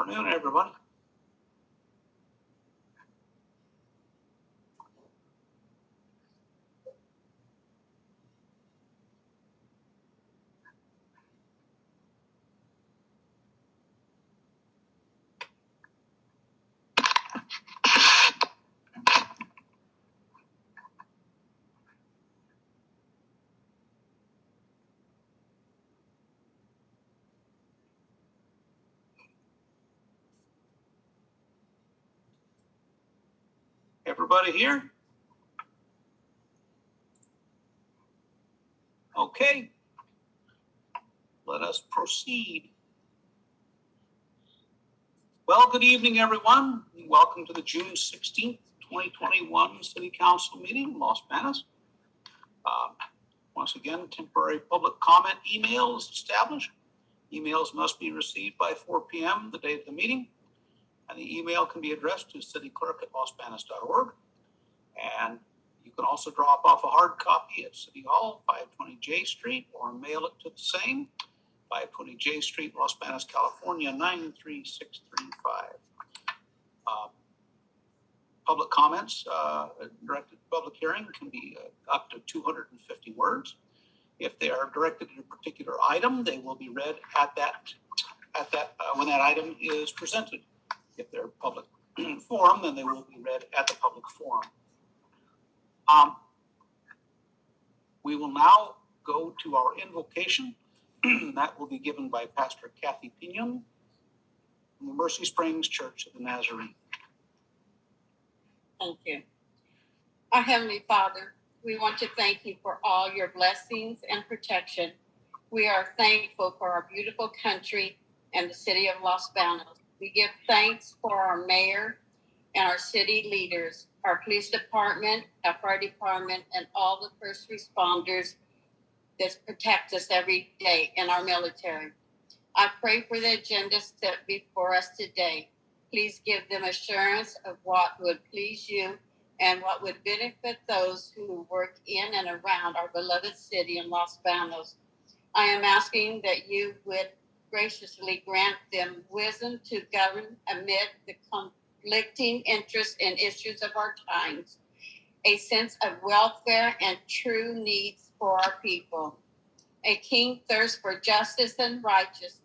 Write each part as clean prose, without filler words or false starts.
Afternoon, everyone. Everybody here? Okay. Let us proceed. Well, good evening, everyone. Welcome to the June 16th, 2021 City Council meeting in Los Banos. Once again, temporary public comment email is established. Emails must be received by 4 p.m. the day of the meeting. And the email can be addressed to cityclerk@losbanos.org. And you can also drop off a hard copy at City Hall, 520 J Street, or mail it to the same, 520 J Street, Los Banos, California, 93635. Public comments, directed public hearing can be up to 250 words. If they are directed at a particular item, they will be read at that when that item is presented. If they're public forum, then they will be read at the public forum. We will now go to our invocation. That will be given by Pastor Kathy Pinon from the Mercy Springs Church of the Nazarene. Thank you. Our Heavenly Father, we want to thank you for all your blessings and protection. We are thankful for our beautiful country and the city of Los Banos. We give thanks for our mayor and our city leaders, our police department, our fire department, and all the first responders that protect us every day, and our military. I pray for the agenda set before us today. Please give them assurance of what would please you and what would benefit those who work in and around our beloved city in Los Banos. I am asking that you would graciously grant them wisdom to govern amid the conflicting interests and issues of our times, a sense of welfare and true needs for our people, a keen thirst for justice and righteousness,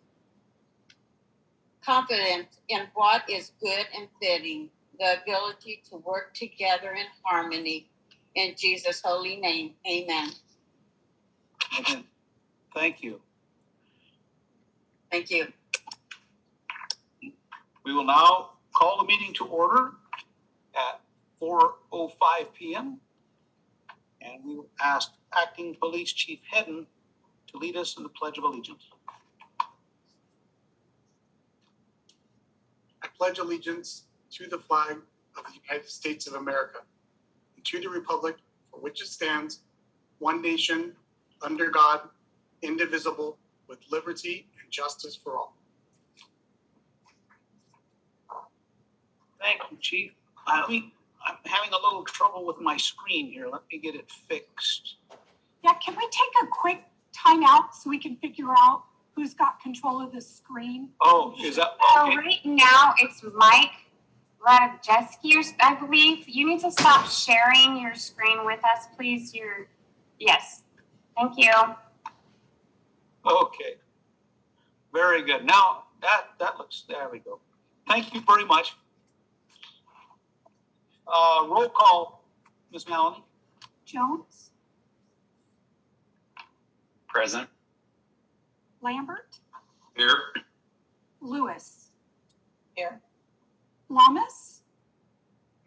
confidence in what is good and fitting, the ability to work together in harmony. In Jesus' holy name, amen. Amen. Thank you. Thank you. We will now call the meeting to order at 4:05 p.m. And we will ask Acting Police Chief Hedden to lead us in the Pledge of Allegiance. I pledge allegiance to the flag of the United States of America and to the republic for which it stands, one nation, under God, indivisible, with liberty and justice for all. Thank you, Chief. I'm having a little trouble with my screen here. Let me get it fixed. Yeah, can we take a quick time out so we can figure out who's got control of the screen? Oh, is that So okay? right now it's Mike Radovjeski, I believe. You need to stop sharing your screen with us, please. Yes. Thank you. Okay. Very good. Now that looks, there we go. Thank you very much. Roll call, Ms. Melanie. Jones, Present. Lambert, Here. Lewis, Here. Lamas,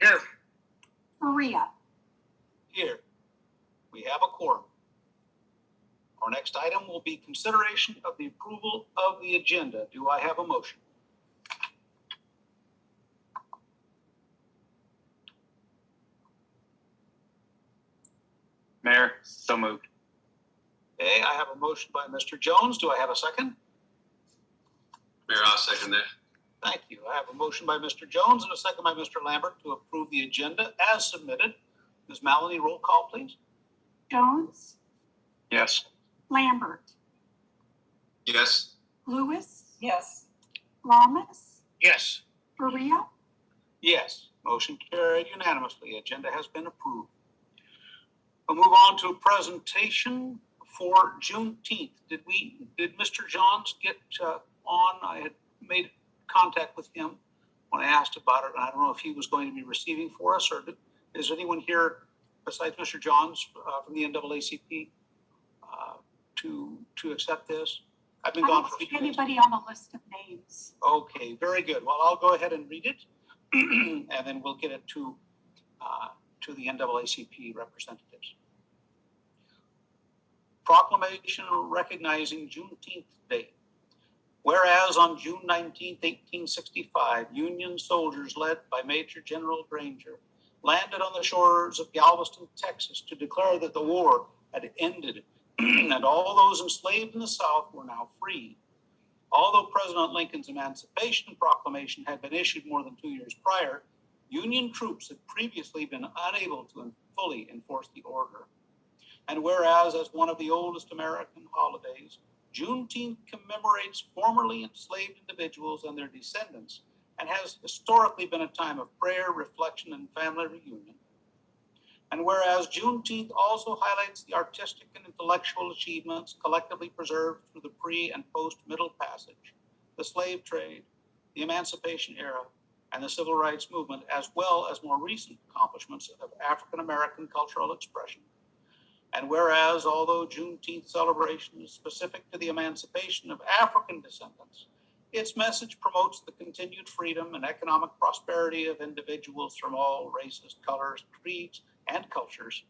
Here. Maria. Here. We have a quorum. Our next item will be consideration of the approval of the agenda. Do I have a motion? Mayor, so moved. Okay, I have a motion by Mr. Jones. Do I have a second? Mayor, I'll second that. Thank you. I have a motion by Mr. Jones and a second by Mr. Lambert to approve the agenda as submitted. Ms. Maloney, roll call, please. Jones, Yes. Lambert, Yes. Lewis, Yes. Lamas, Yes. Maria, Yes, motion carried unanimously. Agenda has been approved. We'll move on to a presentation for Juneteenth. Did Mr. Johns get on? I had made contact with him when I asked about it, and I don't know if he was going to be receiving for us, or is anyone here besides Mr. Johns from the NAACP to accept this? I've been I gone don't for see 2 days. anybody on the list of names. Okay, very good. Well, I'll go ahead and read it, and then we'll get it to the NAACP representatives. Proclamation recognizing Juneteenth Day. Whereas on June 19, 1865, Union soldiers led by Major General Granger landed on the shores of Galveston, Texas, to declare that the war had ended and all those enslaved in the South were now free. Although President Lincoln's Emancipation Proclamation had been issued more than 2 years prior, Union troops had previously been unable to fully enforce the order. And whereas, as one of the oldest American holidays, Juneteenth commemorates formerly enslaved individuals and their descendants, and has historically been a time of prayer, reflection, and family reunion. And whereas Juneteenth also highlights the artistic and intellectual achievements collectively preserved through the pre- and post-Middle Passage, the slave trade, the Emancipation era, and the Civil Rights Movement, as well as more recent accomplishments of African American cultural expression. And whereas, although Juneteenth celebration is specific to the emancipation of African descendants, its message promotes the continued freedom and economic prosperity of individuals from all races, colors, creeds, and cultures.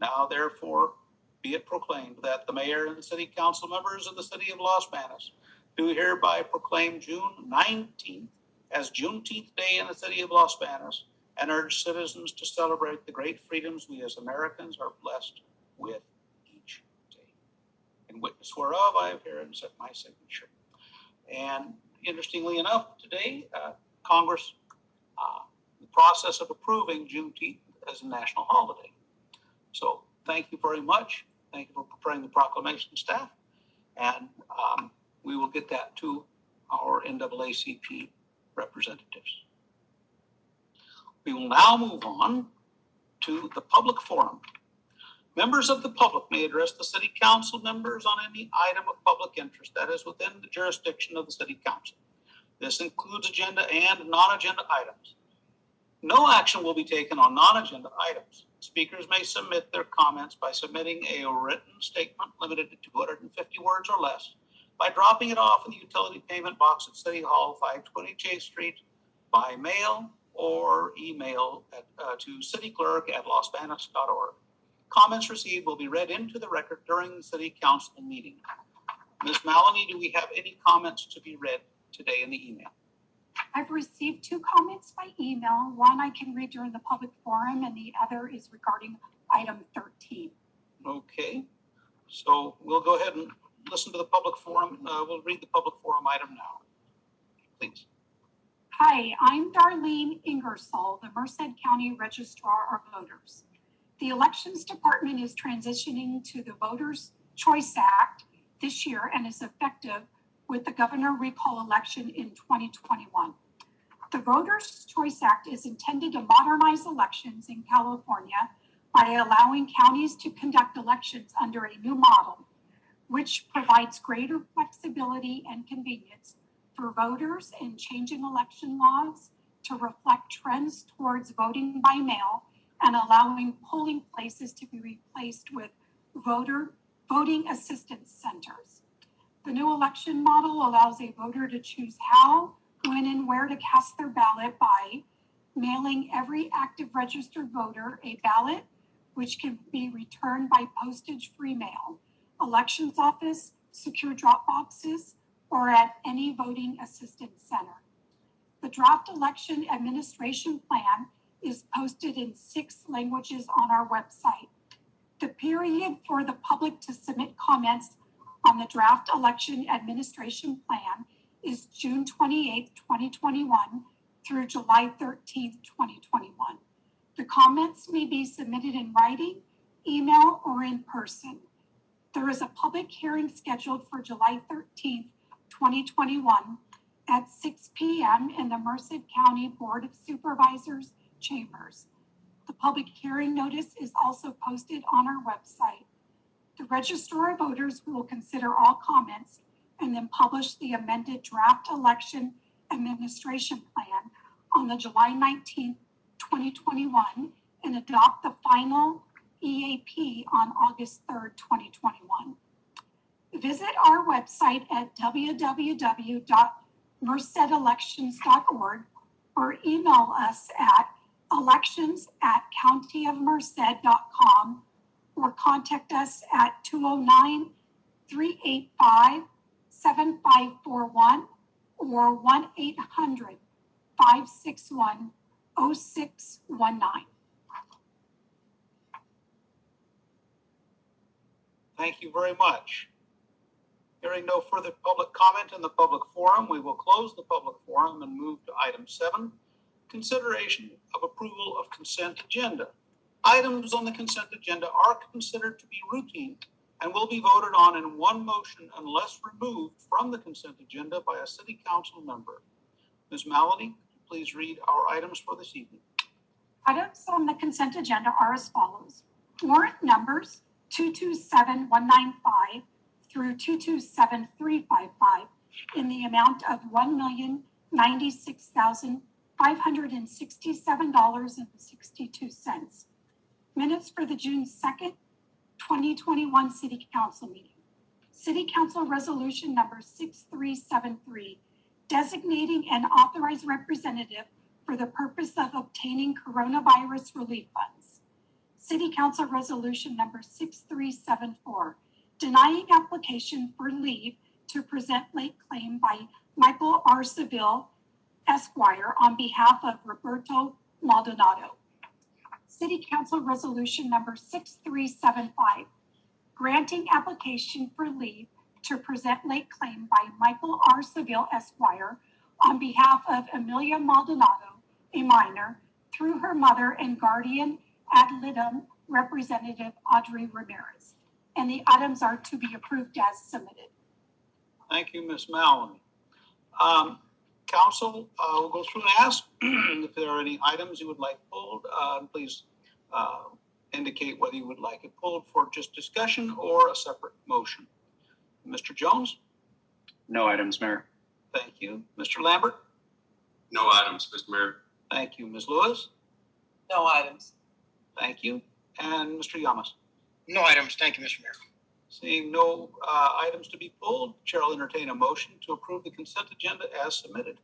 Now, therefore, be it proclaimed that the mayor and city council members of the city of Los Banos do hereby proclaim June 19th as Juneteenth Day in the city of Los Banos and urge citizens to celebrate the great freedoms we as Americans are blessed with each day. In witness whereof, I have here and set my signature. And interestingly enough, today, Congress, the process of approving Juneteenth as a national holiday. So thank you very much. Thank you for preparing the proclamation, staff. And we will get that to our NAACP representatives. We will now move on to the public forum. Members of the public may address the city council members on any item of public interest that is within the jurisdiction of the city council. This includes agenda and non-agenda items. No action will be taken on non-agenda items. Speakers may submit their comments by submitting a written statement limited to 250 words or less by dropping it off in the utility payment box at City Hall, 520 Chase Street, by mail or email to cityclerk@losbanos.org. Comments received will be read into the record during the city council meeting. Ms. Maloney, do we have any comments to be read today in the email? I've received 2 comments by email. One I can read during the public forum, and the other is regarding item 13. Okay, so we'll go ahead and listen to the public forum. We'll read the public forum item now. Please. Hi, I'm Darlene Ingersoll, the Merced County Registrar of Voters. The Elections Department is transitioning to the Voters' Choice Act this year and is effective with the governor recall election in 2021. The Voters' Choice Act is intended to modernize elections in California by allowing counties to conduct elections under a new model, which provides greater flexibility and convenience for voters in changing election laws to reflect trends towards voting by mail and allowing polling places to be replaced with voting assistance centers. The new election model allows a voter to choose how, when, and where to cast their ballot by mailing every active registered voter a ballot, which can be returned by postage-free mail, elections office, secure drop boxes, or at any voting assistance center. The draft election administration plan is posted in 6 languages on our website. The period for the public to submit comments on the draft election administration plan is June 28, 2021 through July 13, 2021. The comments may be submitted in writing, email, or in person. There is a public hearing scheduled for July 13, 2021, at 6 p.m. in the Merced County Board of Supervisors chambers. The public hearing notice is also posted on our website. The Registrar of Voters will consider all comments and then publish the amended draft election administration plan on the July 19th, 2021, and adopt the final EAP on August 3rd, 2021. Visit our website at www.mercedelections.org or email us at elections@countyofmerced.com or contact us at 209-385-7541 or 1-800-561-0619. Thank you very much. Hearing no further public comment in the public forum, we will close the public forum and move to item 7, consideration of approval of consent agenda. Items on the consent agenda are considered to be routine and will be voted on in one motion unless removed from the consent agenda by a city council member. Ms. Malady, please read our items for this evening. Items on the consent agenda are as follows. Warrant numbers 227195 through 227355 in the amount of $1,096,567.62. Minutes for the June 2nd, 2021 City Council meeting. City Council Resolution number 6373, designating an authorized representative for the purpose of obtaining coronavirus relief funds. City Council Resolution number 6374, denying application for leave to present late claim by Michael R. Seville, Esquire, on behalf of Roberto Maldonado. City Council Resolution number 6375, granting application for leave to present late claim by Michael R. Seville, Esquire, on behalf of Emilia Maldonado, a minor, through her mother and guardian ad litem representative Audrey Ramirez. And the items are to be approved as submitted. Thank you, Ms. Maloney. Council, will go through and ask if there are any items you would like pulled. Please indicate whether you would like it pulled for just discussion or a separate motion. Mr. Jones? No items, Mayor. Thank you. Mr. Lambert? No items, Mr. Mayor. Thank you. Ms. Lewis? No items. Thank you. And Mr. Yamas? No items. Thank you, Mr. Mayor. Seeing no items to be pulled, Chair will entertain a motion to approve the consent agenda as submitted.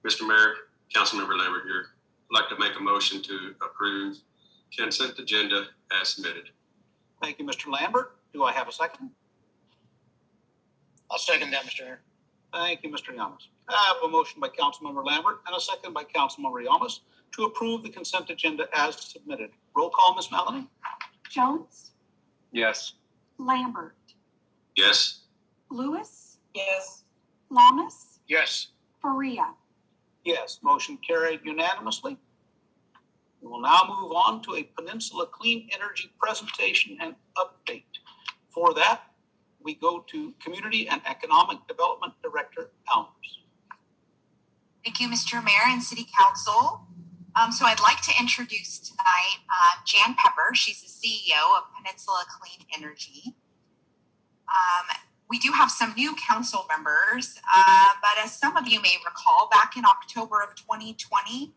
Mr. Mayor, Councilmember Lambert here. I'd like to make a motion to approve consent agenda as submitted. Thank you, Mr. Lambert. Do I have a second? I'll second that, Mr. Mayor. Thank you, Mr. Yamas. I have a motion by Councilmember Lambert and a second by Councilmember Yamas to approve the consent agenda as submitted. Roll call, Ms. Maloney? Jones, Yes. Lambert, Yes. Lewis, Yes. Lamas, Yes. Faria. Yes, motion carried unanimously. We will now move on to a Peninsula Clean Energy presentation and update. For that, we go to Community and Economic Development Director Elms. Thank you, Mr. Mayor and City Council. So I'd like to introduce tonight Jan Pepper. She's the CEO of Peninsula Clean Energy. We do have some new council members, but as some of you may recall, back in October of 2020,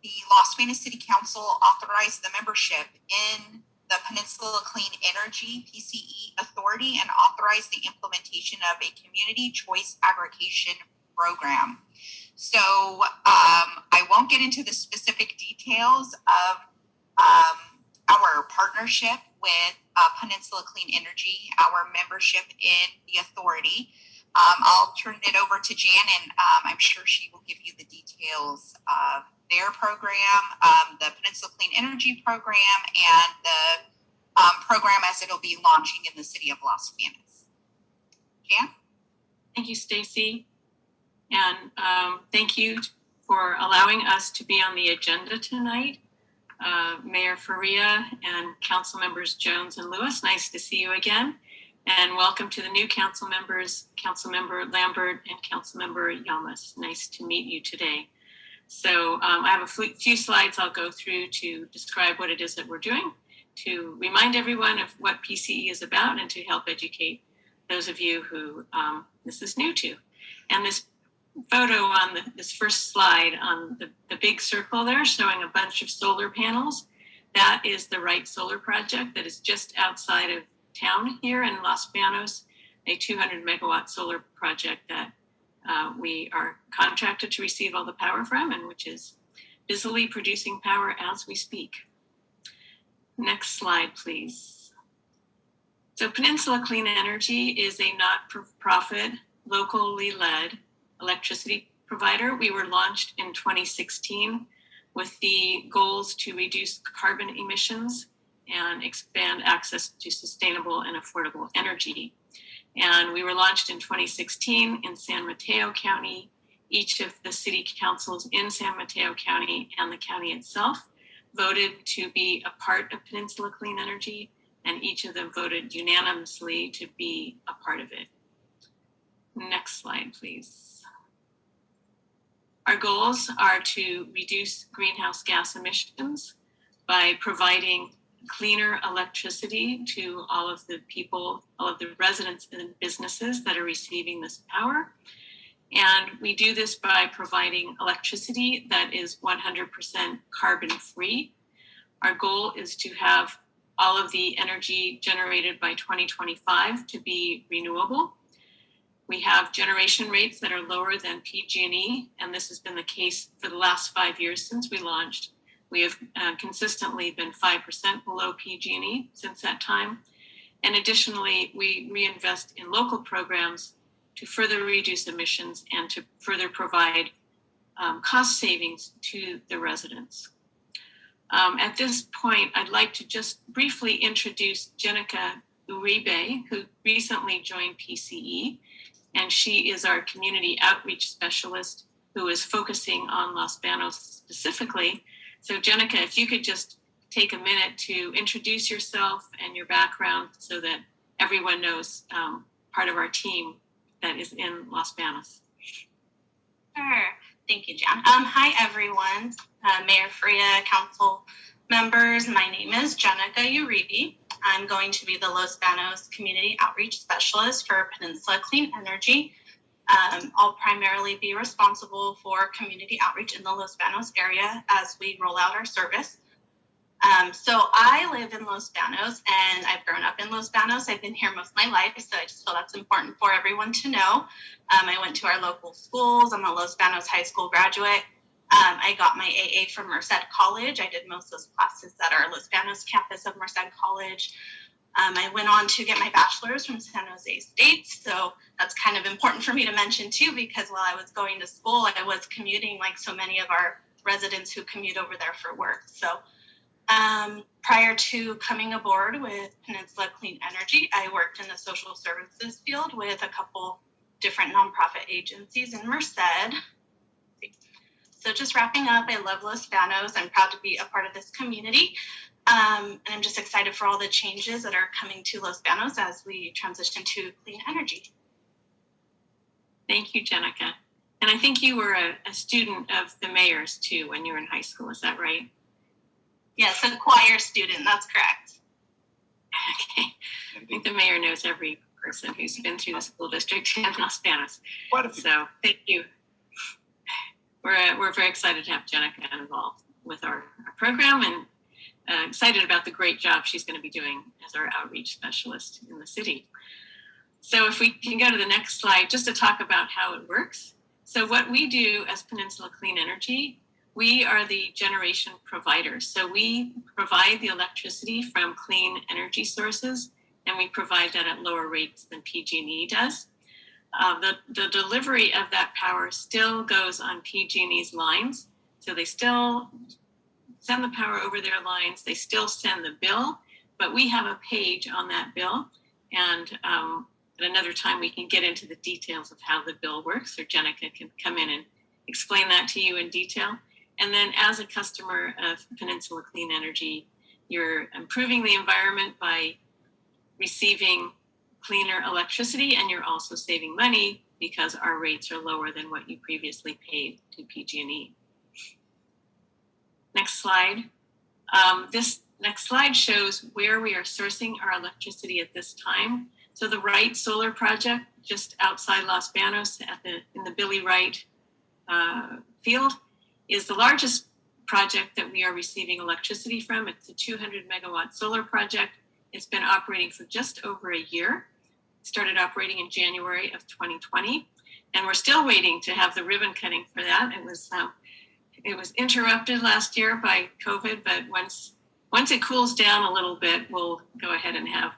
the Las Vegas City Council authorized the membership in the Peninsula Clean Energy PCE Authority and authorized the implementation of a community choice aggregation program. So I won't get into the specific details of our partnership with Peninsula Clean Energy, our membership in the authority. I'll turn it over to Jan, and I'm sure she will give you the details of their program, the Peninsula Clean Energy program, and the program as it'll be launching in the city of Las Vegas. Jan? Thank you, Stacy. And thank you for allowing us to be on the agenda tonight. Mayor Faria and Council Members Jones and Lewis, nice to see you again. And welcome to the new council members, Councilmember Lambert and Councilmember Yamas. Nice to meet you today. So I have a few slides I'll go through to describe what it is that we're doing, to remind everyone of what PCE is about, and to help educate those of you who this is new to. And this photo on this first slide on the big circle there showing a bunch of solar panels, that is the Wright Solar Project that is just outside of town here in Los Banos, a 200 megawatt solar project that we are contracted to receive all the power from, and which is busily producing power as we speak. Next slide, please. So Peninsula Clean Energy is a not-for-profit, locally led electricity provider. We were launched in 2016 with the goals to reduce carbon emissions and expand access to sustainable and affordable energy. And we were launched in 2016 in San Mateo County. Each of the city councils in San Mateo County and the county itself voted to be a part of Peninsula Clean Energy, and each of them voted unanimously to be a part of it. Next slide, please. Our goals are to reduce greenhouse gas emissions by providing cleaner electricity to all of the people, all of the residents and businesses that are receiving this power. And we do this by providing electricity that is 100% carbon free. Our goal is to have all of the energy generated by 2025 to be renewable. We have generation rates that are lower than PG&E, and this has been the case for the last 5 years since we launched. We have consistently been 5% below PG&E since that time. And additionally, we reinvest in local programs to further reduce emissions and to further provide cost savings to the residents. At this point, I'd like to just briefly introduce Jenica Uribe, who recently joined PCE, and she is our community outreach specialist who is focusing on Los Banos specifically. So Jenica, if you could just take a minute to introduce yourself and your background so that everyone knows part of our team that is in Los Banos. Sure. Thank you, Jan. Hi, everyone. Mayor Freya, council members. My name is Jenica Uribe. I'm going to be the Los Banos Community Outreach Specialist for Peninsula Clean Energy. I'll primarily be responsible for community outreach in the Los Banos area as we roll out our service. So I live in Los Banos and I've grown up in Los Banos. I've been here most of my life, so I just feel that's important for everyone to know. I went to our local schools. I'm a Los Banos High School graduate. I got my AA from Merced College. I did most of those classes at our Los Banos campus of Merced College. I went on to get my bachelor's from San Jose State, so that's kind of important for me to mention too, because while I was going to school, I was commuting like so many of our residents who commute over there for work. So prior to coming aboard with Peninsula Clean Energy, I worked in the social services field with a couple different nonprofit agencies in Merced. So just wrapping up, I love Los Banos. I'm proud to be a part of this community. And I'm just excited for all the changes that are coming to Los Banos as we transition to clean energy. Thank you, Jenica. And I think you were a student of the mayor's too when you were in high school, is that right? Yes, a choir student, that's correct. Okay. I think the mayor knows every person who's been through the school district in Los Banos. So thank you. We're very excited to have Jenica involved with our program, and excited about the great job she's going to be doing as our outreach specialist in the city. So if we can go to the next slide, just to talk about how it works. So what we do as Peninsula Clean Energy, we are the generation provider. So we provide the electricity from clean energy sources, and we provide that at lower rates than PG&E does. The delivery of that power still goes on PG&E's lines. So they still send the power over their lines. They still send the bill, but we have a page on that bill. And at another time, we can get into the details of how the bill works, or Jenica can come in and explain that to you in detail. And then as a customer of Peninsula Clean Energy, you're improving the environment by receiving cleaner electricity, and you're also saving money because our rates are lower than what you previously paid to PG&E. Next slide. This next slide shows where we are sourcing our electricity at this time. So the Wright Solar Project, just outside Los Banos in the Billy Wright field, is the largest project that we are receiving electricity from. It's a 200 megawatt solar project. It's been operating for just over a year. It started operating in January of 2020, and we're still waiting to have the ribbon cutting for that. It was interrupted last year by COVID, but once it cools down a little bit, we'll go ahead and have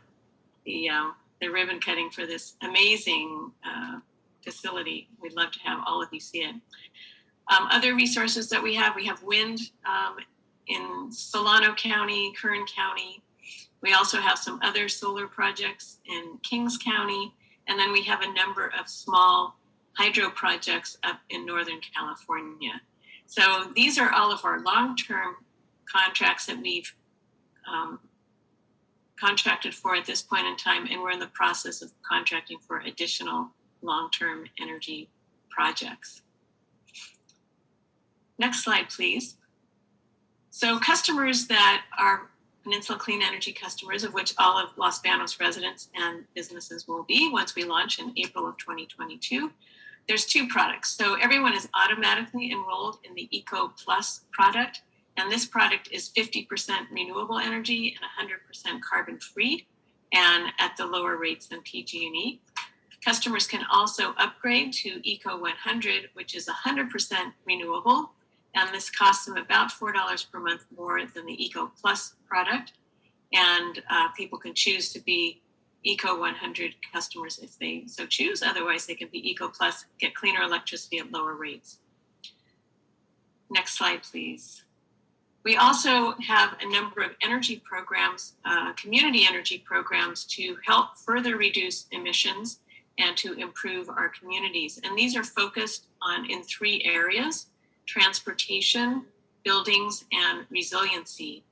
the ribbon cutting for this amazing facility. We'd love to have all of you see it. Other resources that we have wind in Solano County, Kern County. We also have some other solar projects in Kings County, and then we have a number of small hydro projects up in Northern California. So these are all of our long-term contracts that we've contracted for at this point in time, and we're in the process of contracting for additional long-term energy projects. Next slide, please. So customers that are Peninsula Clean Energy customers, of which all of Los Banos residents and businesses will be once we launch in April of 2022, there's two products. So everyone is automatically enrolled in the Eco Plus product, and this product is 50% renewable energy and 100% carbon free, and at the lower rates than PG&E. Customers can also upgrade to Eco 100, which is 100% renewable, and this costs them about $4 per month more than the Eco Plus product. And people can choose to be Eco 100 customers if they so choose. Otherwise, they can be Eco Plus, get cleaner electricity at lower rates. Next slide, please. We also have a number of energy programs, community energy programs, to help further reduce emissions and to improve our communities. And these are focused in three areas: transportation, buildings, and resiliency.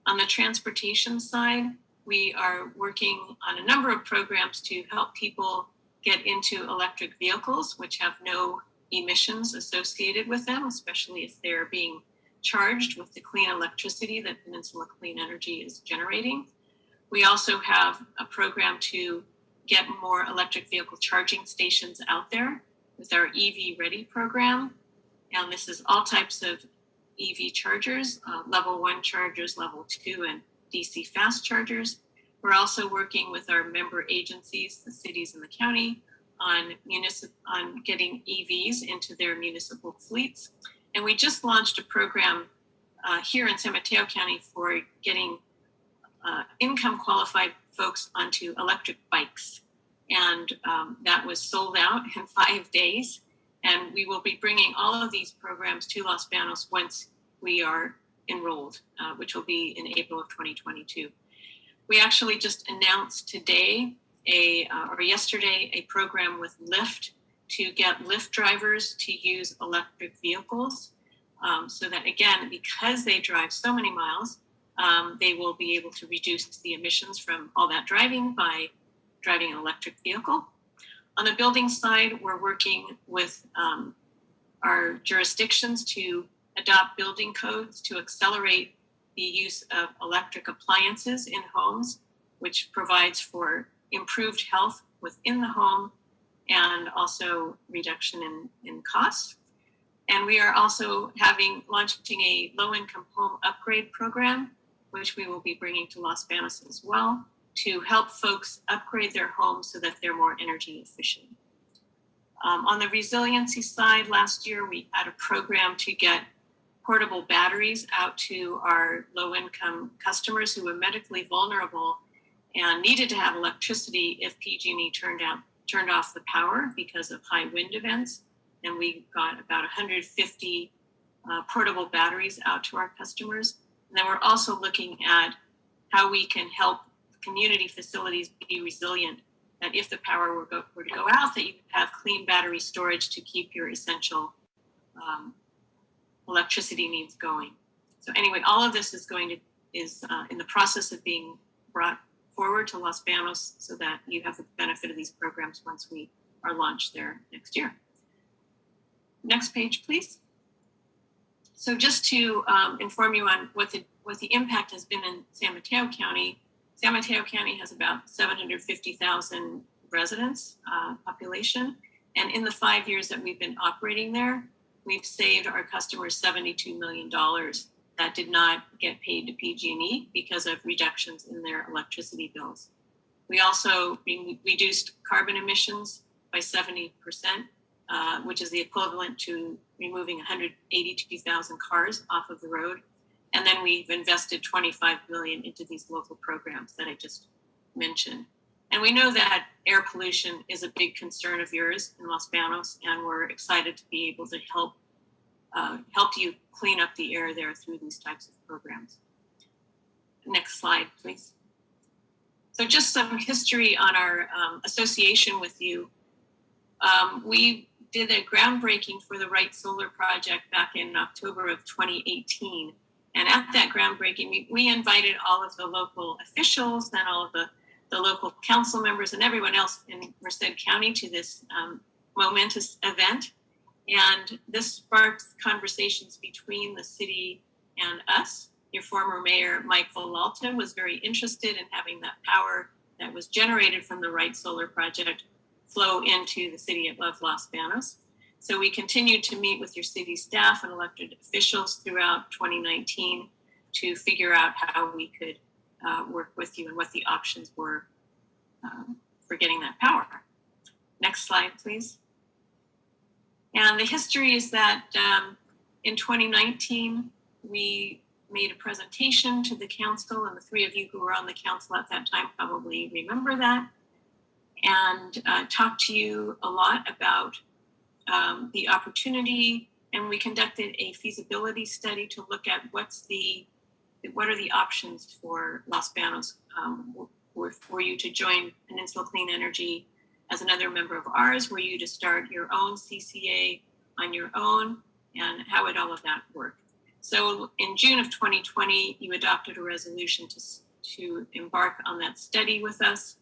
On the transportation side, we are working on a number of programs to help people get into electric vehicles, which have no emissions associated with them, especially if they're being charged with the clean electricity that Peninsula Clean Energy is generating. We also have a program to get more electric vehicle charging stations out there with our EV Ready program. And this is all types of EV chargers, level 1 chargers, level 2, and DC fast chargers. We're also working with our member agencies, the cities and the county, on getting EVs into their municipal fleets. And we just launched a program here in San Mateo County for getting income qualified folks onto electric bikes. And that was sold out in 5 days. And we will be bringing all of these programs to Los Banos once we are enrolled, which will be in April of 2022. We actually just announced today or yesterday a program with Lyft to get Lyft drivers to use electric vehicles, so that, again, because they drive so many miles, they will be able to reduce the emissions from all that driving by driving an electric vehicle. On the building side, we're working with our jurisdictions to adopt building codes to accelerate the use of electric appliances in homes, which provides for improved health within the home and also reduction in costs. And we are also launching a low-income home upgrade program, which we will be bringing to Los Banos as well, to help folks upgrade their homes so that they're more energy efficient. On the resiliency side, last year we had a program to get portable batteries out to our low-income customers who were medically vulnerable and needed to have electricity if PG&E turned off the power because of high wind events. And we got about 150 portable batteries out to our customers. And then we're also looking at how we can help community facilities be resilient, that if the power were to go out, that you have clean battery storage to keep your essential electricity needs going. So anyway, all of this is in the process of being brought forward to Los Banos so that you have the benefit of these programs once we are launched there next year. Next page, please. So just to inform you on what the impact has been in San Mateo County. San Mateo County has about 750,000 residents population. And in the 5 years that we've been operating there, we've saved our customers $72 million that did not get paid to PG&E because of reductions in their electricity bills. We also reduced carbon emissions by 70%, which is the equivalent to removing 182,000 cars off of the road. And then we've invested $25 billion into these local programs that I just mentioned. And we know that air pollution is a big concern of yours in Los Banos, and we're excited to be able to help you clean up the air there through these types of programs. Next slide, please. So just some history on our association with you. We did a groundbreaking for the Wright Solar Project back in October of 2018. And at that groundbreaking, we invited all of the local officials and all of the local council members and everyone else in Merced County to this momentous event. And this sparked conversations between the city and us. Your former mayor, Mike Villalta, was very interested in having that power that was generated from the Wright Solar Project flow into the city of Los Banos. So we continued to meet with your city staff and elected officials throughout 2019 to figure out how we could work with you and what the options were for getting that power. Next slide, please. And the history is that in 2019, we made a presentation to the council, and the three of you who were on the council at that time probably remember that, and talked to you a lot about the opportunity. And we conducted a feasibility study to look at what are the options for Los Banos for you to join Peninsula Clean Energy as another member of ours, were you to start your own CCA on your own, and how would all of that work? So in June of 2020, you adopted a resolution to embark on that study with us.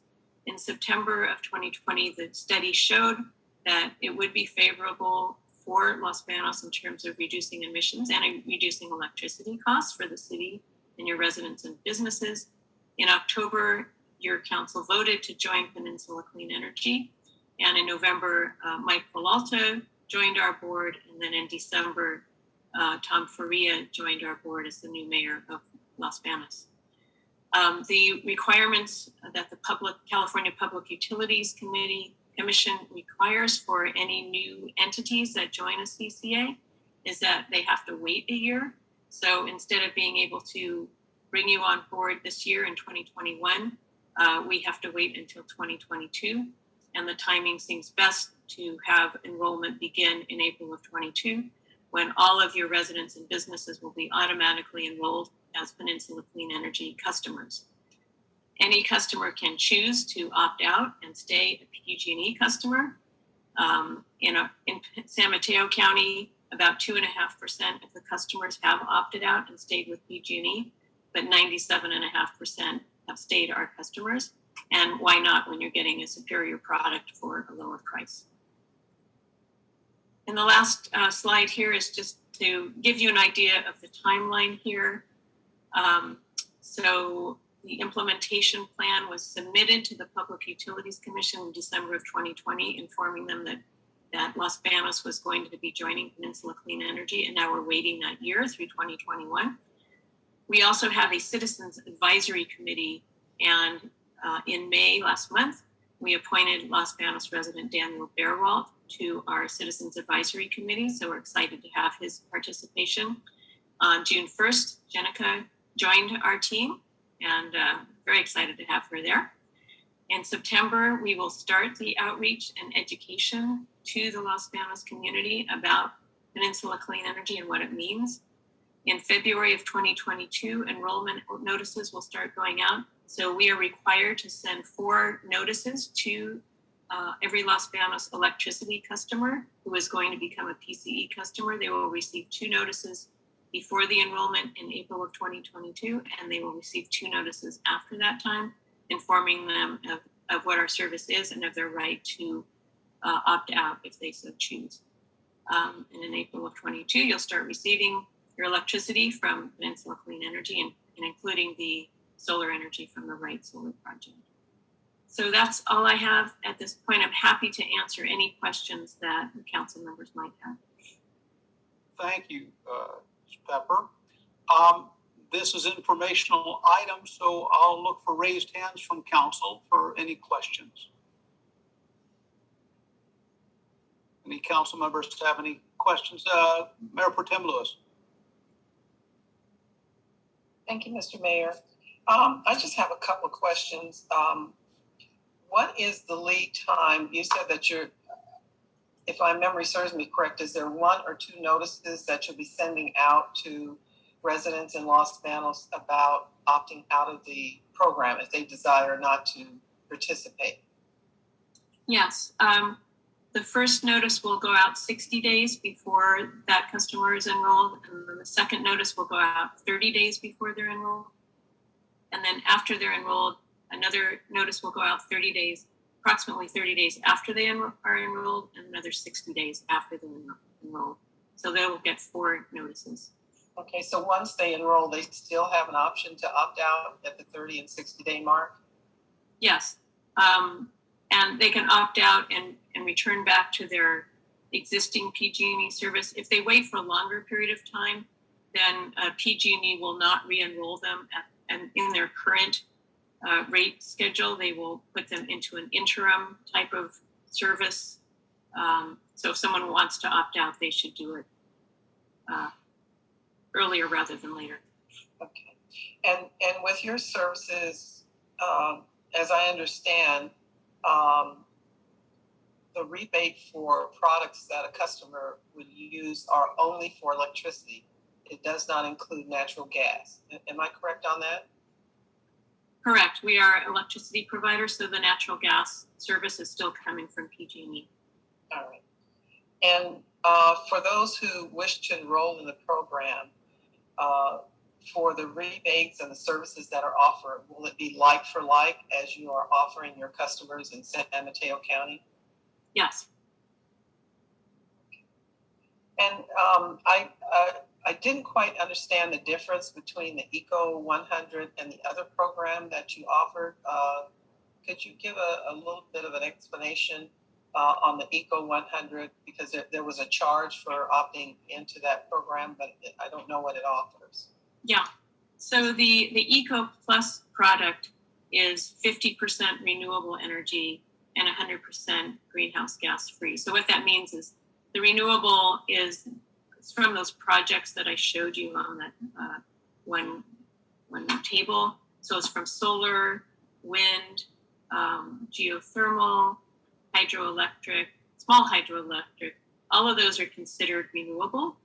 In September of 2020, the study showed that it would be favorable for Los Banos in terms of reducing emissions and reducing electricity costs for the city and your residents and businesses. In October, your council voted to join Peninsula Clean Energy. And in November, Mike Villalta joined our board. And then in December, Tom Faria joined our board as the new mayor of Los Banos. The requirements that the California Public Utilities Commission requires for any new entities that join a CCA is that they have to wait a year. So instead of being able to bring you on board this year in 2021, we have to wait until 2022. And the timing seems best to have enrollment begin in April of 22, when all of your residents and businesses will be automatically enrolled as Peninsula Clean Energy customers. Any customer can choose to opt out and stay a PG&E customer. In San Mateo County, about 2.5% of the customers have opted out and stayed with PG&E, but 97.5% have stayed our customers. And why not when you're getting a superior product for a lower price? And the last slide here is just to give you an idea of the timeline here. So the implementation plan was submitted to the Public Utilities Commission in December of 2020, informing them that Los Banos was going to be joining Peninsula Clean Energy, and now we're waiting that year through 2021. We also have a Citizens Advisory Committee, and in May last month, we appointed Los Banos resident Daniel Bearwalt to our Citizens Advisory Committee, so we're excited to have his participation. On June 1st, Jenica joined our team, and very excited to have her there. In September, we will start the outreach and education to the Los Banos community about Peninsula Clean Energy and what it means. In February of 2022, enrollment notices will start going out. So we are required to send 4 notices to every Los Banos electricity customer who is going to become a PCE customer. They will receive 2 notices before the enrollment in April of 2022, and they will receive 2 notices after that time. informing them of what our service is and of their right to opt out if they so choose. And in April of 22, you'll start receiving your electricity from Peninsula Clean Energy and including the solar energy from the Wright Solar Project. So that's all I have at this point. I'm happy to answer any questions that the council members might have. Thank you, Ms. Pepper. This is an informational item, so I'll look for raised hands from council for any questions. Any council members have any questions? Mayor Pro Tem Lewis. Thank you, Mr. Mayor. I just have a couple of questions. What is the lead time? You said that if my memory serves me correct, is there 1 or 2 notices that you'll be sending out to residents in Los Banos about opting out of the program if they desire not to participate? Yes. The first notice will go out 60 days before that customer is enrolled, and then the second notice will go out 30 days before they're enrolled. And then after they're enrolled, another notice will go out 30 days, approximately 30 days after they are enrolled, and another 60 days after they're enrolled. So they will get 4 notices. Okay, so once they enroll, they still have an option to opt out at the 30 and 60 day mark? Yes. And they can opt out and return back to their existing PG&E service. If they wait for a longer period of time, then PG&E will not re-enroll them and in their current rate schedule. They will put them into an interim type of service. So if someone wants to opt out, they should do it earlier rather than later. Okay. And with your services, as I understand, the rebate for products that a customer would use are only for electricity. It does not include natural gas. Am I correct on that? Correct. We are electricity providers, so the natural gas service is still coming from PG&E. All right. And for those who wish to enroll in the program, for the rebates and the services that are offered, will it be like for like as you are offering your customers in San Mateo County? Yes. And I didn't quite understand the difference between the Eco 100 and the other program that you offered. Could you give a little bit of an explanation on the Eco 100? Because there was a charge for opting into that program, but I don't know what it offers. Yeah. So the Eco Plus product is 50% renewable energy and 100% greenhouse gas free. So what that means is the renewable is from those projects that I showed you on that one table. So it's from solar, wind, geothermal, hydroelectric, small hydroelectric. All of those are considered renewable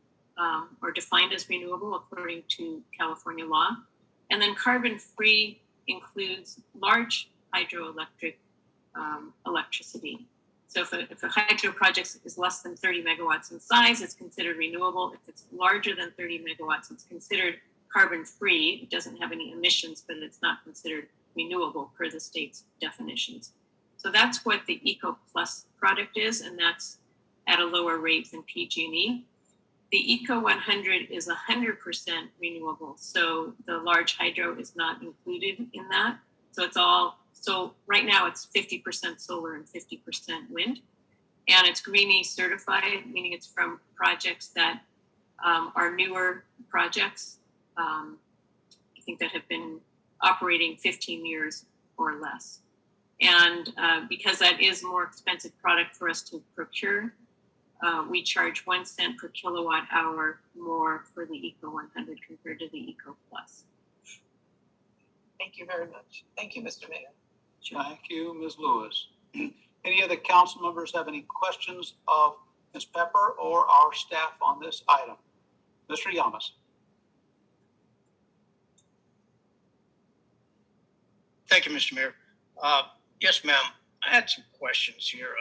or defined as renewable according to California law. And then carbon free includes large hydroelectric electricity. So if a hydro project is less than 30 megawatts in size, it's considered renewable. If it's larger than 30 megawatts, it's considered carbon free. It doesn't have any emissions, but it's not considered renewable per the state's definitions. So that's what the Eco Plus product is, and that's at a lower rate than PG&E. The Eco 100 is 100% renewable. So the large hydro is not included in that. So right now it's 50% solar and 50% wind. And it's Green certified, meaning it's from projects that are newer projects, I think that have been operating 15 years or less. And because that is a more expensive product for us to procure, we charge 1 cent per kilowatt hour more for the Eco 100 compared to the Eco Plus. Thank you very much. Thank you, Mr. Mayor. Sure. Thank you, Ms. Lewis. Any other council members have any questions of Ms. Pepper or our staff on this item? Mr. Yamas. Thank you, Mr. Mayor. Yes, ma'am. I had some questions here.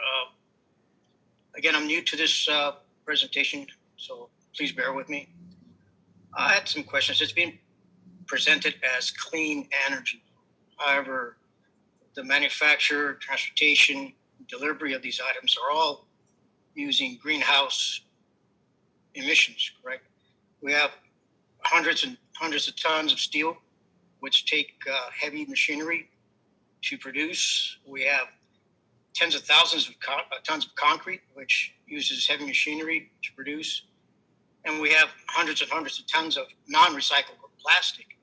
Again, I'm new to this presentation, so please bear with me. I had some questions. It's being presented as clean energy. However, the manufacture, transportation, delivery of these items are all using greenhouse emissions, correct? We have hundreds and hundreds of tons of steel, which take heavy machinery to produce. We have tens of thousands of tons of concrete, which uses heavy machinery to produce. And we have hundreds and hundreds of tons of non-recyclable plastic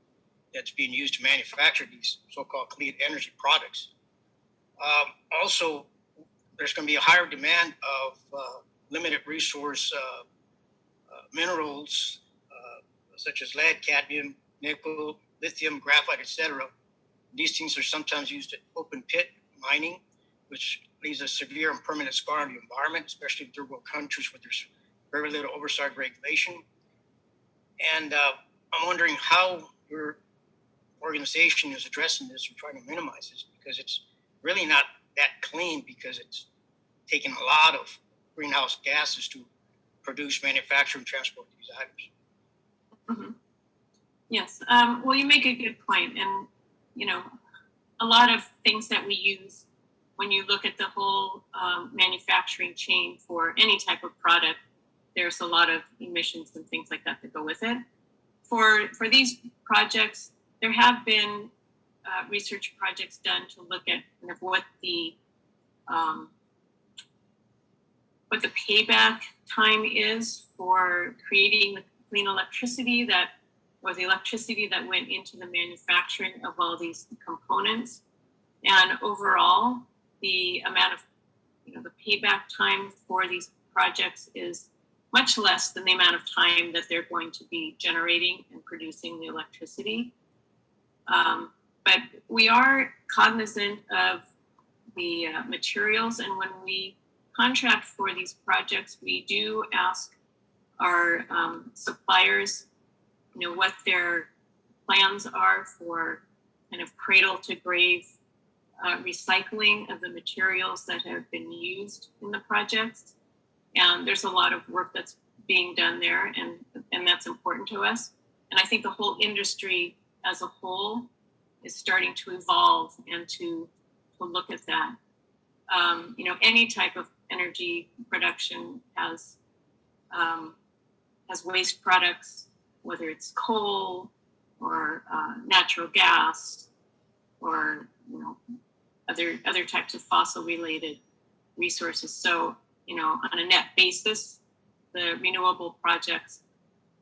that's being used to manufacture these so-called clean energy products. Also, there's going to be a higher demand of limited resource minerals such as lead, cadmium, nickel, lithium, graphite, etc. These things are sometimes used at open pit mining, which leaves a severe and permanent scar on the environment, especially in third world countries where there's very little oversight regulation. And I'm wondering how your organization is addressing this or trying to minimize this, because it's really not that clean, because it's taking a lot of greenhouse gases to produce, manufacture, and transport these items. Mm-hmm. Yes. Well, you make a good point. And, you know, a lot of things that we use when you look at the whole manufacturing chain for any type of product, there's a lot of emissions and things like that go with it. For these projects, there have been research projects done to look at kind of what the payback time is for creating the clean electricity or the electricity that went into the manufacturing of all these components. And overall, the amount of, the payback time for these projects is much less than the amount of time that they're going to be generating and producing the electricity. But we are cognizant of the materials, and when we contract for these projects, we do ask our suppliers, what their plans are for kind of cradle to grave recycling of the materials that have been used in the projects. And there's a lot of work that's being done there, and that's important to us. And I think the whole industry as a whole is starting to evolve and to look at that. Any type of energy production has waste products, whether it's coal or natural gas or other types of fossil related resources. So on a net basis, the renewable projects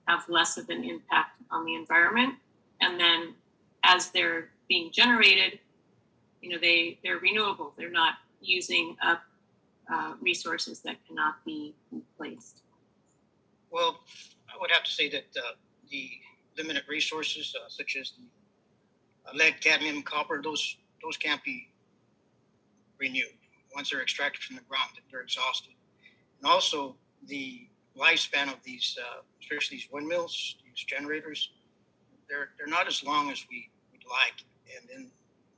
have less of an impact on the environment. And then as they're being generated, they're renewable. They're not using up resources that cannot be replaced. Well, I would have to say that the limited resources, such as the lead, cadmium, copper, those can't be renewed. Once they're extracted from the ground, they're exhausted. And also the lifespan of these, especially these windmills, these generators, they're not as long as we would like. And then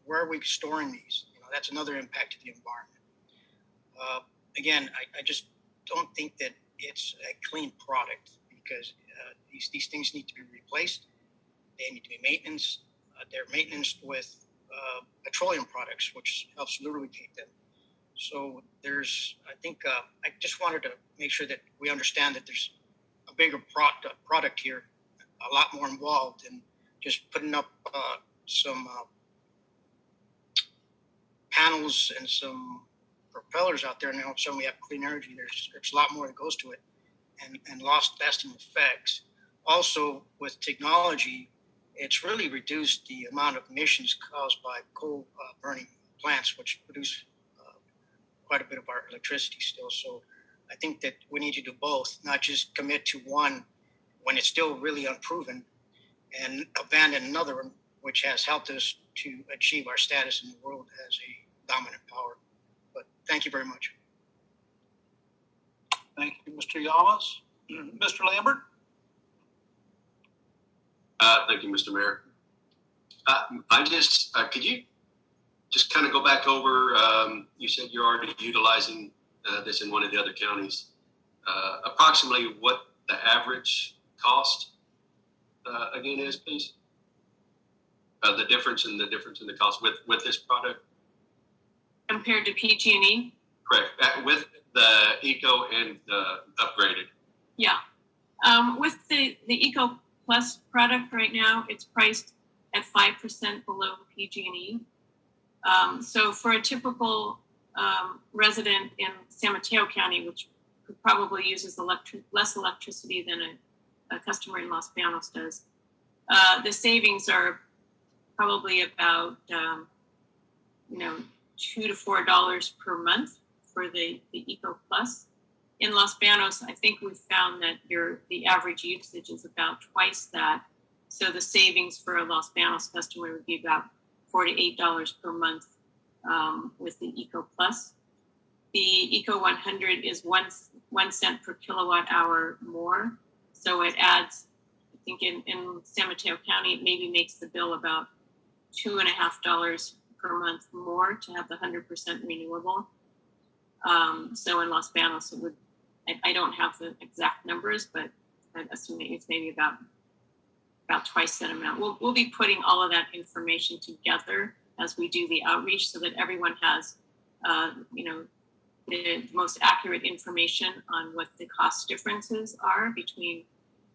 where are we storing these? That's another impact to the environment. Again, I just don't think that it's a clean product, because these things need to be replaced. They need to be maintenance. They're maintenance with petroleum products, which helps lubricate them. So I just wanted to make sure that we understand that there's a bigger product here, a lot more involved than just putting up some panels and some propellers out there, and then all of a sudden we have clean energy. There's a lot more that goes to it, and lasting effects. Also, with technology, it's really reduced the amount of emissions caused by coal burning plants, which produce quite a bit of our electricity still. So I think that we need to do both, not just commit to one when it's still really unproven, and abandon another one, which has helped us to achieve our status in the world as a dominant power. But thank you very much. Thank you, Mr. Llamas. Mr. Lambert? Thank you, Mr. Mayor. Could you just kind of go back over, you said you're already utilizing this in one of the other counties. Approximately what the average cost again is, please? The difference in the cost with this product? compared to PG&E. Correct. With the Eco and the upgraded. Yeah. With the Eco Plus product right now, it's priced at 5% below PG&E. So for a typical resident in San Mateo County, which probably uses less electricity than a customer in Los Banos does, the savings are probably about $2 to $4 per month for the Eco Plus. In Los Banos, I think we've found that the average usage is about twice that. So the savings for a Los Banos customer would be about $4 to $8 per month with the Eco Plus. The Eco 100 is 1 cent per kilowatt hour more. So it adds, I think in San Mateo County, it maybe makes the bill about $2.50 per month more to have the 100% renewable. So in Los Banos, it would, I don't have the exact numbers, but I'm assuming it's maybe about twice that amount. We'll be putting all of that information together as we do the outreach so that everyone has, the most accurate information on what the cost differences are between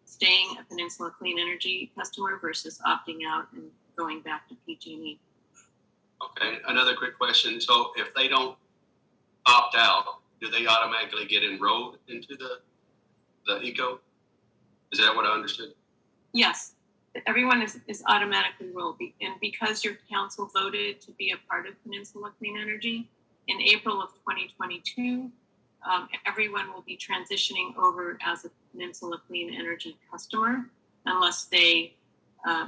staying a Peninsula Clean Energy customer versus opting out and going back to PG&E. Okay, another quick question. So if they don't opt out, do they automatically get enrolled into the Eco? Is that what I understood? Yes, everyone is automatically enrolled. And because your council voted to be a part of Peninsula Clean Energy, in April of 2022, everyone will be transitioning over as a Peninsula Clean Energy customer unless they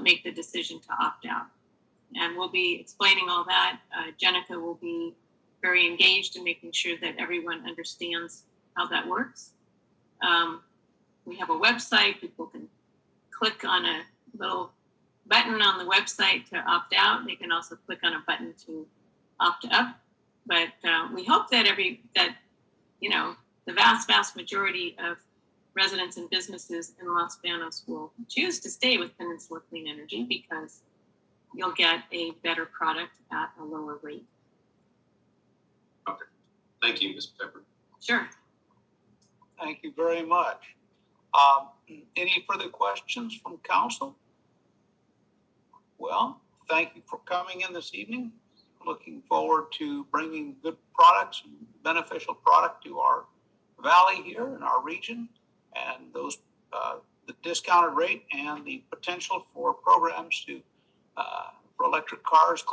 make the decision to opt out. And we'll be explaining all that. Jenica will be very engaged in making sure that everyone understands how that works. We have a website. People can click on a little button on the website to opt out. They can also click on a button to opt up. But we hope that the vast majority of residents and businesses in Los Banos will choose to stay with Peninsula Clean Energy because you'll get a better product at a lower rate. Okay. Thank you, Ms. Pepper. Sure. Thank you very much. Any further questions from council? Well, thank you for coming in this evening. Looking forward to bringing good products and beneficial product to our valley here in our region, and those the discounted rate and the potential for programs to for electric cars,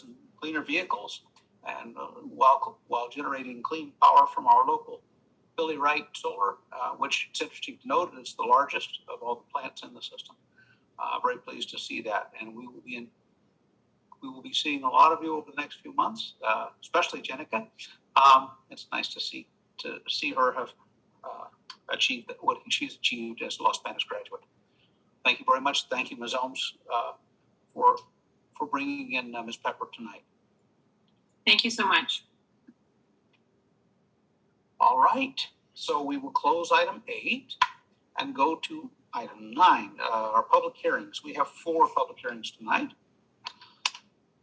and cleaner vehicles, and while generating clean power from our local Billy Wright Solar, which it's interesting to note is the largest of all the plants in the system. Very pleased to see that, and we will be seeing a lot of you over the next few months, especially Jenica. It's nice to see her have achieved what she's achieved as a Los Banos graduate. Thank you very much. Thank you, Ms. Elms, for bringing in Ms. Pepper tonight. Thank you so much. All right, so we will close item 8 and go to item 9, our public hearings. We have 4 public hearings tonight.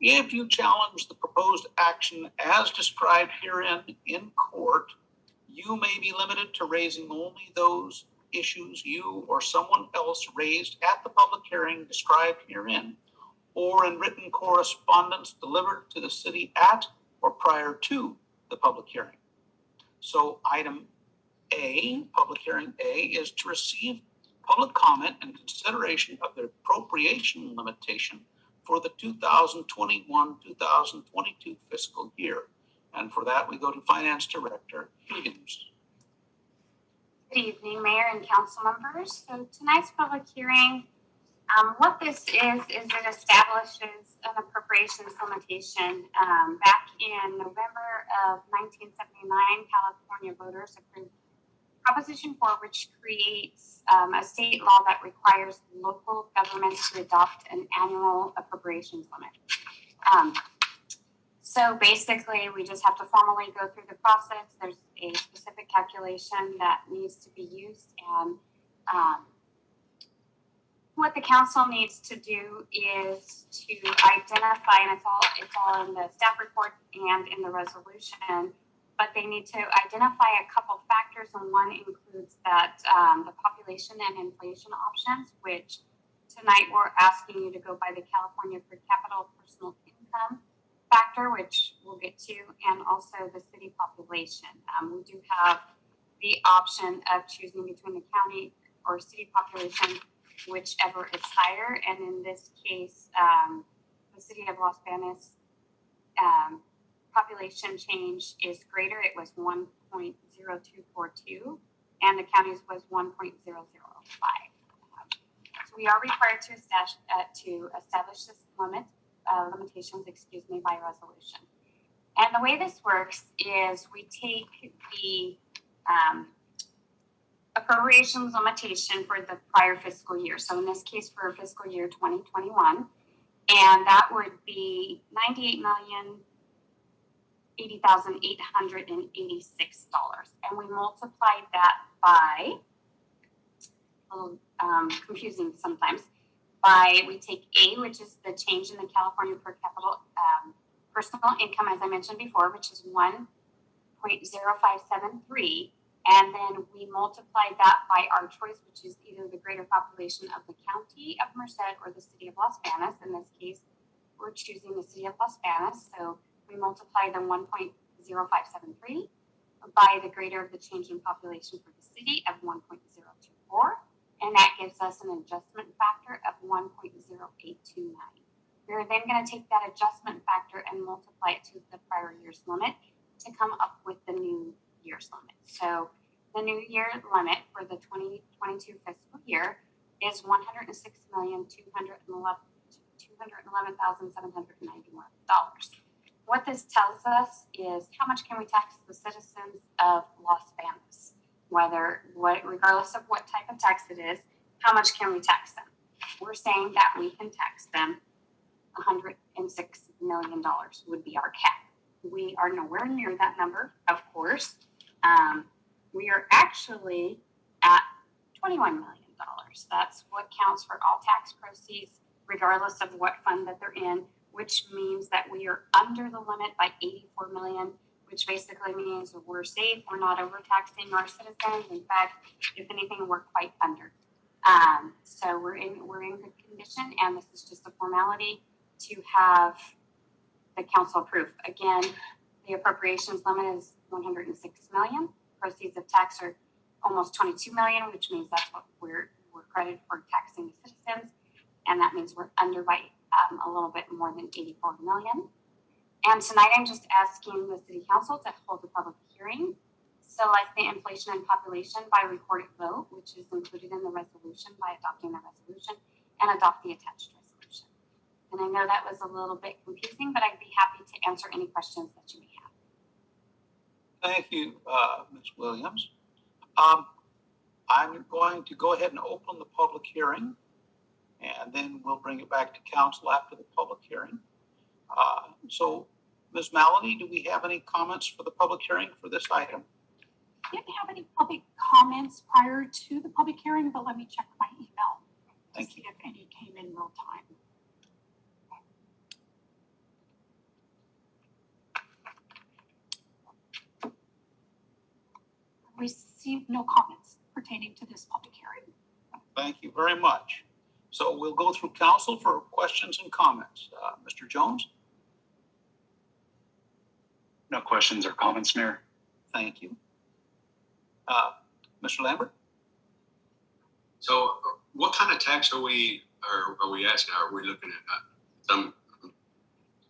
If you challenge the proposed action as described herein in court, you may be limited to raising only those issues you or someone else raised at the public hearing described herein, or in written correspondence delivered to the city at or prior to the public hearing. So item A, public hearing A, is to receive public comment and consideration of the appropriation limitation for the 2021-2022 fiscal year. And for that, we go to Finance Director Higgins. Good evening, Mayor and council members. So tonight's public hearing, what this is it establishes an appropriations limitation. Back in November of 1979, California voters approved Proposition 4, which creates a state law that requires local governments to adopt an annual appropriations limit. So basically, we just have to formally go through the process. There's a specific calculation that needs to be used, and what the council needs to do is to identify, and it's all in the staff report and in the resolution, but they need to identify a couple factors, and one includes that the population and inflation options, which tonight we're asking you to go by the California per capita personal income factor, which we'll get to, and also the city population. We do have the option of choosing between the county or city population, whichever is higher. And in this case, the city of Los Banos population change is greater. It was 1.0242, and the county's was 1.005. So we are required to establish this limitations, by resolution. And the way this works is we take the appropriations limitation for the prior fiscal year. So in this case, for fiscal year 2021, and that would be $98,080,886. And we multiplied that by, a little confusing sometimes, we take A, which is the change in the California per capita personal income, as I mentioned before, which is 1.0573. And then we multiply that by our choice, which is either the greater population of the county of Merced or the city of Los Banos. In this case, we're choosing the city of Los Banos. So we multiply the 1.0573 by the greater of the change in population for the city of 1.024. And that gives us an adjustment factor of 1.0829. We're then going to take that adjustment factor and multiply it to the prior year's limit to come up with the new year's limit. So the new year limit for the 2022 fiscal year is $211,791. What this tells us is how much can we tax the citizens of Los Banos, regardless of what type of tax it is, how much can we tax them? We're saying that we can tax them $106 million would be our cap. We are nowhere near that number, of course. We are actually at $21 million. That's what counts for all tax proceeds, regardless of what fund that they're in, which means that we are under the limit by $84 million, which basically means we're safe. We're not overtaxing our citizens. In fact, if anything, we're quite under. So we're in good condition, and this is just a formality to have the council approve. Again, the appropriations limit is $106 million. Proceeds of tax are almost $22 million, which means that's what we're credited for taxing the citizens, and that means we're under by a little bit more than $84 million. And tonight I'm just asking the city council to hold a public hearing, select the inflation and population by recorded vote, which is included in the resolution, by adopting the resolution, and adopt the attached resolution. And I know that was a little bit confusing, but I'd be happy to answer any questions that you may have. Thank you, Ms. Williams. I'm going to go ahead and open the public hearing, and then we'll bring it back to council after the public hearing. So, Ms. Maloney, do we have any comments for the public hearing for this item? I didn't have any public comments prior to the public hearing, but let me check my email to see if any came in real time. Received no comments pertaining to this public hearing. Thank you very much. So we'll go through council for questions and comments. Mr. Jones? No questions or comments, Mayor. Thank you. Mr. Lambert? So what kind of tax are we asking? Are we looking at? I'm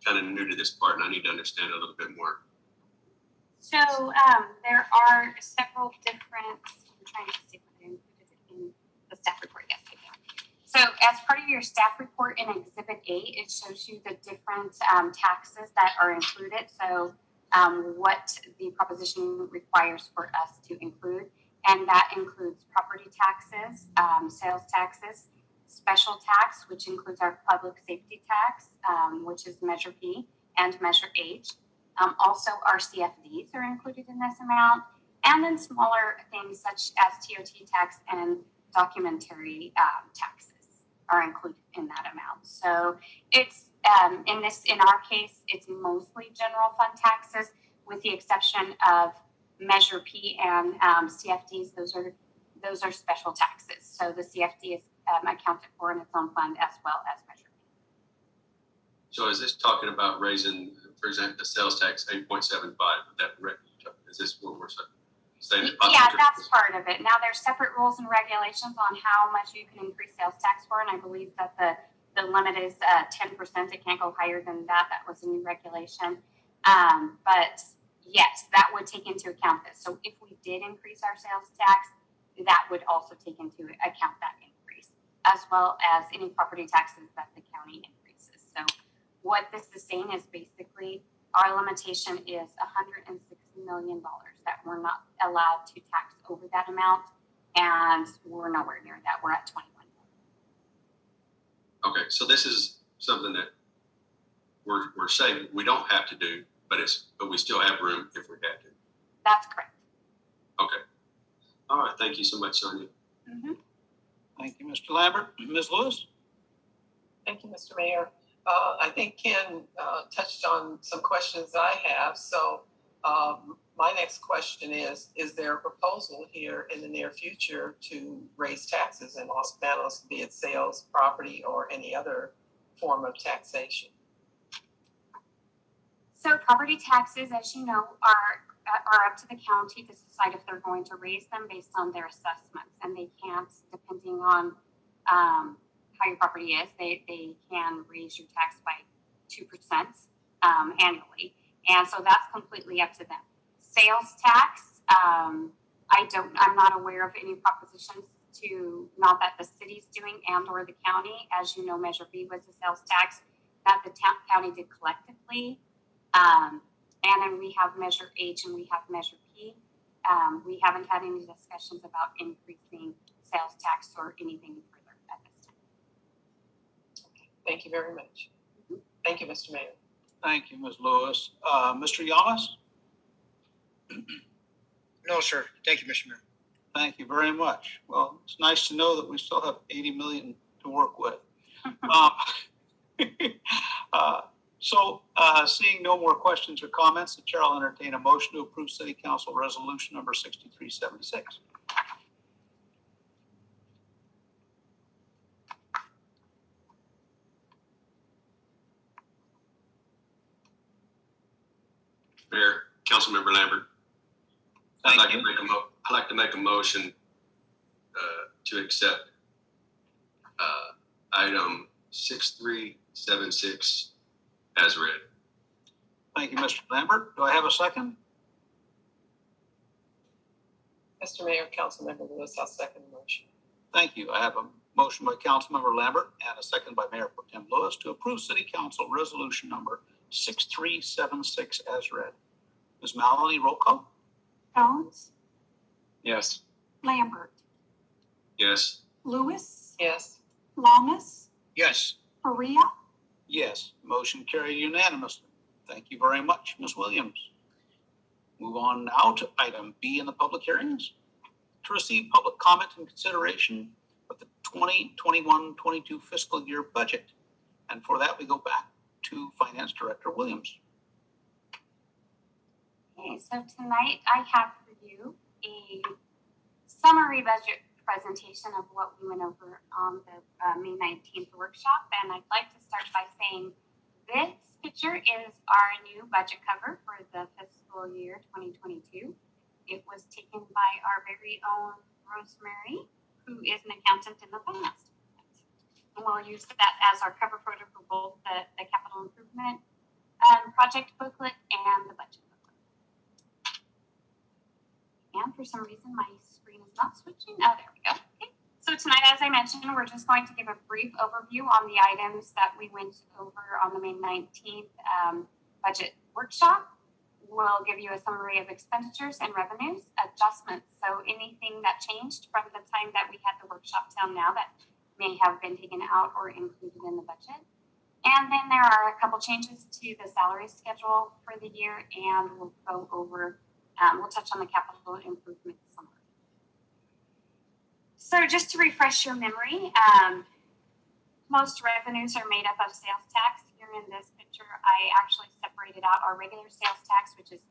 kind of new to this part, and I need to understand a little bit more. So there are several different, I'm trying to see if I included it in the staff report. Yes, I did. So as part of your staff report in Exhibit A, it shows you the different taxes that are included. So what the proposition requires for us to include, and that includes property taxes, sales taxes, special tax, which includes our public safety tax, which is Measure P and Measure H. Also, our CFDs are included in this amount, and then smaller things such as TOT tax and documentary taxes. are included in that amount. So it's in our case, it's mostly general fund taxes, with the exception of Measure P and CFDs. Those are special taxes. So the CFD is accounted for in its own fund as well as Measure P. So is this talking about raising, for example, the sales tax 8.75? Is this what we're saying? Yeah, that's part of it. Now there's separate rules and regulations on how much you can increase sales tax for, and I believe that the limit is 10%. It can't go higher than that. That was a new regulation. But yes, that would take into account this. So if we did increase our sales tax, that would also take into account that increase, as well as any property taxes that the county increases. So what this is saying is basically our limitation is $160 million that we're not allowed to tax over that amount, and we're nowhere near that. We're at 21 million. Okay, so this is something that we're saying we don't have to do, but we still have room if we had to. That's correct. Okay. All right. Thank you so much, Sonia. Mm-hmm. Thank you, Mr. Lambert. Ms. Lewis? Thank you, Mr. Mayor. I think Ken touched on some questions I have. So my next question is there a proposal here in the near future to raise taxes in Los Banos, be it sales, property, or any other form of taxation? So property taxes, as you know, are up to the county to decide if they're going to raise them based on their assessments, and they can't, depending on how your property is, they can raise your tax by 2% annually, and so that's completely up to them. Sales tax, I'm not aware of any propositions to, not that the city's doing and or the county. As you know, Measure B was a sales tax that the county did collectively. And then we have Measure H and we have Measure P. We haven't had any discussions about increasing sales tax or anything further at this time. Okay. Thank you very much. Mm-hmm. Thank you, Mr. Mayor. Thank you, Ms. Lewis. Mr. Yamas? No, sir. Thank you, Mr. Mayor. Thank you very much. Well, it's nice to know that we still have 80 million to work with. So seeing no more questions or comments, the chair will entertain a motion to approve City Council Resolution number 6376. Mayor, Councilmember Lambert. I'd like to make a motion to accept item 6376 as read. Thank you, Mr. Lambert. Do I have a second? Mr. Mayor, Councilmember Lewis, I'll second the motion. Thank you. I have a motion by Councilmember Lambert and a second by Mayor Pro Tem Lewis to approve City Council Resolution number 6376 as read. Ms. Maloney, roll call. Jones, Yes. Lambert, Yes. Lewis, Yes. Lamas, Yes. Faria, Yes, motion carried unanimously. Thank you very much, Ms. Williams. Move on now to item B in the public hearings. To receive public comment and consideration of the 2021-22 fiscal year budget. And for that, we go back to Finance Director Williams. Okay, so tonight I have for you a summary budget presentation of what we went over on the May 19th workshop. And I'd like to start by saying this picture is our new budget cover for the fiscal year 2022. It was taken by our very own Rosemary, who is an accountant in the finance department. And we'll use that as our cover photo for both the capital improvement project booklet and the budget booklet. And for some reason, my screen is not switching. Oh, there we go. Okay. So tonight, as I mentioned, we're just going to give a brief overview on the items that we went over on the May 19th budget workshop. We'll give you a summary of expenditures and revenues, adjustments. So anything that changed from the time that we had the workshop till now that may have been taken out or included in the budget. And then there are a couple changes to the salary schedule for the year, and we'll go over, we'll touch on the capital improvement summary. So just to refresh your memory, Most revenues are made up of sales tax. Here in this picture, I actually separated out our regular sales tax, which is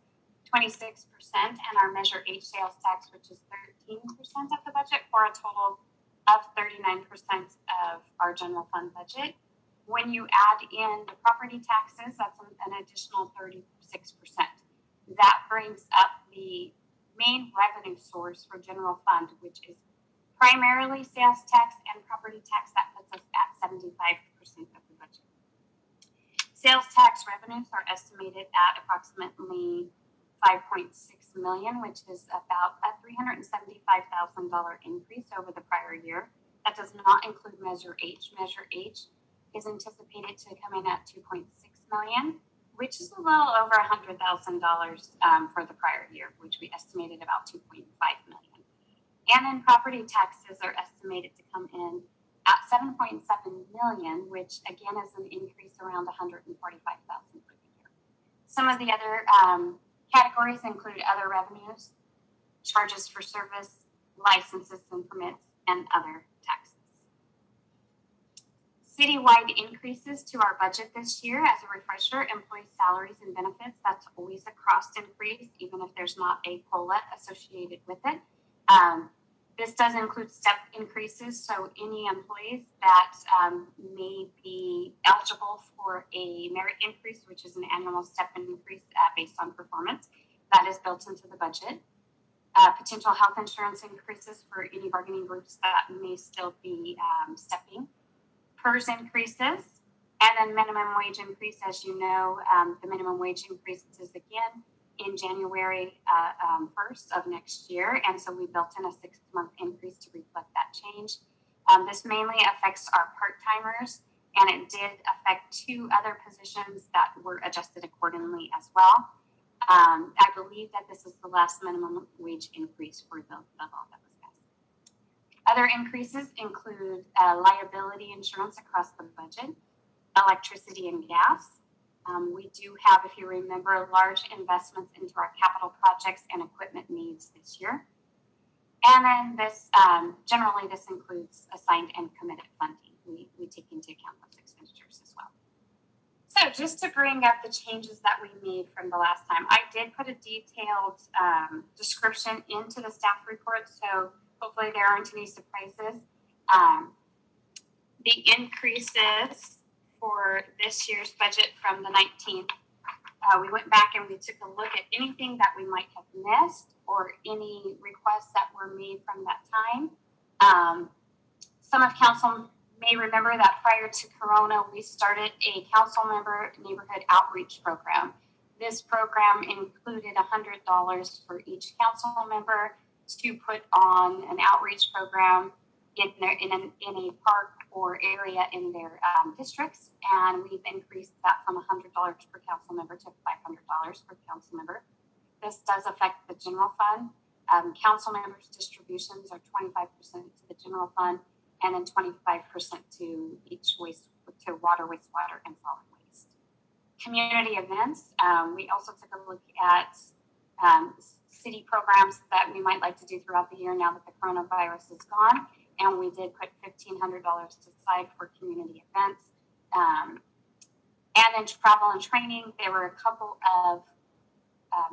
26%, and our Measure H sales tax, which is 13% of the budget, for a total of 39% of our general fund budget. When you add in the property taxes, that's an additional 36%. That brings up the main revenue source for general fund, which is primarily sales tax and property tax. That puts us at 75% of the budget. Sales tax revenues are estimated at approximately $5.6 million, which is about a $375,000 increase over the prior year. That does not include Measure H. Measure H is anticipated to come in at $2.6 million, which is a little over $100,000 for the prior year, which we estimated about $2.5 million. And then property taxes are estimated to come in at $7.7 million, which again is an increase around $145,000 for the year. Some of the other categories include other revenues, charges for service, licenses and permits, and other taxes. Citywide increases to our budget this year, as a refresher, employee salaries and benefits, that's always a cost increase, even if there's not a COLA associated with it. This does include step increases, so any employees that may be eligible for a merit increase, which is an annual step increase based on performance, that is built into the budget. Potential health insurance increases for any bargaining groups that may still be stepping. PERS increases, and then minimum wage increase. As you know, the minimum wage increases again in January 1st of next year, and so we built in a 6-month increase to reflect that change. This mainly affects our part-timers, and it did affect 2 other positions that were adjusted accordingly as well. I believe that this is the last minimum wage increase for the law that was passed. Other increases include liability insurance across the budget, electricity and gas. We do have, if you remember, large investments into our capital projects and equipment needs this year. And then this, generally this includes assigned and committed funding. We take into account those expenditures as well. So just to bring up the changes that we made from the last time, I did put a detailed description into the staff report, so hopefully there aren't any surprises. The increases for this year's budget from the 19th, we went back and we took a look at anything that we might have missed or any requests that were made from that time. Some of council may remember that prior to Corona, we started a council member neighborhood outreach program. This program included $100 for each council member to put on an outreach program in a park or area in their districts, and we've increased that from $100 per council member to $500 per council member. This does affect the general fund. Council members' distributions are 25% to the general fund, and then 25% to each to water, wastewater, and solid waste. Community events. We also took a look at city programs that we might like to do throughout the year now that the coronavirus is gone. And we did put $1,500 aside for community events. And then travel and training, there were a couple of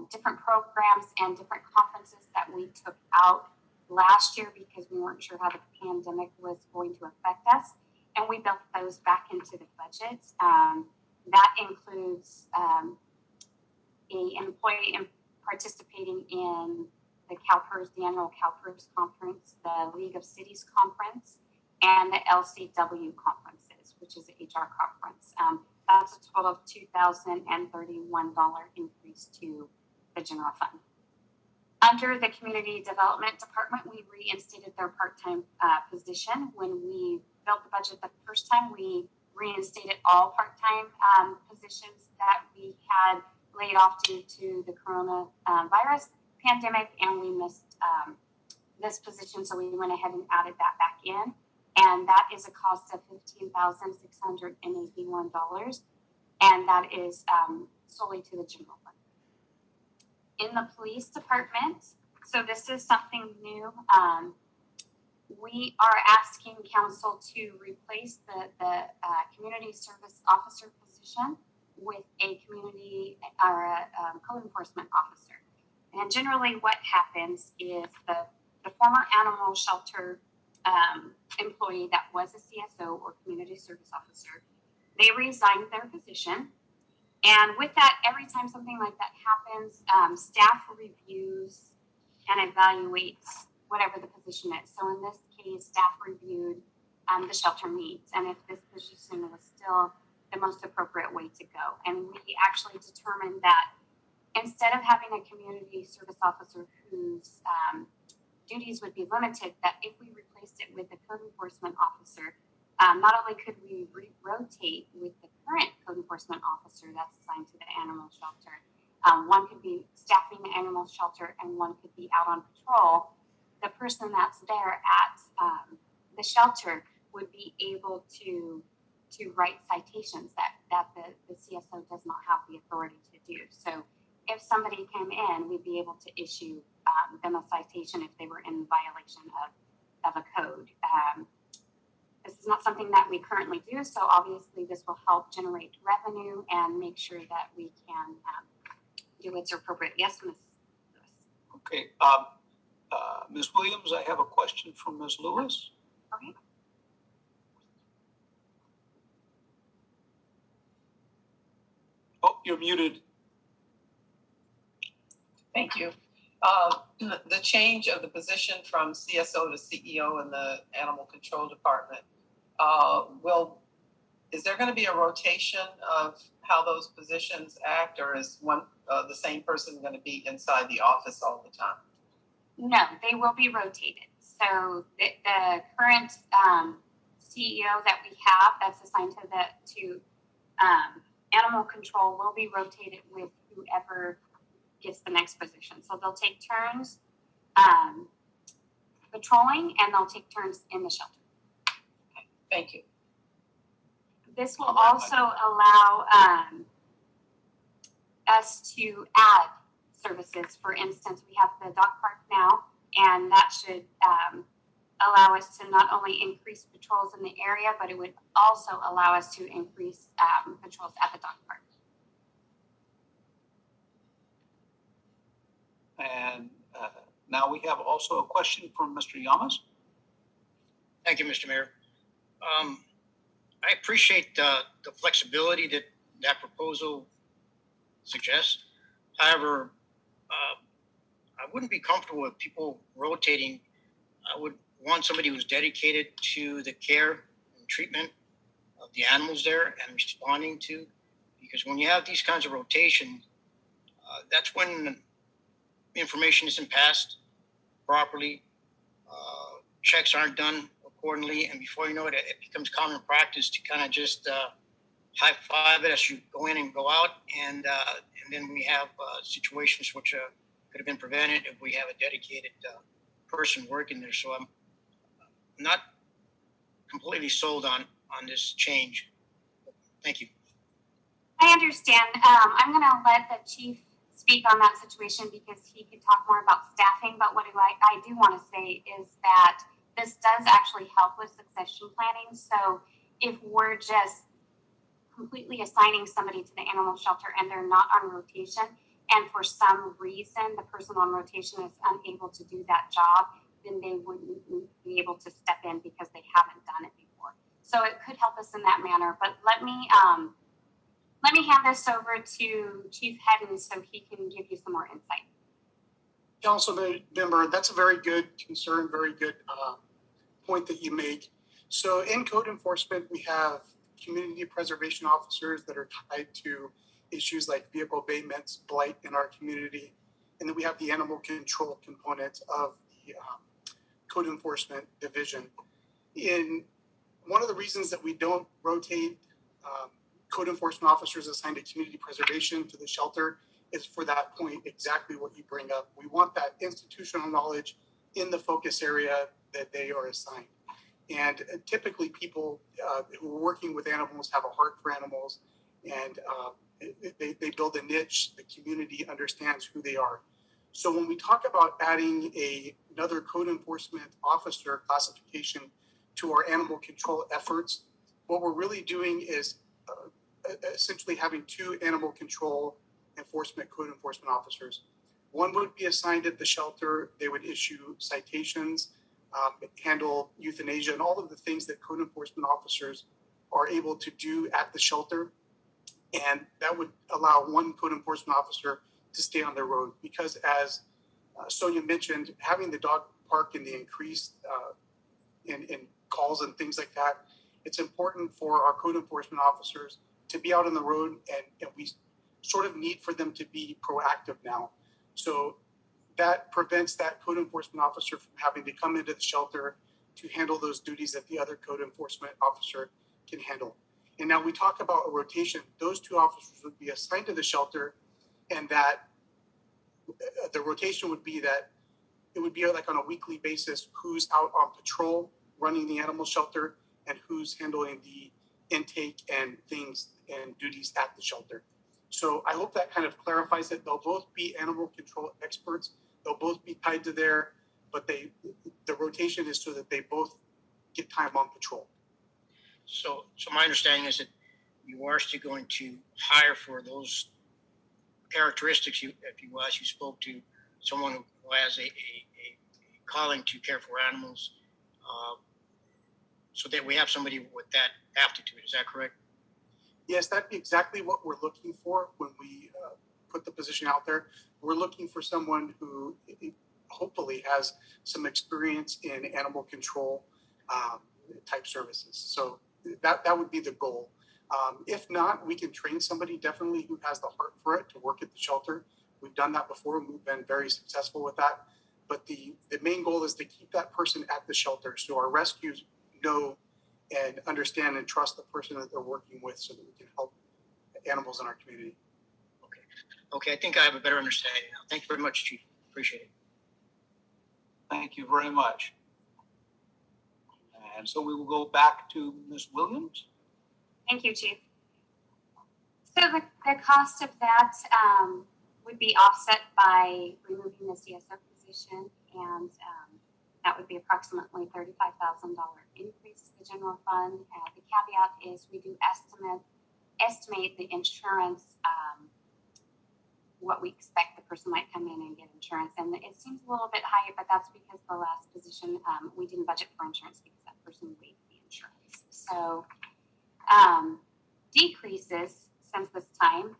different programs and different conferences that we took out last year because we weren't sure how the pandemic was going to affect us. And we built those back into the budget. That includes an employee participating in the CalPERS, the annual CalPERS conference, the League of Cities conference, and the LCW conferences, which is an HR conference. That's a total of $2,031 increase to the general fund. Under the Community Development Department, we reinstated their part-time position. When we built the budget the first time, we reinstated all part-time positions that we had laid off due to the coronavirus pandemic, and we missed this position, so we went ahead and added that back in, and that is a cost of $15,681, and that is solely to the general fund. In the police department, so this is something new. we are asking council to replace the community service officer position with a community or a code enforcement officer. And generally what happens is the former animal shelter employee that was a CSO or community service officer, they resigned their position. And with that, every time something like that happens, staff reviews and evaluates whatever the position is. So in this case, staff reviewed the shelter needs and if this position was still the most appropriate way to go. And we actually determined that instead of having a community service officer whose duties would be limited, that if we replaced it with a code enforcement officer, not only could we rotate with the current code enforcement officer that's assigned to the animal shelter, one could be staffing the animal shelter and one could be out on patrol. The person that's there at the shelter would be able to write citations that the CSO does not have the authority to do. So if somebody came in, we'd be able to issue them a citation if they were in violation of a code. This is not something that we currently do, so obviously this will help generate revenue and make sure that we can do what's appropriate. Yes, Ms. Lewis. Okay. Ms. Williams, I have a question from Ms. Lewis. Okay. Oh, you're muted. Thank you. The change of the position from CSO to CEO in the animal control department, is there going to be a rotation of how those positions act, or is the same person going to be inside the office all the time? No, they will be rotated. So the current CEO that we have that's assigned to animal control will be rotated with whoever gets the next position. So they'll take turns patrolling and they'll take turns in the shelter. Okay, thank you. This will also allow us to add services. For instance, we have the dog park now, and that should allow us to not only increase patrols in the area, but it would also allow us to increase patrols at the dog park. And now we have also a question from Mr. Yamas. Thank you, Mr. Mayor. I appreciate the flexibility that proposal suggests. However, I wouldn't be comfortable with people rotating. I would want somebody who's dedicated to the care and treatment of the animals there and responding to, because when you have these kinds of rotation, that's when information isn't passed properly, checks aren't done accordingly, and before you know it, it becomes common practice to kind of just high five it as you go in and go out, and then we have situations which could have been prevented if we have a dedicated person working there. So I'm not completely sold on this change. Thank you. I understand. I'm going to let the chief speak on that situation because he could talk more about staffing. But what I do want to say is that this does actually help with succession planning. So if we're just completely assigning somebody to the animal shelter and they're not on rotation, and for some reason the person on rotation is unable to do that job, then they wouldn't be able to step in because they haven't done it before. So it could help us in that manner. But let me hand this over to Chief Hedden so he can give you some more insight. Council member, that's a very good concern, very good point that you make. So in code enforcement, we have community preservation officers that are tied to issues like vehicle abatements, blight in our community. And then we have the animal control component of the code enforcement division. One of the reasons that we don't rotate code enforcement officers assigned to community preservation to the shelter is for that point, exactly what you bring up. We want that institutional knowledge in the focus area that they are assigned. And typically people who are working with animals have a heart for animals, and they build a niche. The community understands who they are. So when we talk about adding another code enforcement officer classification to our animal control efforts, what we're really doing is essentially having two animal control code enforcement officers. One would be assigned at the shelter. They would issue citations, handle euthanasia, and all of the things that code enforcement officers are able to do at the shelter. And that would allow one code enforcement officer to stay on the road, because as Sonia mentioned, having the dog park and the increased in calls and things like that, it's important for our code enforcement officers to be out on the road, and we sort of need for them to be proactive now. So that prevents that code enforcement officer from having to come into the shelter to handle those duties that the other code enforcement officer can handle. And now we talk about a rotation. Those two officers would be assigned to the shelter, and that the rotation would be that it would be like on a weekly basis who's out on patrol running the animal shelter and who's handling the intake and things and duties at the shelter. So I hope that kind of clarifies it. They'll both be animal control experts. They'll both be tied to there, but the rotation is so that they both get time on patrol. So my understanding is that you are still going to hire for those characteristics, as you spoke to someone who has a calling to care for animals, so that we have somebody with that aptitude. Is that correct? Yes, that'd be exactly what we're looking for when we put the position out there. We're looking for someone who hopefully has some experience in animal control type services. So that would be the goal. If not, we can train somebody definitely who has the heart for it to work at the shelter. We've done that before, and we've been very successful with that. But the main goal is to keep that person at the shelter, so our rescues know and understand and trust the person that they're working with, so that we can help animals in our community. Okay, I think I have a better understanding now. Thank you very much, Chief. Appreciate it. Thank you very much. And so we will go back to Ms. Williams. Thank you, Chief. So the cost of that would be offset by removing the CSO position, and that would be approximately $35,000 increase to the general fund. The caveat is we do estimate the insurance, what we expect the person might come in and get insurance. And it seems a little bit higher, but that's because the last position, we didn't budget for insurance because that person waived the insurance. So decreases since this time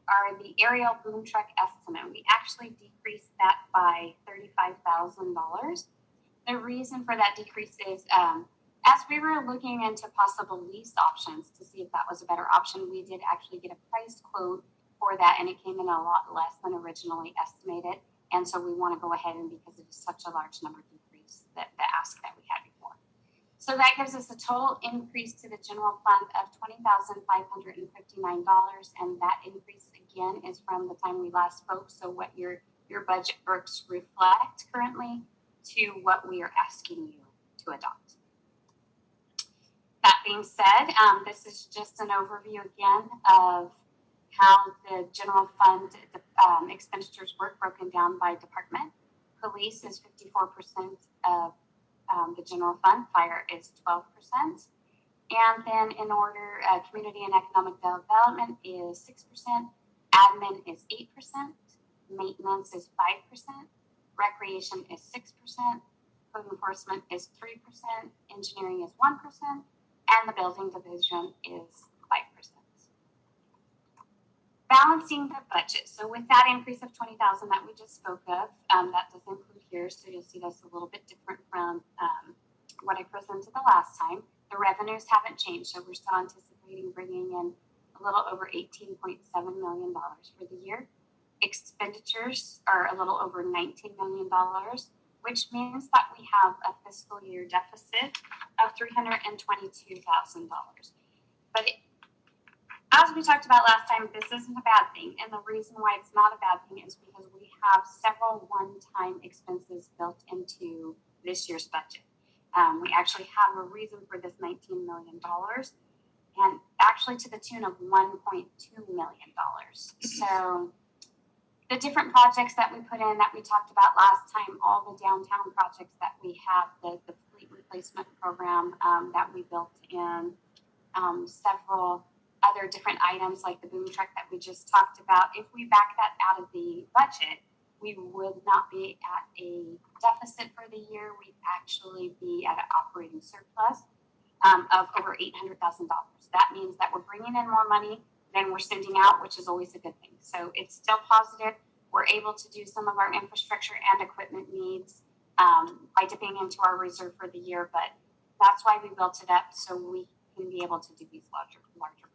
are the aerial boom truck estimate. We actually decreased that by $35,000. The reason for that decrease is as we were looking into possible lease options to see if that was a better option, we did actually get a price quote for that, and it came in a lot less than originally estimated. And so we want to go ahead, and because it is such a large number decrease, that the ask that we had before. So that gives us a total increase to the general fund of $20,559, and that increase again is from the time we last spoke. So what your budget books reflect currently to what we are asking you to adopt. That being said, this is just an overview again of how the general fund expenditures work, broken down by department. Police is 54% of the general fund. Fire is 12%. And then in order, community and economic development is 6%. Admin is 8%. Maintenance is 5%. Recreation is 6%. Code enforcement is 3%. Engineering is 1%. And the building division is 5%. Balancing the budget. So with that increase of $20,000 that we just spoke of, that does include here. So you'll see that's a little bit different from what I presented the last time. The revenues haven't changed. So we're still anticipating bringing in a little over $18.7 million for the year. Expenditures are a little over $19 million, which means that we have a fiscal year deficit of $322,000. But as we talked about last time, this isn't a bad thing. And the reason why it's not a bad thing is because we have several one-time expenses built into this year's budget. We actually have a reason for this $19 million, and actually to the tune of $1.2 million. So the different projects that we put in that we talked about last time, all the downtown projects that we have, the fleet replacement program that we built in, several other different items like the boom truck that we just talked about. If we back that out of the budget, we would not be at a deficit for the year. We'd actually be at an operating surplus of over $800,000. That means that we're bringing in more money than we're sending out, which is always a good thing. So it's still positive. We're able to do some of our infrastructure and equipment needs by dipping into our reserve for the year, but that's why we built it up, so we can be able to do these larger projects.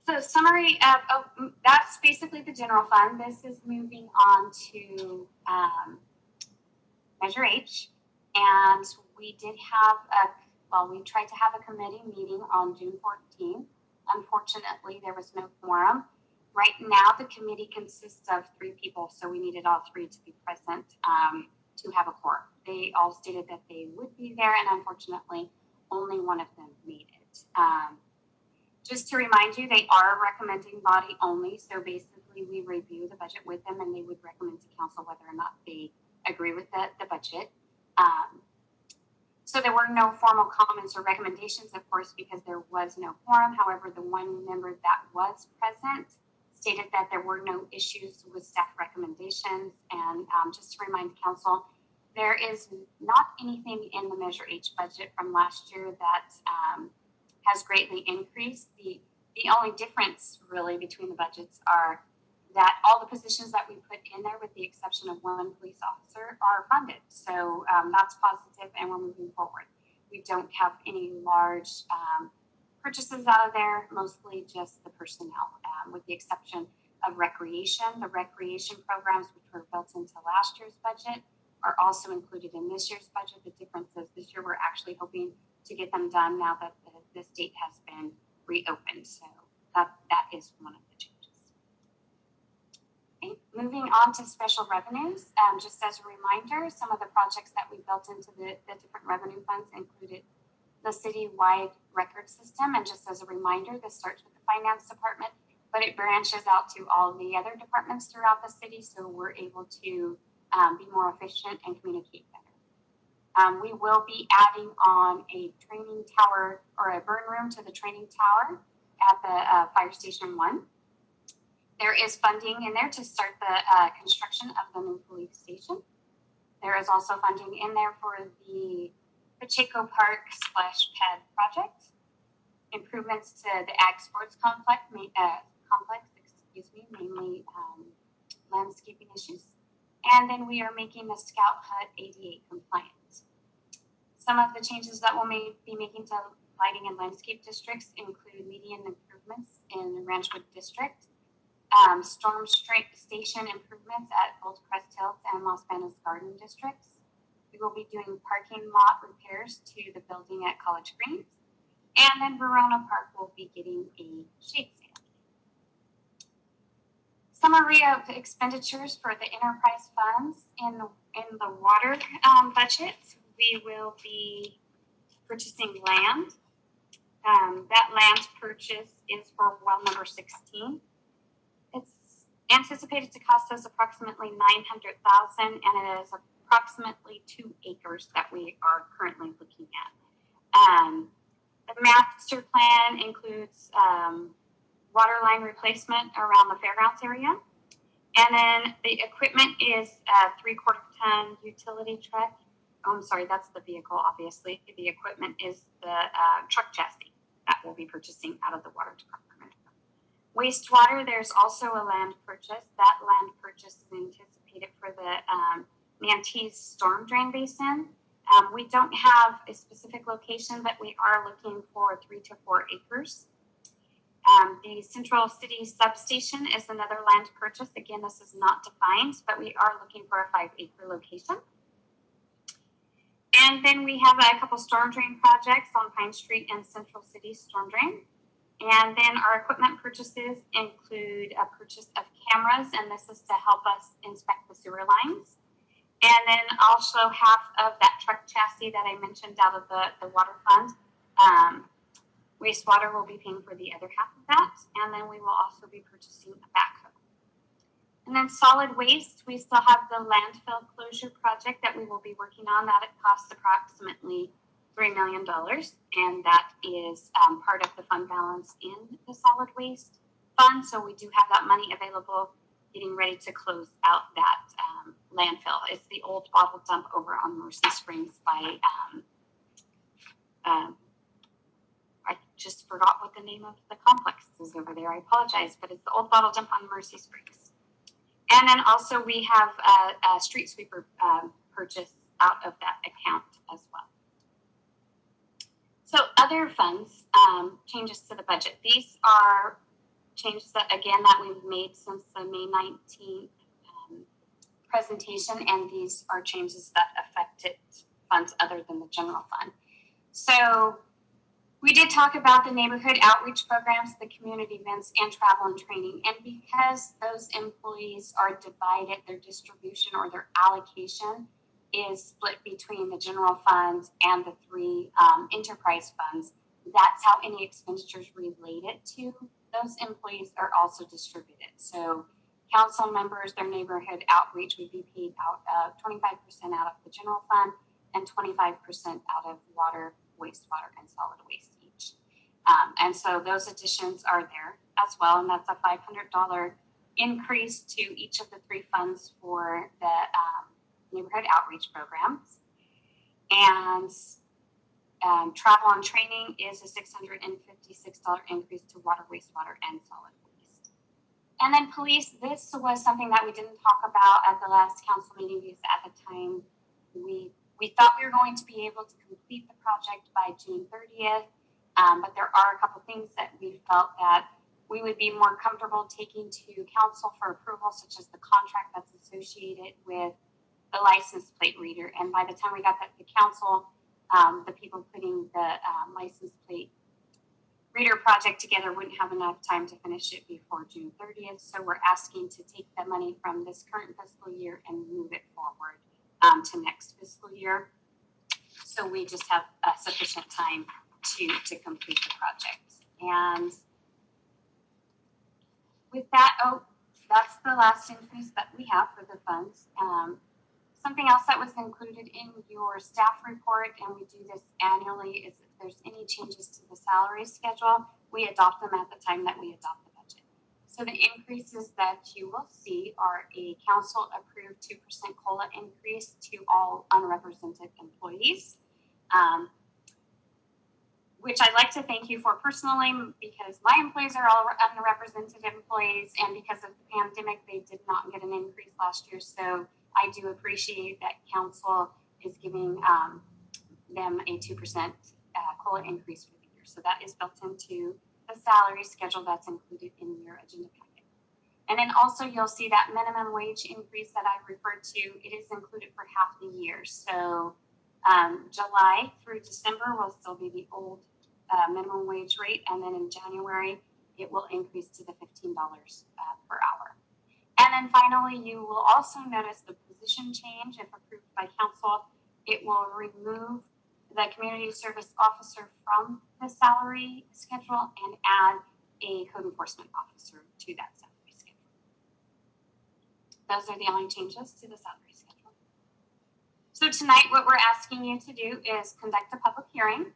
So summary of that's basically the general fund. This is moving on to Measure H, and we did have we tried to have a committee meeting on June 14th. Unfortunately, there was no quorum. Right now, the committee consists of 3 people, so we needed all 3 to be present to have a quorum. They all stated that they would be there, and unfortunately, only one of them made it. Just to remind you, they are a recommending body only, so basically we review the budget with them, and they would recommend to council whether or not they agree with the budget. So there were no formal comments or recommendations, of course, because there was no quorum. However, the one member that was present stated that there were no issues with staff recommendations. And just to remind council, there is not anything in the Measure H budget from last year that has greatly increased. The only difference really between the budgets are that all the positions that we put in there, with the exception of 1 police officer, are funded. So that's positive, and we're moving forward. We don't have any large purchases out of there, mostly just the personnel, with the exception of recreation. The recreation programs, which were built into last year's budget, are also included in this year's budget. The difference is this year we're actually hoping to get them done now that the state has been reopened. So that is one of the changes. Okay, moving on to special revenues. Just as a reminder, some of the projects that we built into the different revenue funds included the citywide record system. And just as a reminder, this starts with the finance department, but it branches out to all the other departments throughout the city, so we're able to be more efficient and communicate better. We will be adding on a training tower or a burn room to the training tower at the Fire Station 1. There is funding in there to start the construction of the new police station. There is also funding in there for the Pacheco Park splash pad project, improvements to the Ag Sports Complex, mainly landscaping issues. And then we are making the Scout Hut ADA compliant. Some of the changes that we'll be making to lighting and landscape districts include median improvements in the Ranchwood district, storm station improvements at Old Crest Hills and Los Banos Garden districts. We will be doing parking lot repairs to the building at College Greens. And then Verona Park will be getting a shade sale. Summary of expenditures for the enterprise funds in the water budget. We will be purchasing land. That land purchase is for well number 16. It's anticipated to cost us approximately $900,000, and it is approximately 2 acres that we are currently looking at. The master plan includes water line replacement around the fairgrounds area. And then the equipment is a 3/4 ton utility truck. Oh, I'm sorry, that's the vehicle, obviously. The equipment is the truck chassis that we'll be purchasing out of the water department. Wastewater, there's also a land purchase. That land purchase is anticipated for the Mantees storm drain basin. We don't have a specific location, but we are looking for 3 to 4 acres. The Central City substation is another land purchase. Again, this is not defined, but we are looking for a 5-acre location. And then we have a couple storm drain projects on Pine Street and Central City storm drain. And then our equipment purchases include a purchase of cameras, and this is to help us inspect the sewer lines. And then also half of that truck chassis that I mentioned out of the water fund. Wastewater will be paying for the other half of that. And then we will also be purchasing a backhoe. And then solid waste, we still have the landfill closure project that we will be working on. That it costs approximately $3 million, and that is part of the fund balance in the solid waste fund. So we do have that money available, getting ready to close out that landfill. It's the old bottle dump over on Mercy Springs by, I just forgot what the name of the complex is over there. I apologize, but it's the old bottle dump on Mercy Springs. And then also we have a street sweeper purchase out of that account as well. So other funds, changes to the budget. These are changes that, again, that we've made since the May 19th presentation, and these are changes that affected funds other than the general fund. So we did talk about the neighborhood outreach programs, the community events, and travel and training. And because those employees are divided, their distribution or their allocation is split between the general fund and the three enterprise funds, that's how any expenditures related to those employees are also distributed. So council members, their neighborhood outreach would be paid out of 25% out of the general fund and 25% out of water, wastewater, and solid waste each. And so those additions are there as well, and that's a $500 increase to each of the three funds for the neighborhood outreach programs. And travel and training is a $656 increase to water, wastewater, and solid waste. And then police, this was something that we didn't talk about at the last council meeting because at the time we thought we were going to be able to complete the project by June 30th, but there are a couple things that we felt that we would be more comfortable taking to council for approval, such as the contract that's associated with the license plate reader. And by the time we got that to council, the people putting the license plate reader project together wouldn't have enough time to finish it before June 30th. So we're asking to take the money from this current fiscal year and move it forward to next fiscal year. So we just have sufficient time to complete the project. And with that, that's the last increase that we have for the funds. Something else that was included in your staff report, and we do this annually, is if there's any changes to the salary schedule, we adopt them at the time that we adopt the budget. So the increases that you will see are a council approved 2% COLA increase to all unrepresented employees, which I'd like to thank you for personally, because my employees are all unrepresented employees, and because of the pandemic, they did not get an increase last year. So I do appreciate that council is giving them a 2% COLA increase for the year. So that is built into the salary schedule that's included in your agenda packet. And then also you'll see that minimum wage increase that I referred to, it is included for half the year. So July through December will still be the old minimum wage rate. And then in January, it will increase to the $15 per hour. And then finally, you will also notice the position change. If approved by council, it will remove the community service officer from the salary schedule and add a code enforcement officer to that salary schedule. Those are the only changes to the salary schedule. So tonight, what we're asking you to do is conduct a public hearing,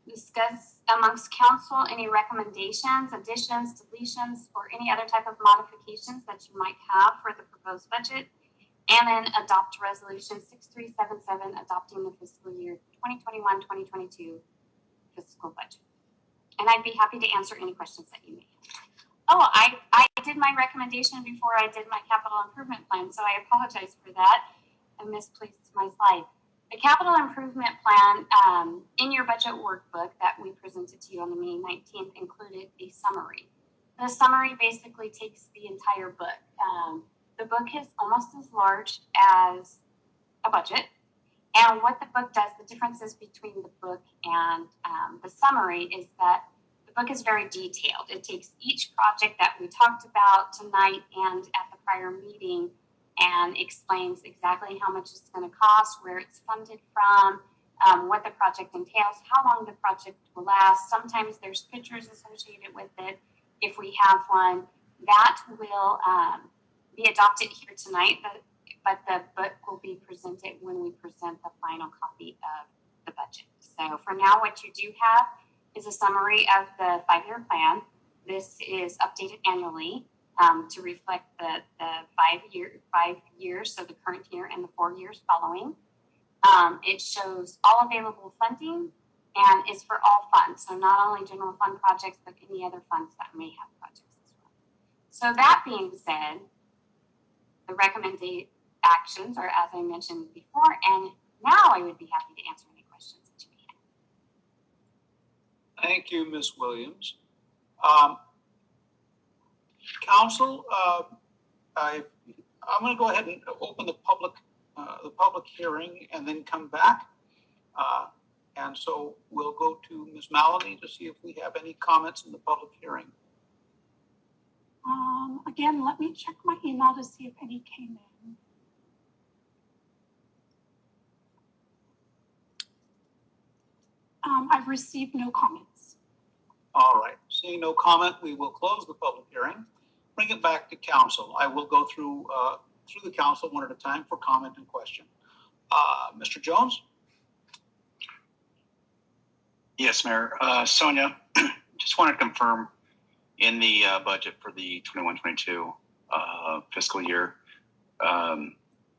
discuss amongst council any recommendations, additions, deletions, or any other type of modifications that you might have for the proposed budget, and then adopt resolution 6377 adopting the fiscal year 2021-2022 fiscal budget. And I'd be happy to answer any questions that you may have. Oh, I did my recommendation before I did my capital improvement plan, so I apologize for that. I misplaced my slide. The capital improvement plan in your budget workbook that we presented to you on the May 19th included a summary. The summary basically takes the entire book. The book is almost as large as a budget. And what the book does, the differences between the book and the summary is that the book is very detailed. It takes each project that we talked about tonight and at the prior meeting and explains exactly how much it's going to cost, where it's funded from, what the project entails, how long the project will last. Sometimes there's pictures associated with it if we have one. That will be adopted here tonight, but the book will be presented when we present the final copy of the budget. So for now, what you do have is a summary of the 5-year plan. This is updated annually to reflect the 5 years, so the current year and the 4 years following. It shows all available funding and is for all funds. So not only general fund projects, but any other funds that may have projects as well. So that being said, the recommended actions are as I mentioned before, and now I would be happy to answer any questions that you may have. Thank you, Ms. Williams. Council, I'm going to go ahead and open the public hearing and then come back. And so we'll go to Ms. Maloney to see if we have any comments in the public hearing. Again, let me check my email to see if any came in. I've received no comments. All right, seeing no comment, we will close the public hearing, bring it back to council. I will go through the council one at a time for comment and question. Mr. Jones? Yes, Mayor. Sonia, just wanted to confirm in the budget for the 21-22 fiscal year,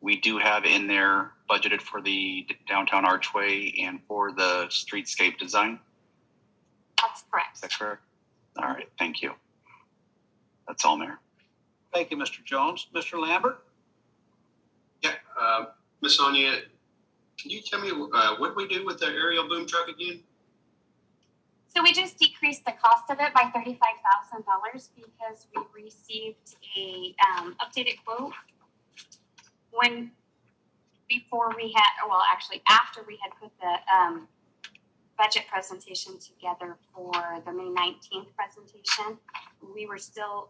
we do have in there budgeted for the downtown archway and for the streetscape design. That's correct. That's correct. All right, thank you. That's all, Mayor. Thank you, Mr. Jones. Mr. Lambert? Yeah, Ms. Sonia, can you tell me what did we do with the aerial boom truck again? So we just decreased the cost of it by $35,000 because we received a updated quote after we had put the budget presentation together for the May 19th presentation. We were still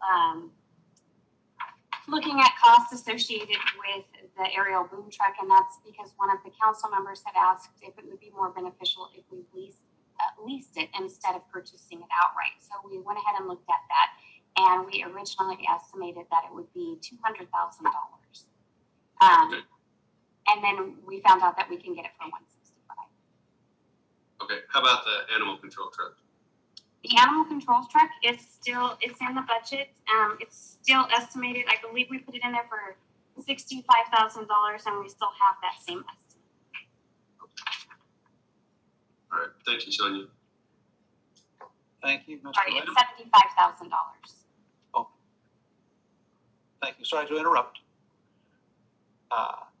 looking at costs associated with the aerial boom truck, and that's because one of the council members had asked if it would be more beneficial if we leased it instead of purchasing it outright. So we went ahead and looked at that, and we originally estimated that it would be $200,000. Okay. And then we found out that we can get it for $165. Okay, how about the animal control truck? The animal control truck it's in the budget. It's still estimated. I believe we put it in there for $65,000, and we still have that same estimate. All right, thank you, Sonia. Thank you, Mr. Sorry, Lambert. it's $75,000. Oh, thank you. Sorry to interrupt.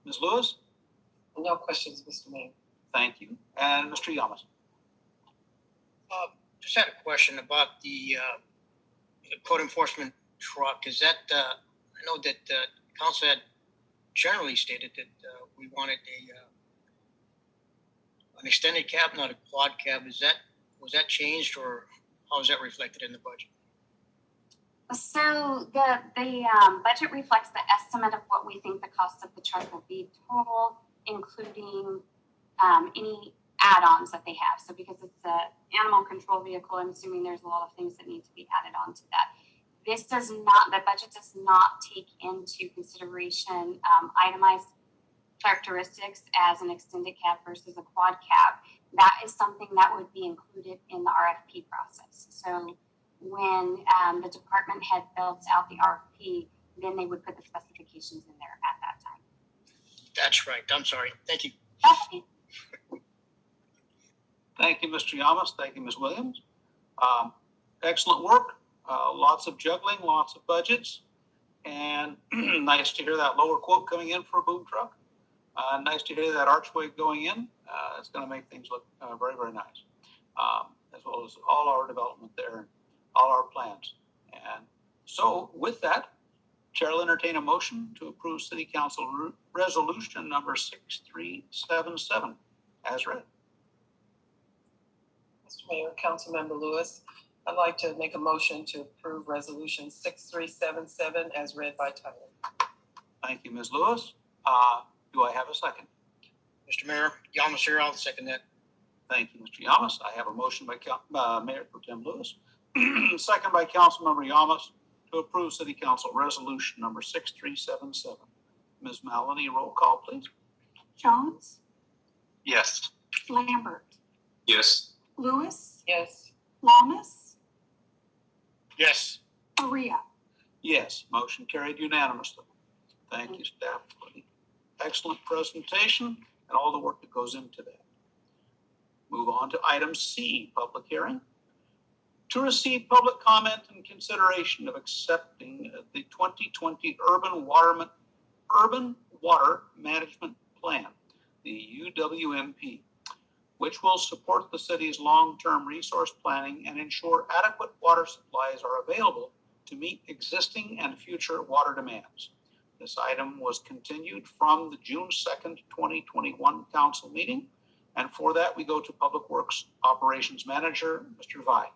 Ms. Lewis? No questions, Mr. Mayor. Thank you. And Mr. Yamas? Just had a question about the code enforcement truck. Is that, I know that council had generally stated that we wanted an extended cab, not a quad cab. Was that changed, or how is that reflected in the budget? So the budget reflects the estimate of what we think the cost of the truck will be total, including any add-ons that they have. So because it's an animal control vehicle, I'm assuming there's a lot of things that need to be added on to that. The budget does not take into consideration itemized characteristics as an extended cab versus a quad cab. That is something that would be included in the RFP process. So when the department head builds out the RFP, then they would put the specifications in there at that time. That's right. I'm sorry. Thank you. Okay. Thank you, Mr. Yamas. Thank you, Ms. Williams. Excellent work. Lots of juggling, lots of budgets, and nice to hear that lower quote coming in for a boom truck. Nice to hear that archway going in. It's going to make things look very, very nice, as well as all our development there, all our plans. And so with that, Chair will entertain a motion to approve City Council Resolution number 6377 as read. Mr. Mayor, Councilmember Lewis, I'd like to make a motion to approve Resolution 6377 as read by title. Thank you, Ms. Lewis. Do I have a second? Mr. Mayor, Yamas here. I'll second that. Thank you, Mr. Yamas. I have a motion by Mayor Pro Tem Lewis, second by Councilmember Yamas, to to approve City Council Resolution number 6377. Ms. Maloney, roll call, please. Jones, Yes. Lambert, Yes. Lewis, Yes. Lamas, Yes. Maria. Yes, motion carried unanimously. Thank you, staff, for the excellent presentation and all the work that goes into that. Move on to item C, public hearing. To receive public comment and consideration of accepting the 2020 Urban Water Management Plan, the UWMP, which will support the city's long-term resource planning and ensure adequate water supplies are available to meet existing and future water demands. This item was continued from the June 2nd, 2021 council meeting. And for that, we go to Public Works Operations Manager, Mr. Vai.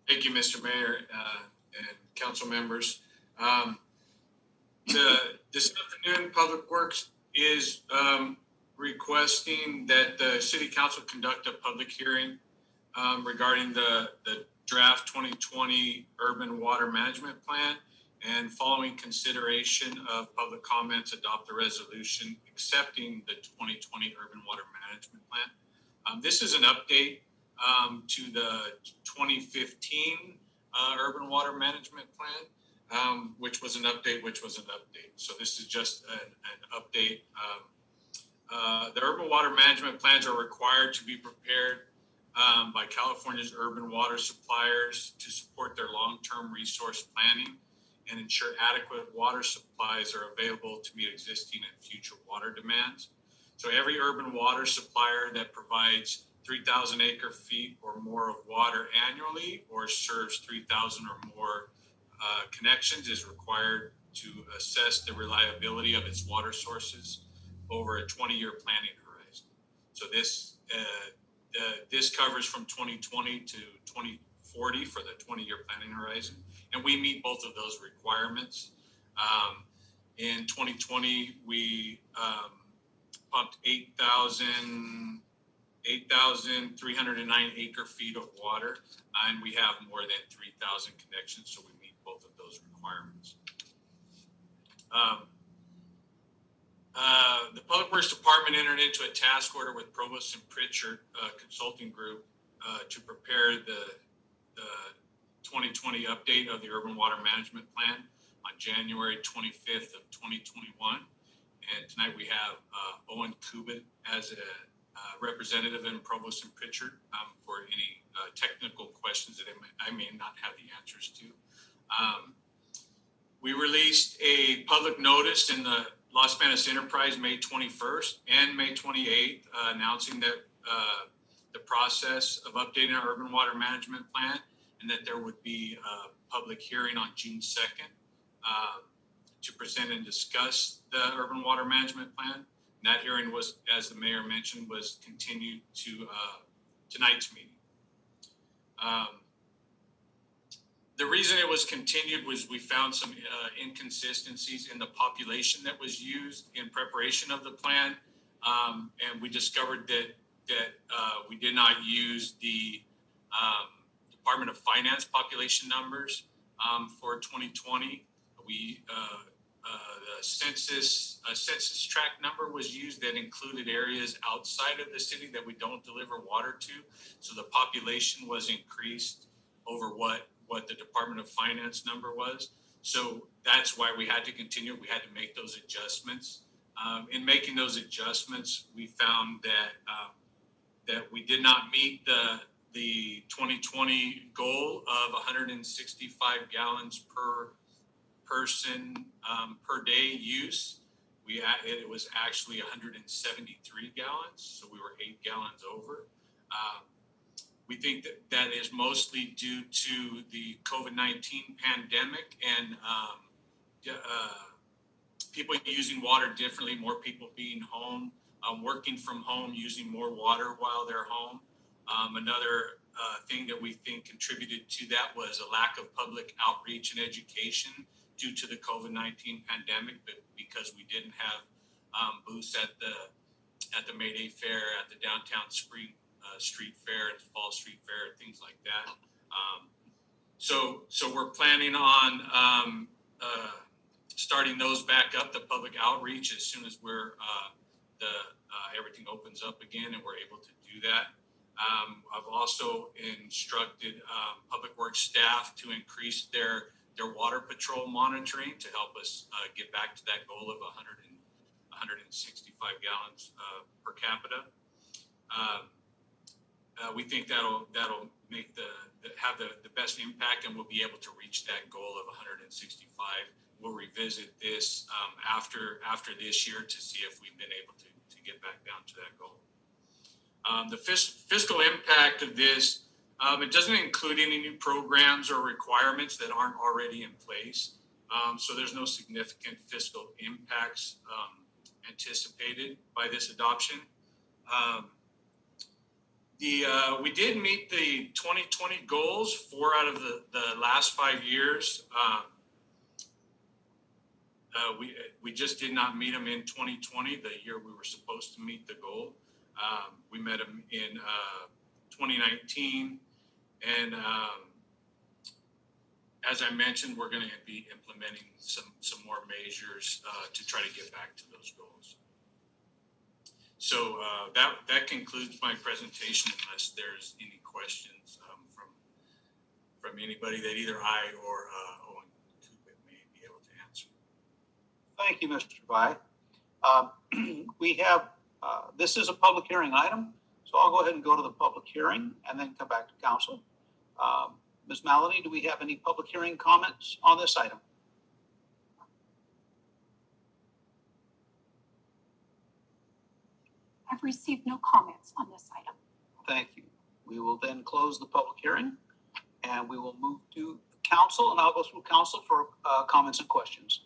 Thank you, Mr. Mayor and council members. This afternoon, Public Works is requesting that the City Council conduct a public hearing regarding the draft 2020 Urban Water Management Plan, and following consideration of public comments, adopt the resolution accepting the 2020 Urban Water Management Plan. This is an update to the 2015 Urban Water Management Plan, which was an update. So this is just an update. The urban water management plans are required to be prepared by California's urban water suppliers to support their long-term resource planning and ensure adequate water supplies are available to meet existing and future water demands. So every urban water supplier that provides 3,000 acre feet or more of water annually or serves 3,000 or more connections is required to assess the reliability of its water sources over a 20-year planning horizon. So this covers from 2020 to 2040 for the 20-year planning horizon, and we meet both of those requirements. In 2020, we pumped 8,309 acre feet of water, and we have more than 3,000 connections, so we meet both of those requirements. The Public Works Department entered into a task order with Provost and Pritchard Consulting Group to prepare the 2020 update of the Urban Water Management Plan on January 25th of 2021. And tonight we have Owen Kubin as a representative in Provost and Pritchard for any technical questions that I may not have the answers to. We released a public notice in the Los Banos Enterprise May 21st and May 28th announcing that the process of updating our urban water management plan, and that there would be a public hearing on June 2nd to present and discuss the urban water management plan. And that hearing was, as the mayor mentioned, was continued to tonight's meeting. The reason it was continued was we found some inconsistencies in the population that was used in preparation of the plan, and we discovered that we did not use the Department of Finance population numbers for 2020. The census tract number was used that included areas outside of the city that we don't deliver water to, so the population was increased over what the Department of Finance number was. So that's why we had to continue. We had to make those adjustments. In making those adjustments, we found that we did not meet the 2020 goal of 165 gallons per person per day use. It was actually 173 gallons, so we were 8 gallons over. We think that is mostly due to the COVID-19 pandemic and people using water differently, more people being home, working from home, using more water while they're home. Another thing that we think contributed to that was a lack of public outreach and education due to the COVID-19 pandemic, but because we didn't have booths at the May Day Fair, at the downtown spring street fair and fall street fair and things like that. So we're planning on starting those back up, the public outreach, as soon as everything opens up again and we're able to do that. I've also instructed public works staff to increase their water patrol monitoring to help us get back to that goal of 165 gallons per capita. We think that'll make have the best impact, and we'll be able to reach that goal of 165. We'll revisit this after this year to see if we've been able to get back down to that goal. The fiscal impact of this, it doesn't include any new programs or requirements that aren't already in place. So there's no significant fiscal impacts anticipated by this adoption. We did meet the 2020 goals 4 out of the last 5 years. We just did not meet them in 2020, the year we were supposed to meet the goal. We met them in 2019, and as I mentioned, we're going to be implementing some more measures to try to get back to those goals. So that concludes my presentation, unless there's any questions from anybody that either I or Owen may be able to answer. Thank you, Mr. Vai. We have, this is a public hearing item, so I'll go ahead and go to the public hearing and then come back to council. Ms. Maloney, do we have any public hearing comments on this item? I've received no comments on this item. Thank you. We will then close the public hearing and we will move to council, and I'll go through council for comments and questions.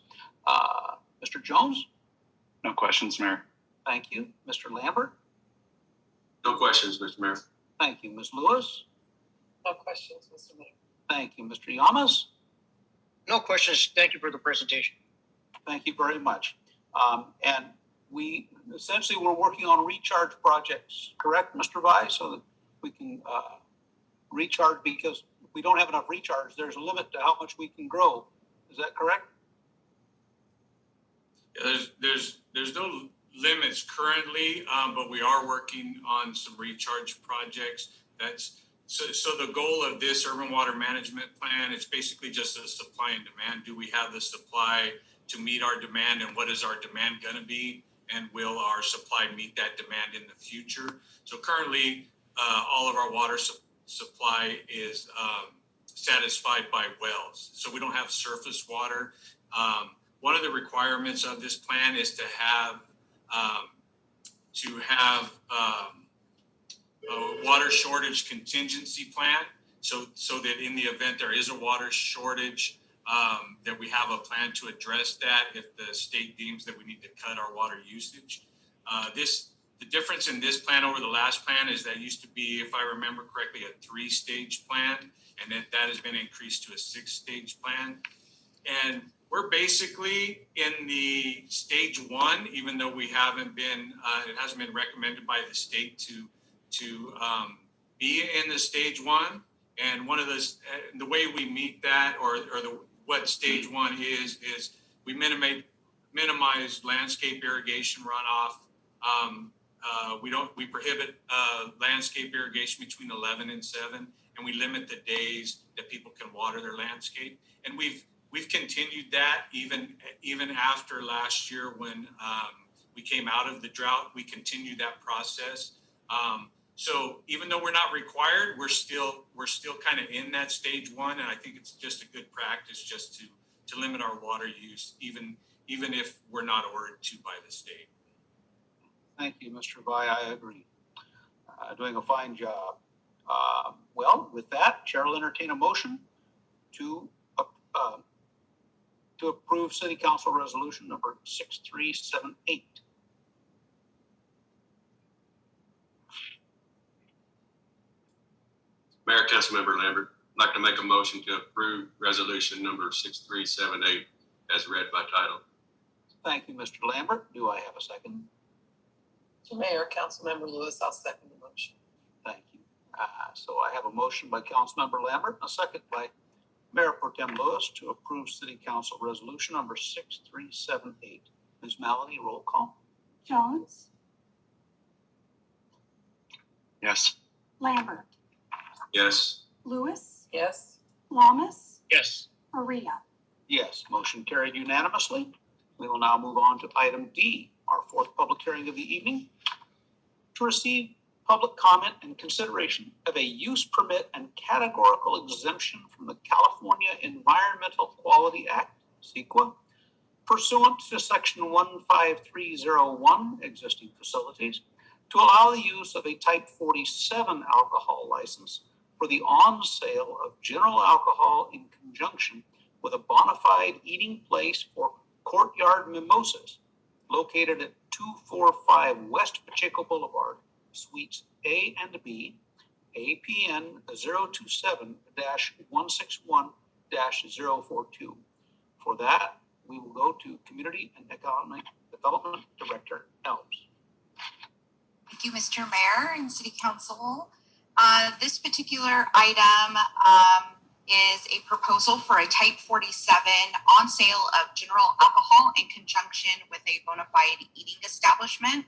Mr. Jones? No questions, Mayor. Thank you. Mr. Lambert? No questions, Mr. Mayor. Thank you. Ms. Lewis? No questions, Mr. Mayor. Thank you. Mr. Yamas? No questions. Thank you for the presentation. Thank you very much. And we essentially we're working on recharge projects, correct, Mr. Vai, so that we can recharge, because if we don't have enough recharge, there's a limit to how much we can grow. Is that correct? Yeah, there's no limits currently, but we are working on some recharge projects. So the goal of this urban water management plan is basically just a supply and demand. Do we have the supply to meet our demand, and what is our demand going to be? And will our supply meet that demand in the future? So currently, all of our water supply is satisfied by wells. So we don't have surface water. One of the requirements of this plan is to have a water shortage contingency plan. So that in the event there is a water shortage, that we have a plan to address that if the state deems that we need to cut our water usage. The difference in this plan over the last plan is that used to be, if I remember correctly, a 3-stage plan, and that has been increased to a 6-stage plan. And we're basically in the stage 1, even though we haven't been, it hasn't been recommended by the state to be in the stage 1. And one of the way we meet that, what stage 1 is we minimize landscape irrigation runoff. We prohibit landscape irrigation between 11 and 7, and we limit the days that people can water their landscape. And we've continued that even after last year when we came out of the drought. We continued that process. So even though we're not required, we're still kind of in that stage 1, and I think it's just a good practice just to limit our water use, even if we're not ordered to by the state. Thank you, Mr. Vai. I agree. Doing a fine job. Well, with that, Chair will entertain a motion to approve City Council Resolution number 6378. Mayor, Councilmember Lambert, I'd like to make a motion to approve resolution number 6378 as read by title. Thank you, Mr. Lambert. Do I have a second? Mr. Mayor, Councilmember Lewis, I'll second the motion. Thank you. So I have a motion by Councilmember Lambert, and a second by Mayor Pro Tem Lewis to approve City Council Resolution number 6378. Ms. Malady, roll call. Jones, Yes. Lambert, Yes. Lewis, Yes. Lamas, Yes. Maria. Yes, motion carried unanimously. We will now move on to item D, our fourth public hearing of the evening, to receive public comment and consideration of a use permit and categorical exemption from the California Environmental Quality Act, CEQA, pursuant to section 15301, existing facilities, to allow the use of a type 47 alcohol license for the on sale of general alcohol in conjunction with a bona fide eating place for Courtyard Mimosas located at 245 West Pacheco Boulevard, Suites A and B, APN 027-161-042. For that, we will go to Community and Economic Development Director Elves. Thank you, Mr. Mayor and City Council. This particular item is a proposal for a Type 47 on sale of general alcohol in conjunction with a bona fide eating establishment.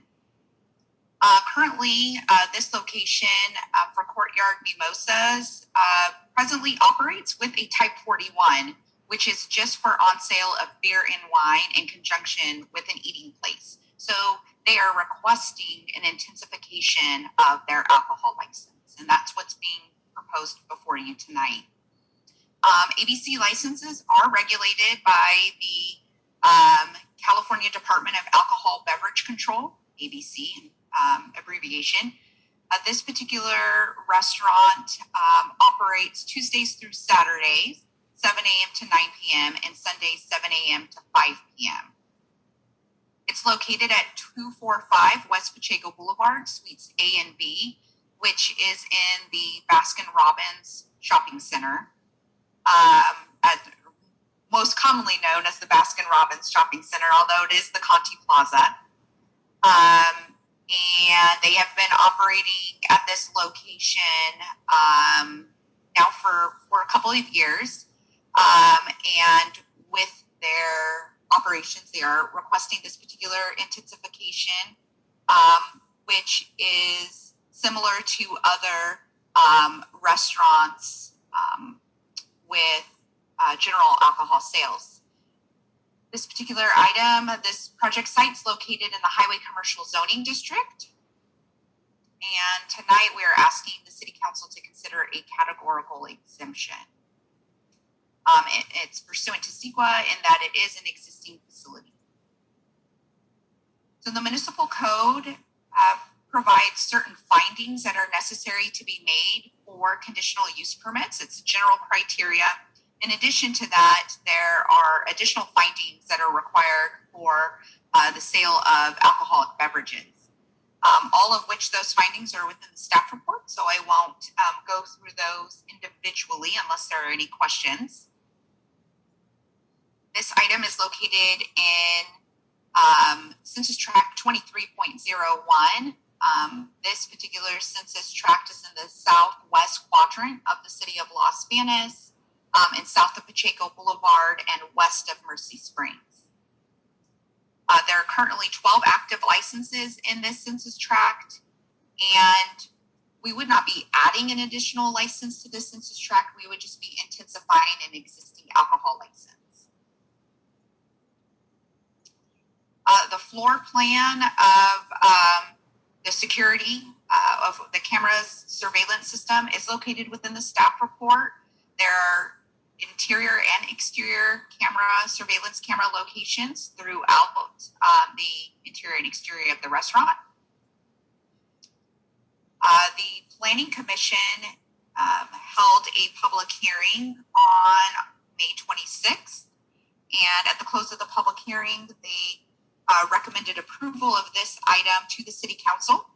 Currently, this location for Courtyard Mimosas presently operates with a Type 41, which is just for on sale of beer and wine in conjunction with an eating place. So they are requesting an intensification of their alcohol license, and that's what's being proposed before you tonight. ABC licenses are regulated by the California Department of Alcohol Beverage Control, ABC abbreviation. This particular restaurant operates Tuesdays through Saturdays, 7 a.m. to 9 p.m. and Sundays, 7 a.m. to 5 p.m. It's located at 245 West Pacheco Boulevard, Suites A and B, which is in the Baskin-Robbins Shopping Center, most commonly known as the Baskin-Robbins Shopping Center, although it is the Conti Plaza. And they have been operating at this location now for a couple of years. And with their operations, they are requesting this particular intensification, which is similar to other restaurants with general alcohol sales. This particular item, this project site is located in the Highway Commercial Zoning District. And tonight we are asking the City Council to consider a categorical exemption. It's pursuant to CEQA in that it is an existing facility. So the municipal code provides certain findings that are necessary to be made for conditional use permits. It's a general criteria. In addition to that, there are additional findings that are required for the sale of alcoholic beverages, all of which those findings are within the staff report, so I won't go through those individually unless there are any questions. This item is located in Census Tract 23.01. This particular census tract is in the southwest quadrant of the city of Los Banos, and south of Pacheco Boulevard and west of Mercy Springs. There are currently 12 active licenses in this census tract, and we would not be adding an additional license to this census tract. We would just be intensifying an existing alcohol license. The floor plan of the security of the camera's surveillance system is located within the staff report. There are interior and exterior surveillance camera locations throughout the interior and exterior of the restaurant. The Planning Commission held a public hearing on May 26th, and at the close of the public hearing, they recommended approval of this item to the City Council.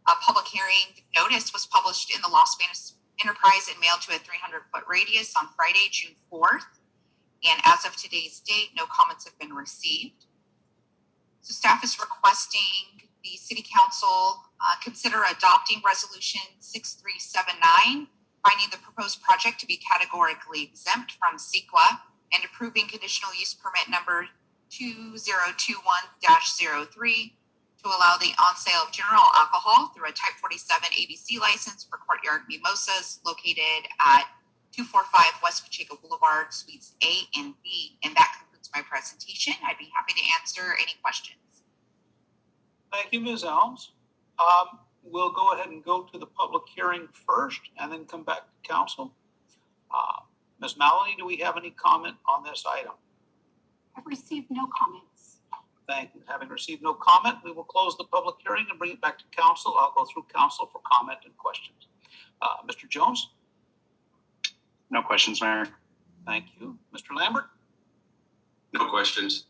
A public hearing notice was published in the Los Banos Enterprise and mailed to a 300-foot radius on Friday, June 4th. And as of today's date, no comments have been received. So staff is requesting the City Council Consider adopting resolution 6379, finding the proposed project to be categorically exempt from CEQA and approving conditional use permit number 2021-03 to allow the on sale of general alcohol through a type 47 ABC license for Courtyard Mimosas located at 245 West Pacheco Boulevard, Suites A and B. And that concludes my presentation. I'd be happy to answer any questions. Thank you, Ms. Elms. We'll go ahead and go to the public hearing first and then come back to council. Ms. Maloney, do we have any comment on this item? I've received no comments. Thank you. Having received no comment, we will close the public hearing and bring it back to council. I'll go through council for comment and questions. Mr. Jones? No questions, Mayor. Thank you. Mr. Lambert? No questions.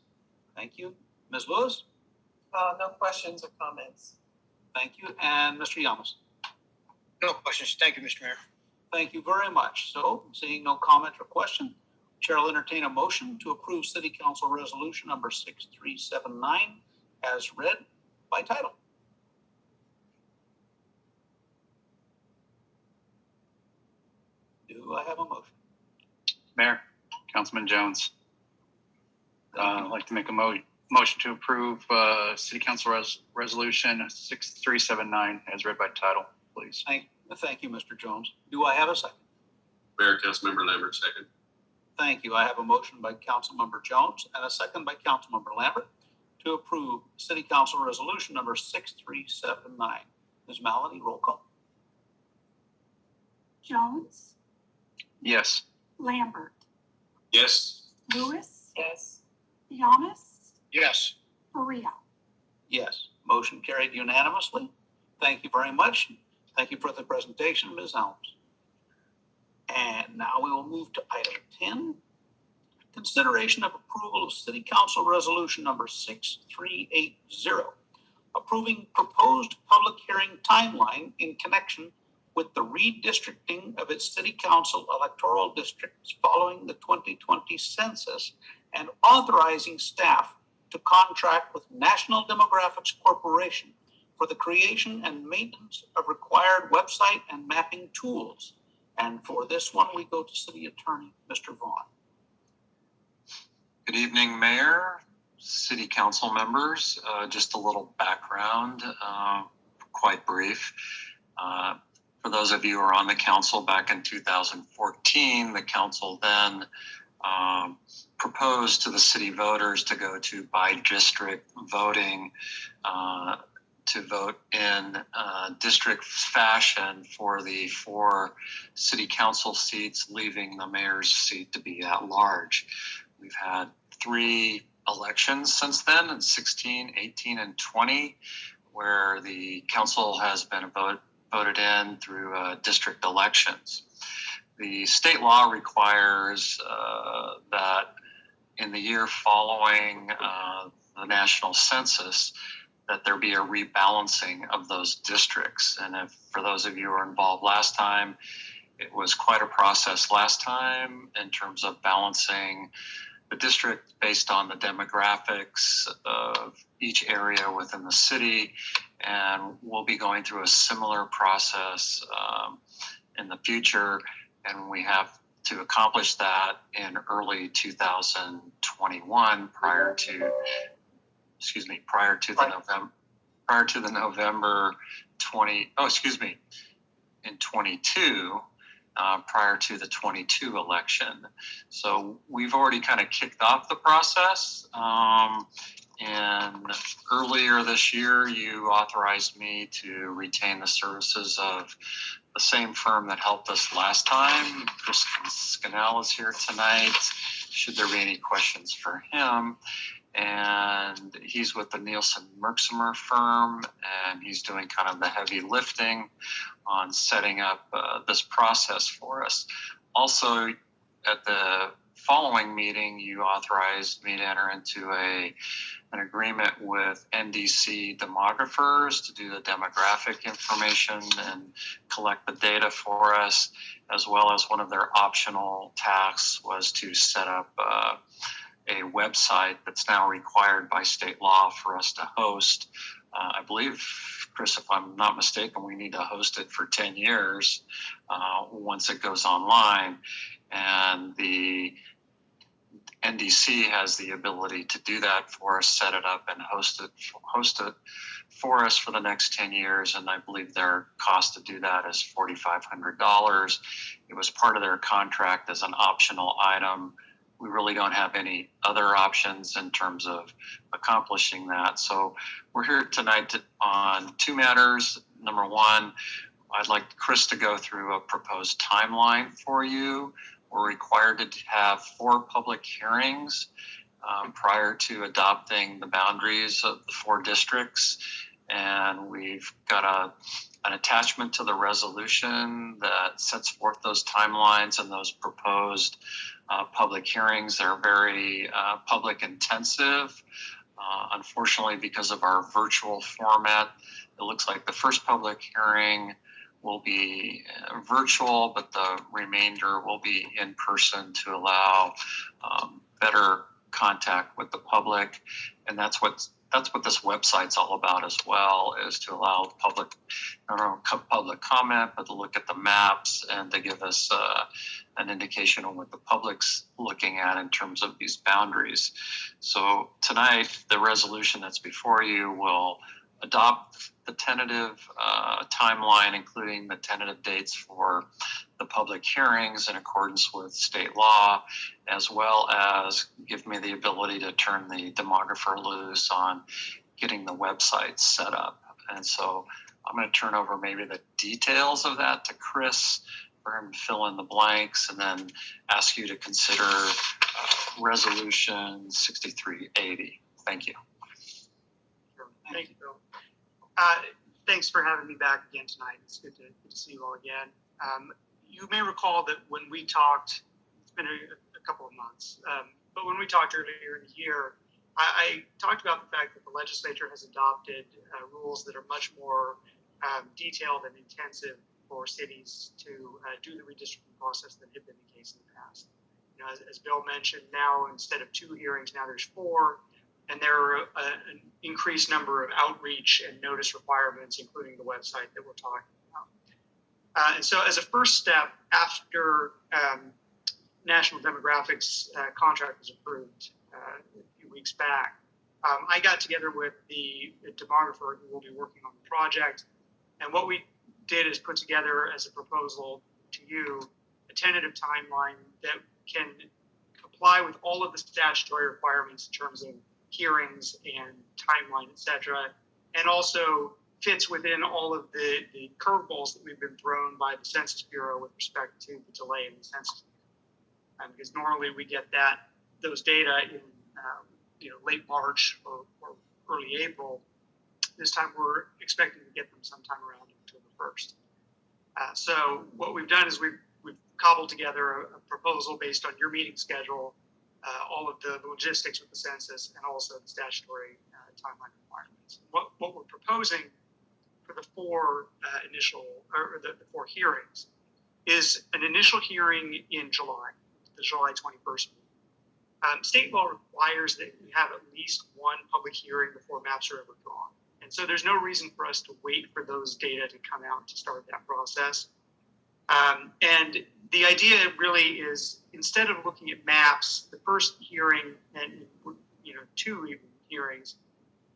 Thank you. Ms. Lewis? No questions or comments. Thank you. And Mr. Yamas? No questions. Thank you, Mr. Mayor. Thank you very much. So, seeing no comment or question, Chair will entertain a motion to approve City Council Resolution number 6379 as read by title. Do I have a motion? Mayor, Councilman Jones. I'd like to make a motion to approve City Council Resolution 6379 as read by title, please. Thank you, Mr. Jones. Do I have a second? Mayor, Councilmember Lambert, second. Thank you. I have a motion by Councilmember Jones and a second by Councilmember Lambert to approve City Council Resolution number 6379. Ms. Maloney, roll call. Jones, Yes. Lambert, Yes. Lewis, Yes. Yamas, Yes. Faria. Yes. Motion carried unanimously. Thank you very much. Thank you for the presentation, Ms. Helms. And now we will move to item 10. Consideration of approval of City Council Resolution number 6380, approving proposed public hearing timeline in connection with the redistricting of its City Council electoral districts following the 2020 census and authorizing staff to contract with National Demographics Corporation for the creation and maintenance of required website and mapping tools. And for this one, we go to City Attorney, Mr. Vaughn. Good evening, Mayor, City Council members. Just a little background, quite brief. For those of you who are on the council back in 2014, the council then proposed to the city voters to go to by-district voting to vote in district fashion for the 4 city council seats, leaving the mayor's seat to be at large. We've had 3 elections since then, in 16, 18, and 20, where the council has been voted in through district elections. The state law requires that in the year following the national census, that there be a rebalancing of those districts. And if, for those of you who were involved last time, it was quite a process last time in terms of balancing the district based on the demographics of each area within the city. And we'll be going through a similar process in the future. And we have to accomplish that in early 2021 prior to the November 22, prior to the 22 election. So we've already kind of kicked off the process. And earlier this year, you authorized me to retain the services of the same firm that helped us last time. Chris Scannell is here tonight. Should there be any questions for him? And he's with the Nielsen Merksimer firm, and he's doing kind of the heavy lifting on setting up this process for us. Also, at the following meeting, you authorized me to enter into an agreement with NDC demographers to do the demographic information and collect the data for us, as well as one of their optional tasks was to set up a website that's now required by state law for us to host. I believe, Chris, if I'm not mistaken, we need to host it for 10 years once it goes online. And the NDC has the ability to do that for us, set it up and host it for us for the next 10 years. And I believe their cost to do that is $4,500. It was part of their contract as an optional item. We really don't have any other options in terms of accomplishing that. So we're here tonight on two matters. Number one, I'd like Chris to go through a proposed timeline for you. We're required to have 4 public hearings prior to adopting the boundaries of the 4 districts. And we've got an attachment to the resolution that sets forth those timelines and those proposed public hearings. They're very public intensive. Unfortunately, because of our virtual format, it looks like the first public hearing will be virtual, but the remainder will be in person to allow better contact with the public. And that's what this website's all about as well, is to allow public comment, but to look at the maps and to give us an indication on what the public's looking at in terms of these boundaries. So tonight, the resolution that's before you will adopt the tentative timeline, including the tentative dates for the public hearings in accordance with state law, as well as give me the ability to turn the demographer loose on getting the website set up. And so I'm going to turn over maybe the details of that to Chris for him to fill in the blanks, and then ask you to consider Resolution 6380. Thank you. Thank you, Bill. Thanks for having me back again tonight. It's good to see you all again. You may recall that when we talked, it's been a couple of months, but when we talked earlier in the year, I talked about the fact that the legislature has adopted rules that are much more detailed and intensive for cities to do the redistricting process than had been the case in the past. You know, as Bill mentioned, now instead of 2 hearings, now there's 4. And there are an increased number of outreach and notice requirements, including the website that we're talking about. And so as a first step, after National Demographics contract was approved a few weeks back, I got together with the demographer who will be working on the project. And what we did is put together as a proposal to you a tentative timeline that can comply with all of the statutory requirements in terms of hearings and timeline, et cetera, and also fits within all of the curveballs that we've been thrown by the Census Bureau with respect to the delay in the census. Because normally we get those data in late March or early April. This time we're expecting to get them sometime around October 1st. So what we've done is we've cobbled together a proposal based on your meeting schedule, all of the logistics with the census, and also the statutory timeline requirements. What we're proposing for the 4 the 4 hearings is an initial hearing in July, the July 21st meeting. State law requires that we have at least 1 public hearing before maps are ever drawn. And so there's no reason for us to wait for those data to come out to start that process. And the idea really is, instead of looking at maps, the first hearing and 2 even hearings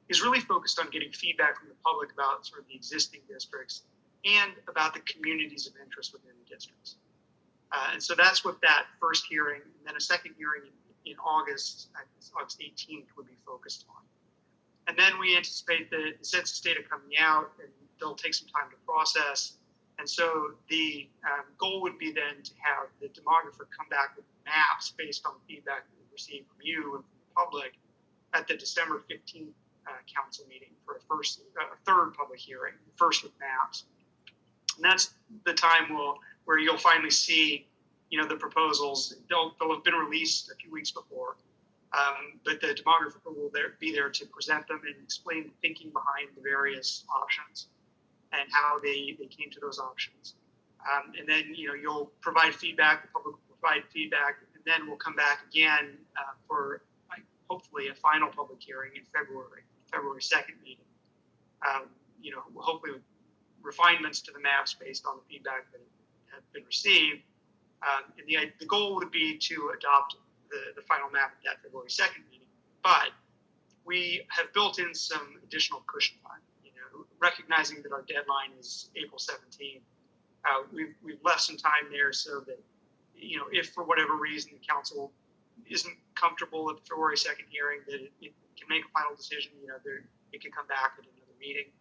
is really focused on getting feedback from the public about sort of the existing districts and about the communities of interest within the districts. And so that's what that first hearing, and then a second hearing in August 18th would be focused on. And then we anticipate the census data coming out, and they'll take some time to process. And so the goal would be then to have the demographer come back with maps based on the feedback that we received from you and from the public at the December 15th council meeting for a third public hearing, first with maps. And that's the time where you'll finally see, the proposals. They'll have been released a few weeks before, but the demographer will be there to present them and explain the thinking behind the various options and how they came to those options. And then, you'll provide feedback, the public will provide feedback, and then we'll come back again for hopefully a final public hearing in February 2nd meeting. Hopefully with refinements to the maps based on the feedback that have been received. And the goal would be to adopt the final map at that February 2nd meeting. But we have built in some additional cushion time, recognizing that our deadline is April 17th. We've left some time there so that, if for whatever reason the council isn't comfortable at the February 2nd hearing, that it can make a final decision, it can come back at another meeting.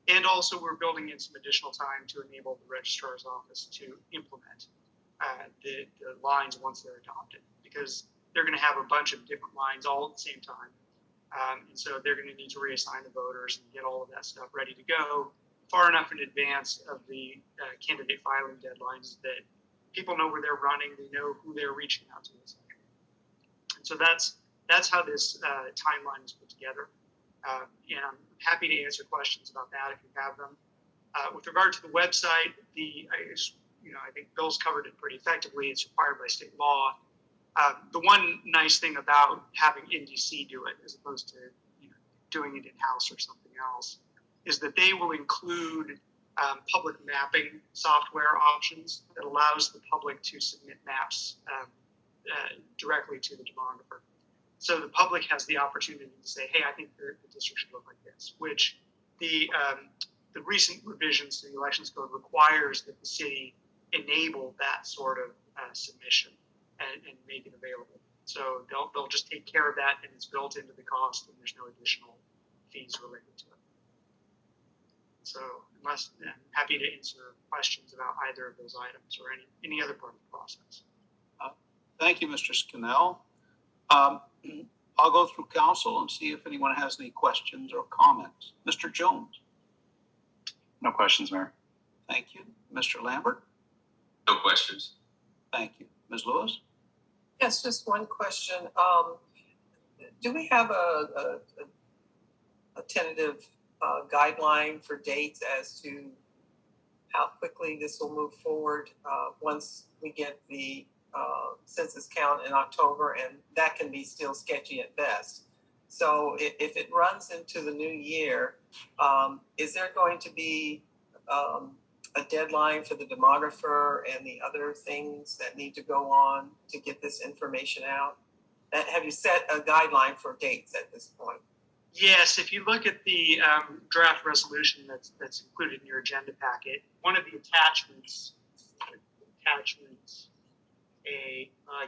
And also we're building in some additional time to enable the registrar's office to implement the lines once they're adopted, because they're going to have a bunch of different lines all at the same time. And so they're going to need to reassign the voters and get all of that stuff ready to go far enough in advance of the candidate filing deadlines that people know where they're running, they know who they're reaching out to. And so that's how this timeline is put together. And I'm happy to answer questions about that if you have them. With regard to the website, I think Bill's covered it pretty effectively. It's required by state law. The one nice thing about having NDC do it, as opposed to doing it in-house or something else, is that they will include public mapping software options that allows the public to submit maps directly to the demographer. So the public has the opportunity to say, hey, I think the district should look like this, which the recent revisions to the elections code requires that the city enable that sort of submission and make it available. So they'll just take care of that, and it's built into the cost, and there's no additional fees related to it. So I'm happy to answer questions about either of those items or any other part of the process. Thank you, Mr. Scannell. I'll go through council and see if anyone has any questions or comments. Mr. Jones. No questions, Mayor. Thank you. Mr. Lambert. No questions. Thank you. Ms. Lewis. Yes, just one question. Do we have a tentative guideline for dates as to how quickly this will move forward once we get the census count in October? And that can be still sketchy at best. So if it runs into the new year, is there going to be a deadline for the demographer and the other things that need to go on to get this information out? Have you set a guideline for dates at this point? Yes, if you look at the draft resolution that's included in your agenda packet, one of the attachments, I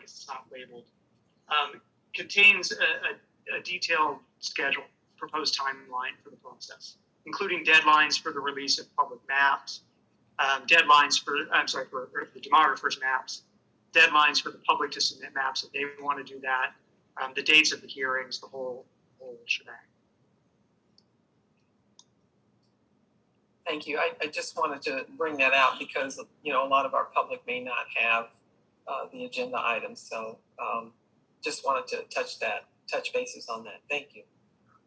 guess it's not labeled, contains a detailed schedule, proposed timeline for the process, including deadlines for the release of public maps, deadlines for the demographer's maps, deadlines for the public to submit maps if they want to do that, the dates of the hearings, the whole shebang. Thank you. I just wanted to bring that out because, a lot of our public may not have the agenda items. So just wanted to touch bases on that. Thank you.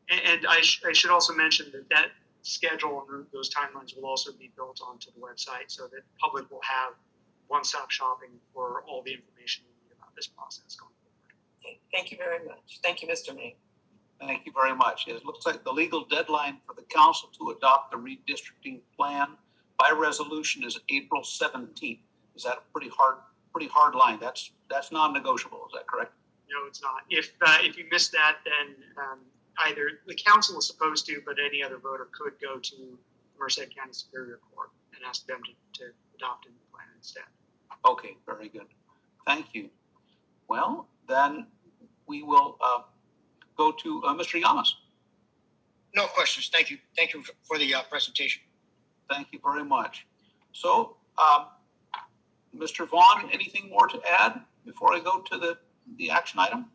And I should also mention that schedule and those timelines will also be built onto the website so that the public will have one-stop shopping for all the information you need about this process going forward. Okay. Thank you very much. Thank you, Mr. May. Thank you very much. It looks like the legal deadline for the council to adopt the redistricting plan by resolution is April 17th. Is that a pretty hard line? That's non-negotiable. Is that correct? No, it's not. If you missed that, then either the council is supposed to, but any other voter could go to Merced County Superior Court and ask them to adopt a new plan instead. Okay, very good. Thank you. Well, then we will go to Mr. Yamas. No questions. Thank you. Thank you for the presentation. Thank you very much. So, Mr. Vaughn, anything more to add before I go to the action item?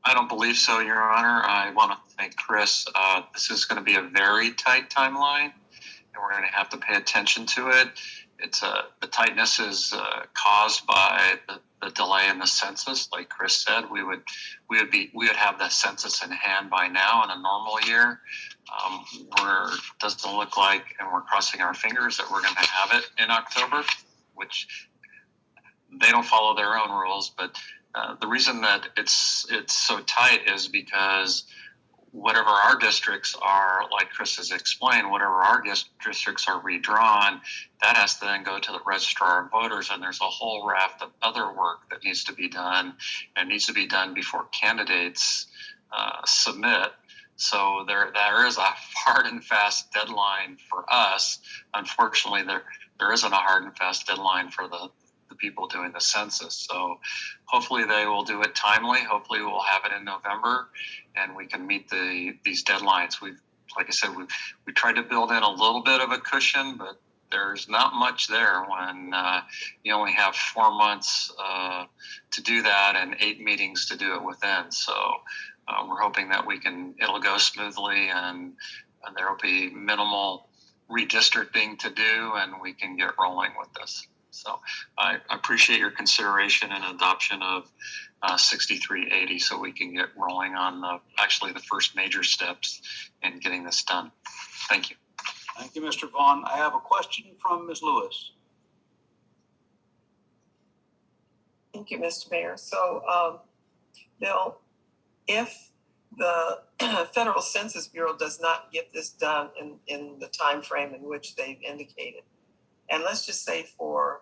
I don't believe so, Your Honor. I want to thank Chris. This is going to be a very tight timeline, and we're going to have to pay attention to it. The tightness is caused by the delay in the census. Like Chris said, we would have the census in hand by now in a normal year. Doesn't look like, and we're crossing our fingers that we're going to have it in October, which they don't follow their own rules, but The reason that it's so tight is because whatever our districts are, like Chris has explained, whatever our districts are redrawn, that has to then go to the registrar of voters, and there's a whole raft of other work that needs to be done, and needs to be done before candidates submit. So there is a hard and fast deadline for us. Unfortunately, there isn't a hard and fast deadline for the people doing the census. So hopefully they will do it timely. Hopefully we'll have it in November and we can meet these deadlines. Like I said, we tried to build in a little bit of a cushion, but there's not much there when you only have 4 months to do that and 8 meetings to do it within. So we're hoping that it'll go smoothly and there will be minimal redistricting to do and we can get rolling with this. So I appreciate your consideration and adoption of 6380 so we can get rolling on the first major steps in getting this done. Thank you. Thank you, Mr. Vaughn. I have a question from Ms. Lewis. Thank you, Mr. Mayor. So, Bill, if the Federal Census Bureau does not get this done in the time frame in which they've indicated, and let's just say for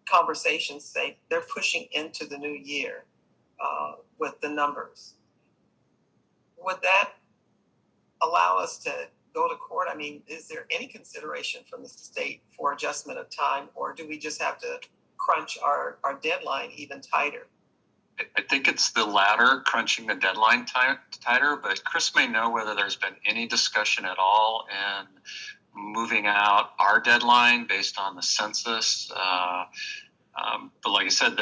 conversation's sake, they're pushing into the new year with the numbers, would that allow us to go to court? I mean, is there any consideration from the state for adjustment of time, or do we just have to crunch our deadline even tighter? I think it's the latter, crunching the deadline tighter, but Chris may know whether there's been any discussion at all in moving out our deadline based on the census. But like I said,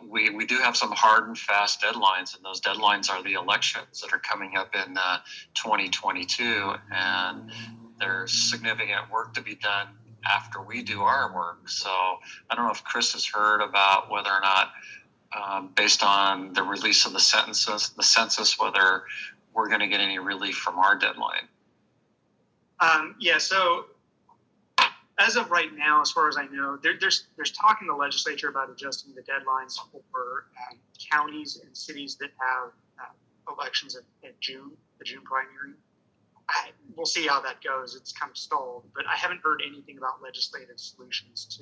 we do have some hard and fast deadlines, and those deadlines are the elections that are coming up in 2022, and there's significant work to be done after we do our work. So I don't know if Chris has heard about whether or not, based on the release of the census, whether we're going to get any relief from our deadline. So as of right now, as far as I know, there's talk in the legislature about adjusting the deadlines for counties and cities that have elections in June, the June primary. We'll see how that goes. It's kind of stalled, but I haven't heard anything about legislative solutions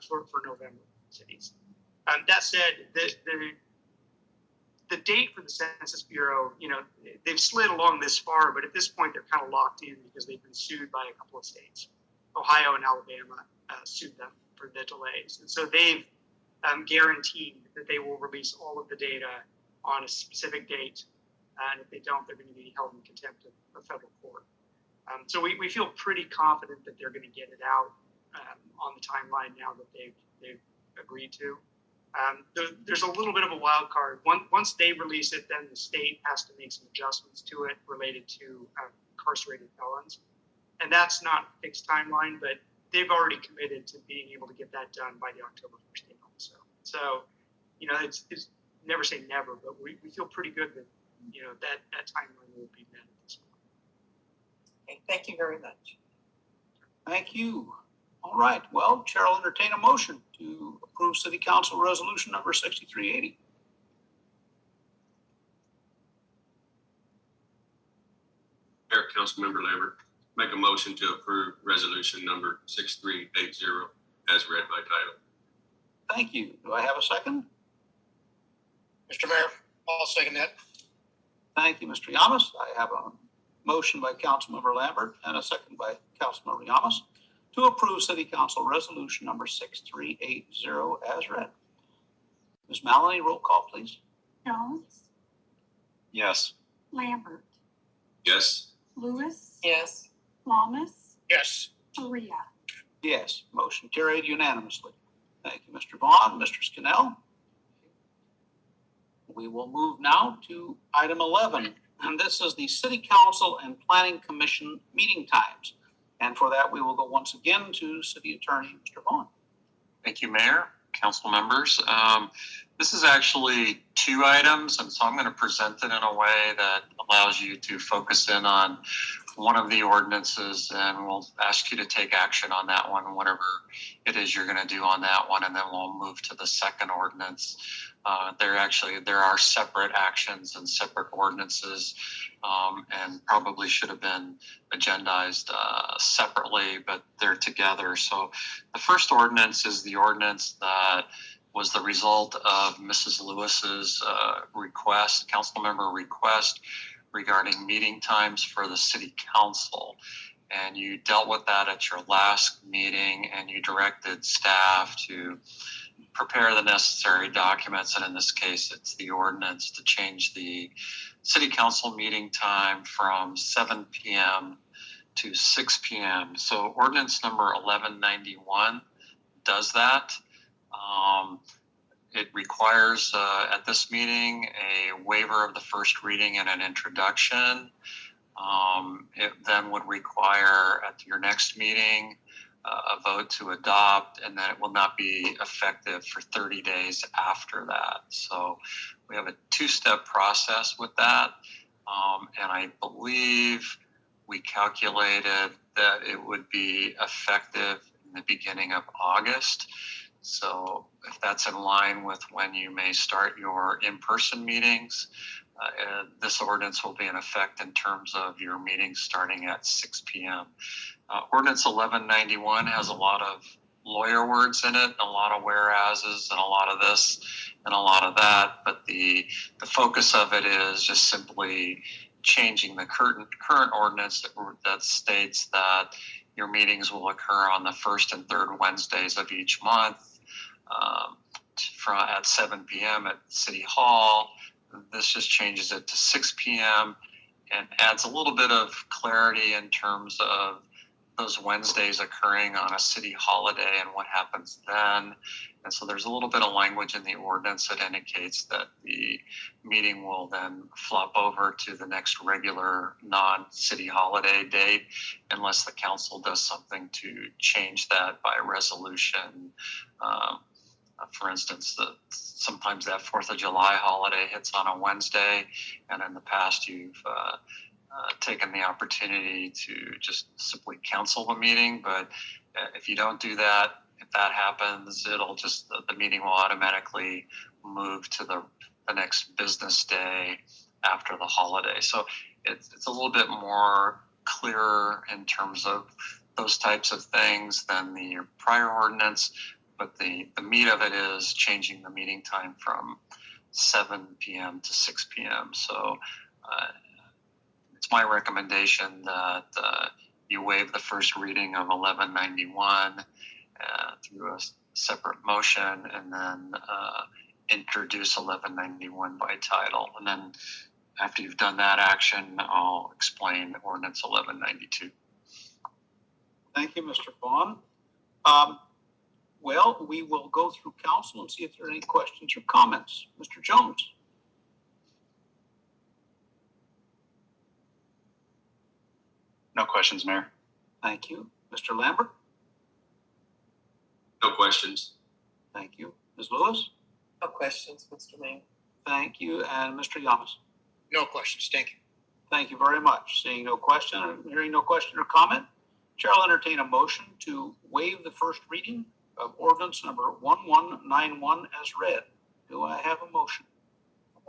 for November cities. That said, the date for the Census Bureau, they've slid along this far, but at this point they're kind of locked in because they've been sued by a couple of states. Ohio and Alabama sued them for the delays. And so they've guaranteed that they will release all of the data on a specific date. And if they don't, they're going to be held in contempt of federal court. So we feel pretty confident that they're going to get it out on the timeline now that they've agreed to. There's a little bit of a wild card. Once they release it, then the state has to make some adjustments to it related to incarcerated felons. And that's not a fixed timeline, but they've already committed to being able to get that done by the October 1st date also. So, it's never say never, but we feel pretty good that, that timeline will be met at this point. Okay, thank you very much. Thank you. All right. Well, Chair will entertain a motion to approve City Council Resolution number 6380. Mayor, Councilmember Lambert, make a motion to approve resolution number 6380 as read by title. Thank you. Do I have a second? Mr. Mayor, I'll second that. Thank you, Mr. Yamas. I have a motion by Councilmember Lambert and a second by Councilmember Yamas to approve City Council Resolution number 6380 as read. Ms. Maloney, roll call, please. Jones, Yes. Lambert, Yes. Lewis, Yes. Lamas, Yes. Maria. Yes, motion carried unanimously. Thank you, Mr. Vaughn. Mr. Scannell. We will move now to item 11, and this is the City Council and Planning Commission meeting times. And for that, we will go once again to City Attorney, Mr. Vaughn. Thank you, Mayor, council members. This is actually 2 items, and so I'm going to present it in a way that allows you to focus in on one of the ordinances, and we'll ask you to take action on that one, whatever it is you're going to do on that one, and then we'll move to the second ordinance. There are separate actions and separate ordinances, and probably should have been agendized separately, but they're together. So the first ordinance is the ordinance that was the result of Mrs. Lewis's request, council member request, regarding meeting times for the city council. And you dealt with that at your last meeting, and you directed staff to prepare the necessary documents, and in this case, it's the ordinance to change the city council meeting time from 7 p.m. to 6 p.m. So ordinance number 1191 does that. It requires at this meeting a waiver of the first reading and an introduction. It then would require at your next meeting a vote to adopt, and then it will not be effective for 30 days after that. So we have a two-step process with that. And I believe we calculated that it would be effective in the beginning of August. So if that's in line with when you may start your in-person meetings, this ordinance will be in effect in terms of your meetings starting at 6 p.m. Ordinance 1191 has a lot of lawyer words in it, a lot of whereases, and a lot of this and a lot of that. But the focus of it is just simply changing the current ordinance that states that your meetings will occur on the first and third Wednesdays of each month at 7 p.m. at City Hall. This just changes it to 6 p.m. and adds a little bit of clarity in terms of those Wednesdays occurring on a city holiday and what happens then. And so there's a little bit of language in the ordinance that indicates that the meeting will then flop over to the next regular non-city holiday date unless the council does something to change that by resolution. For instance, sometimes that 4th of July holiday hits on a Wednesday, and in the past you've taken the opportunity to just simply cancel the meeting. But if you don't do that, if that happens, the meeting will automatically move to the next business day after the holiday. So it's a little bit more clearer in terms of those types of things than the prior ordinance. But the meat of it is changing the meeting time from 7 p.m. to 6 p.m. So it's my recommendation that you waive the first reading of 1191 through a separate motion, and then introduce 1191 by title. And then after you've done that action, I'll explain ordinance 1192. Thank you, Mr. Vaughn. Well, we will go through council and see if there are any questions or comments. Mr. Jones. No questions, Mayor. Thank you. Mr. Lambert. No questions. Thank you. Ms. Lewis. No questions, Mr. Mayor. Thank you. And Mr. Yamas. No questions. Thank you. Thank you very much. Seeing no question, hearing no question or comment, Chair will entertain a motion to waive the first reading of ordinance number 1191 as read. Do I have a motion?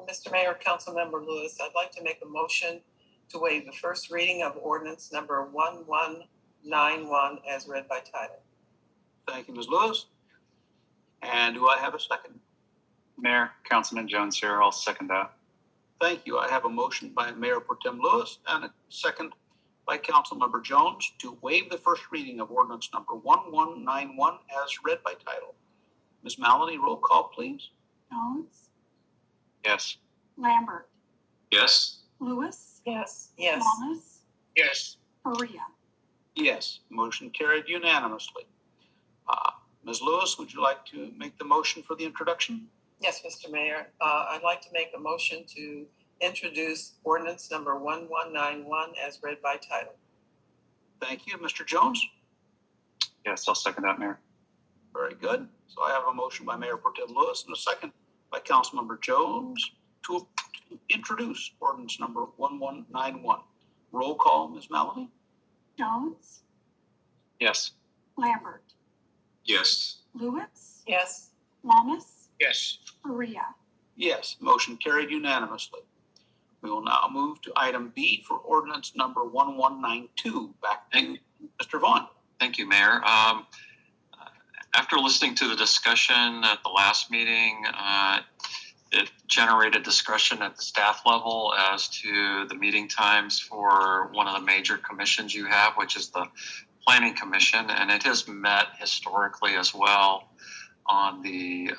Mr. Mayor, Councilmember Lewis, I'd like to make a motion to waive the first reading of ordinance number 1191 as read by title. Thank you, Ms. Lewis. And do I have a second? Mayor, Councilman Jones here. I'll second that. Thank you. I have a motion by Mayor Pro Tem Lewis and a second by Councilmember Jones to waive the first reading of ordinance number 1191 as read by title. Ms. Maloney, roll call, please. Jones, Yes. Lambert, Yes. Lewis, Yes. Wallace, Yes. Faria. Yes, motion carried unanimously. Ms. Lewis, would you like to make the motion for the introduction? Yes, Mr. Mayor. I'd like to make a motion to introduce ordinance number 1191 as read by title. Thank you. Mr. Jones? Yes, I'll second that, Mayor. Very good. So I have a motion by Mayor Pro Tem Lewis and a second by Councilmember Jones to introduce ordinance number 1191. Roll call, Ms. Melanie? Jones, Yes. Lambert, Yes. Lewis, Yes. Lamas, Yes. Maria. Yes, motion carried unanimously. We will now move to item B for ordinance number 1192. Back to Mr. Vaughn. Thank you, Mayor. After listening to the discussion at the last meeting, it generated discussion at the staff level as to the meeting times for one of the major commissions you have, which is the Planning Commission, and it has met historically as well on the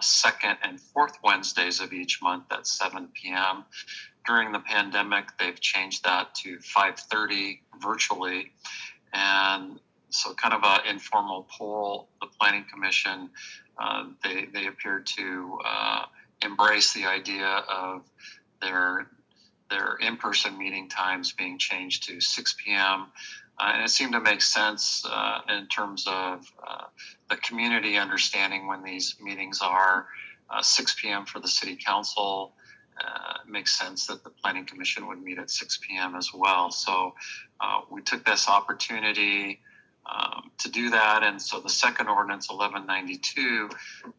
second and fourth Wednesdays of each month at 7 p.m. During the pandemic, they've changed that to 5:30 virtually, and so kind of an informal poll. The Planning Commission, they appeared to embrace the idea of their in-person meeting times being changed to 6 p.m. And it seemed to make sense in terms of the community understanding when these meetings are. 6 p.m. for the City Council. It makes sense that the Planning Commission would meet at 6 p.m. as well. So we took this opportunity to do that. And so the second ordinance, 1192,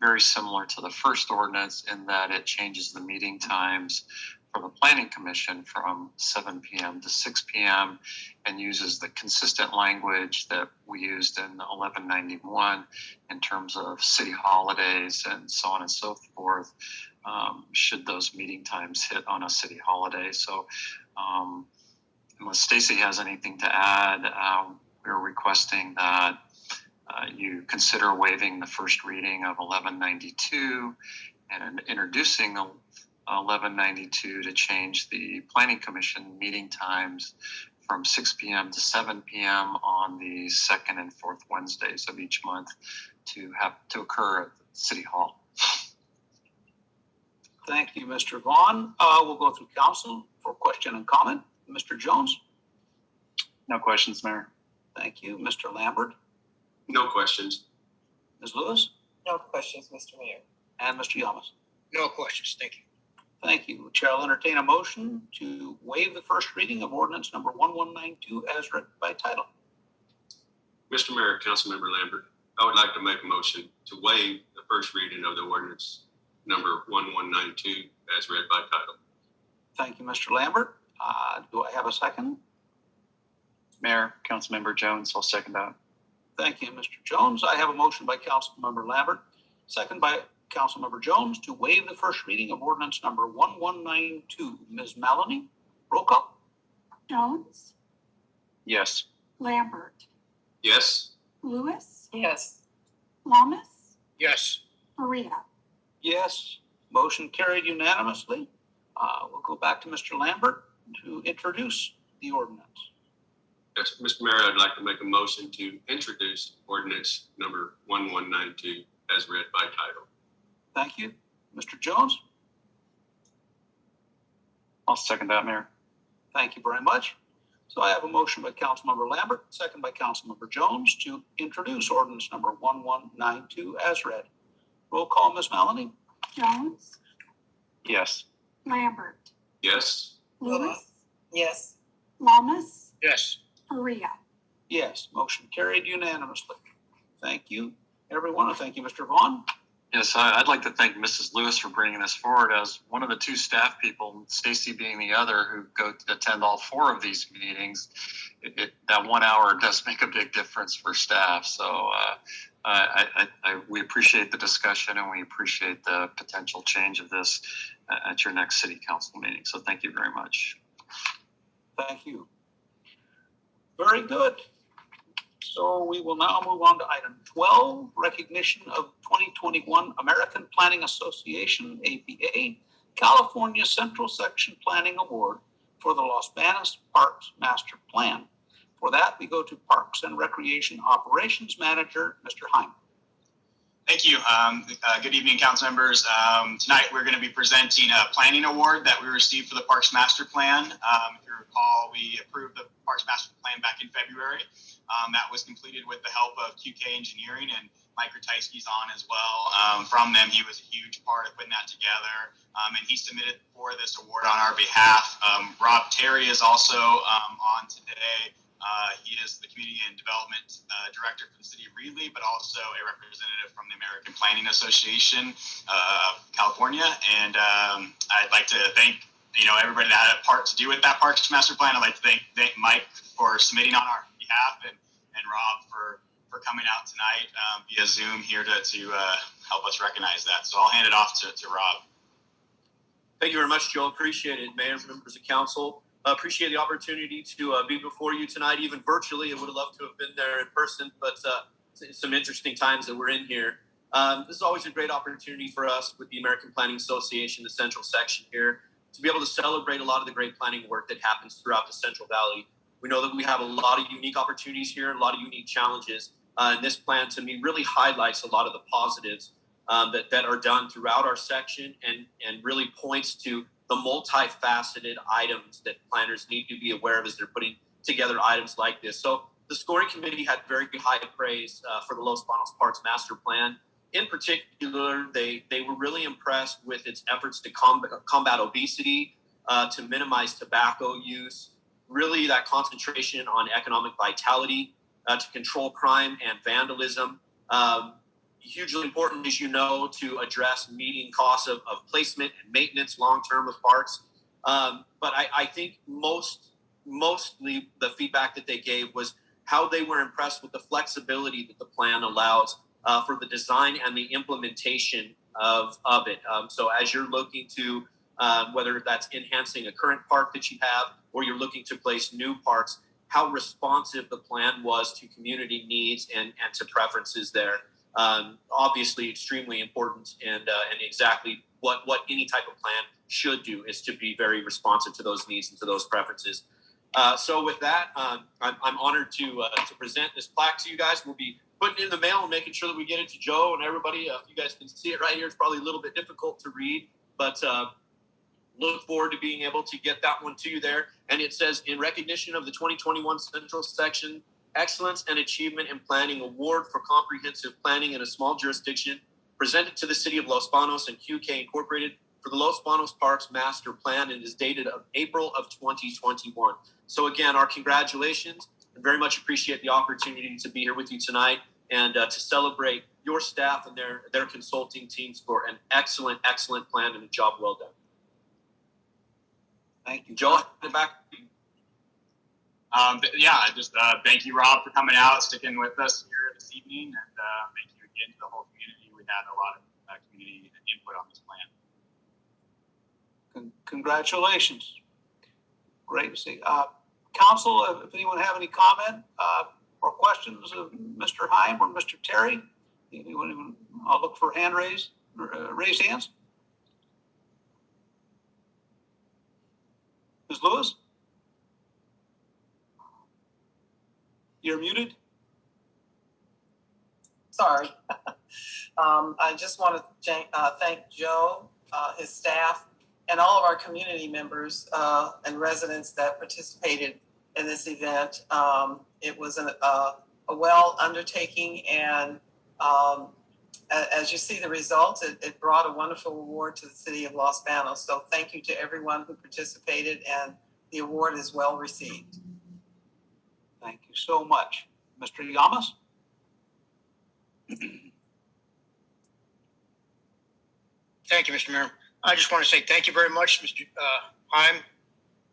very similar to the first ordinance in that it changes the meeting times for the Planning Commission from 7 p.m. to 6 p.m. and uses the consistent language that we used in 1191 in terms of city holidays and so on and so forth, should those meeting times hit on a city holiday. So unless Stacy has anything to add, we're requesting that you consider waiving the first reading of 1192 and introducing 1192 to change the Planning Commission meeting times from 6 p.m. to 7 p.m. on the second and fourth Wednesdays of each month to occur at City Hall. Thank you, Mr. Vaughn. We'll go through council for question and comment. Mr. Jones? No questions, Mayor. Thank you. Mr. Lambert? No questions. Ms. Lewis? No questions, Mr. Mayor. And Mr. Yamas? No questions. Thank you. Thank you. Chair will entertain a motion to waive the first reading of ordinance number 1192 as read by title. Mr. Mayor, Councilmember Lambert, I would like to make a motion to waive the first reading of the ordinance number 1192 as read by title. Thank you, Mr. Lambert. Do I have a second? Mayor, Councilmember Jones, I'll second that. Thank you, Mr. Jones. I have a motion by Councilmember Lambert, second by Councilmember Jones to waive the first reading of ordinance number 1192. Ms. Melanie, roll call. Jones, Yes. Lambert, Yes. Lewis, Yes. Lamas, Yes. Maria. Yes, motion carried unanimously. We'll go back to Mr. Lambert to introduce the ordinance. Yes, Mr. Mayor, I'd like to make a motion to introduce ordinance number 1192 as read by title. Thank you. Mr. Jones? I'll second that, Mayor. Thank you very much. So I have a motion by Councilmember Lambert, second by Councilmember Jones to introduce ordinance number 1192 as read. Roll call, Ms. Melanie? Jones, Yes. Lambert, Yes. Lewis, Yes. Lamas, Yes. Maria. Yes, motion carried unanimously. Thank you, everyone, and thank you, Mr. Vaughn. Yes, I'd like to thank Mrs. Lewis for bringing this forward as one of the two staff people, Stacy being the other, who go to attend all four of these meetings. That 1 hour does make a big difference for staff. So we appreciate the discussion and we appreciate the potential change of this at your next city council meeting. So thank you very much. Thank you. Very good. So we will now move on to item 12, recognition of 2021 American Planning Association, APA, California Central Section Planning Award for the Los Banos Parks Master Plan. For that, we go to Parks and Recreation Operations Manager, Mr. Heim. Thank you. Good evening, council members. Tonight we're going to be presenting a planning award that we received for the Parks Master Plan. If you recall, we approved the Parks Master Plan back in February. that was completed with the help of QK Engineering, and Mike Ratajski's on as well. From them, he was a huge part of putting that together, and he submitted for this award on our behalf. Rob Terry is also on today. He is the Community and Development Director for the City of Reedley, but also a representative from the American Planning Association of California. And I'd like to thank everybody that had a part to do with that Parks Master Plan. I'd like to thank Mike for submitting on our behalf, and Rob for coming out tonight via Zoom here to help us recognize that. So I'll hand it off to Rob. Thank you very much, Joe. Appreciate it, Mayor, members of council. Appreciate the opportunity to be before you tonight, even virtually. I would have loved to have been there in person, but some interesting times that we're in here. This is always a great opportunity for us with the American Planning Association, the Central Section here, to be able to celebrate a lot of the great planning work that happens throughout the Central Valley. We know that we have a lot of unique opportunities here, a lot of unique challenges. And this plan, to me, really highlights a lot of the positives that are done throughout our section, and really points to the multifaceted items that planners need to be aware of as they're putting together items like this. So the scoring committee had very high praise for the Los Banos Parks Master Plan. In particular, they were really impressed with its efforts to combat obesity, to minimize tobacco use, really that concentration on economic vitality, to control crime and vandalism. Hugely important, as you know, to address meeting costs of placement and maintenance long-term of parks. But I think mostly the feedback that they gave was how they were impressed with the flexibility that the plan allows for the design and the implementation of it. So as you're looking to, whether that's enhancing a current park that you have, or you're looking to place new parks, how responsive the plan was to community needs and to preferences there. Obviously extremely important, and exactly what any type of plan should do is to be very responsive to those needs and to those preferences. So with that, I'm honored to present this plaque to you guys. We'll be putting it in the mail and making sure that we get it to Joe and everybody. If you guys can see it right here, it's probably a little bit difficult to read, but look forward to being able to get that one to you there. And it says, in recognition of the 2021 Central Section Excellence and Achievement in Planning Award for Comprehensive Planning in a Small Jurisdiction, presented to the City of Los Banos and QK Incorporated for the Los Banos Parks Master Plan, and is dated of April of 2021. So again, our congratulations, and very much appreciate the opportunity to be here with you tonight, and to celebrate your staff and their consulting teams for an excellent plan and a job well done. Thank you. Joe, back to you. Just thank you, Rob, for coming out, sticking with us here this evening, and thank you again to the whole community. We had a lot of community input on this plan. Congratulations. Great to see. Council, if anyone have any comment or questions of Mr. Heim or Mr. Terry, anyone, I'll look for raised hands. Ms. Lewis? You're muted. Sorry. I just want to thank Joe, his staff, and all of our community members and residents that participated in this event. It was a well undertaking, and as you see the results, it brought a wonderful award to the City of Los Banos. So thank you to everyone who participated, and the award is well received. Thank you so much. Mr. Yamas? Thank you, Mr. Mayor. I just want to say thank you very much, Mr. Heim,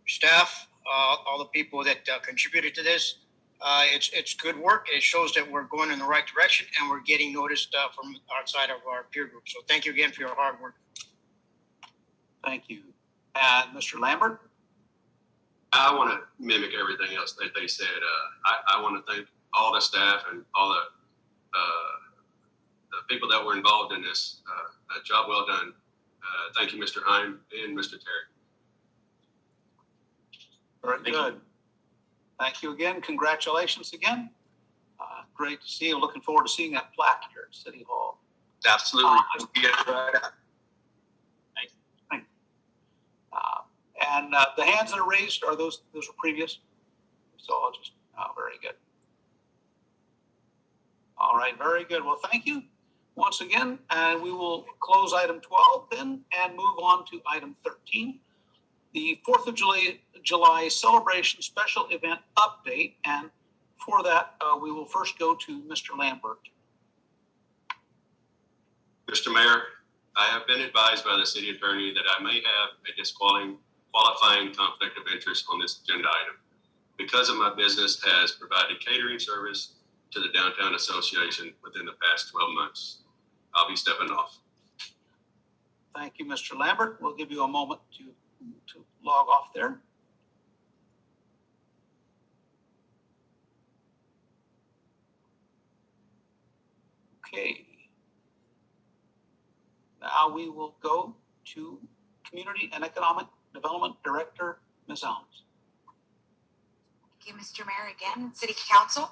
staff, all the people that contributed to this. It's good work. It shows that we're going in the right direction, and we're getting noticed from outside of our peer group. So thank you again for your hard work. Thank you. And Mr. Lambert? I want to mimic everything else that they said. I want to thank all the staff and all the people that were involved in this. Job well done. Thank you, Mr. Heim and Mr. Terry. Very good. Thank you again. Congratulations again. Great to see you. Looking forward to seeing that plaque here at City Hall. Absolutely. Thank you. And the hands that are raised, are those were previous? So I'll just, very good. All right, very good. Well, thank you once again. And we will close item 12 then and move on to item 13, the 4th of July celebration special event update. And for that, we will first go to Mr. Lambert. Mr. Mayor, I have been advised by the city attorney that I may have a disqualifying conflict of interest on this agenda item because of my business has provided catering service to the Downtown Association within the past 12 months. I'll be stepping off. Thank you, Mr. Lambert. We'll give you a moment to log off there. Okay. Now we will go to Community and Economic Development Director, Ms. Alms. Thank you, Mr. Mayor, again, City Council.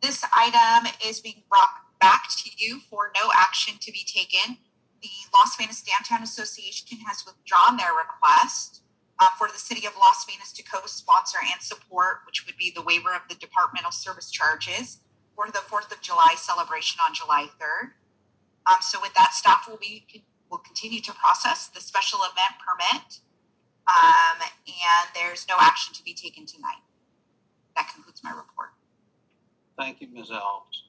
This item is being brought back to you for no action to be taken. The Las Vegas Downtown Association has withdrawn their request for the City of Las Vegas to co-sponsor and support, which would be the waiver of the departmental service charges for the 4th of July celebration on July 3rd. So with that, staff will continue to process the special event permit, and there's no action to be taken tonight. That concludes my report. Thank you, Ms. Alves.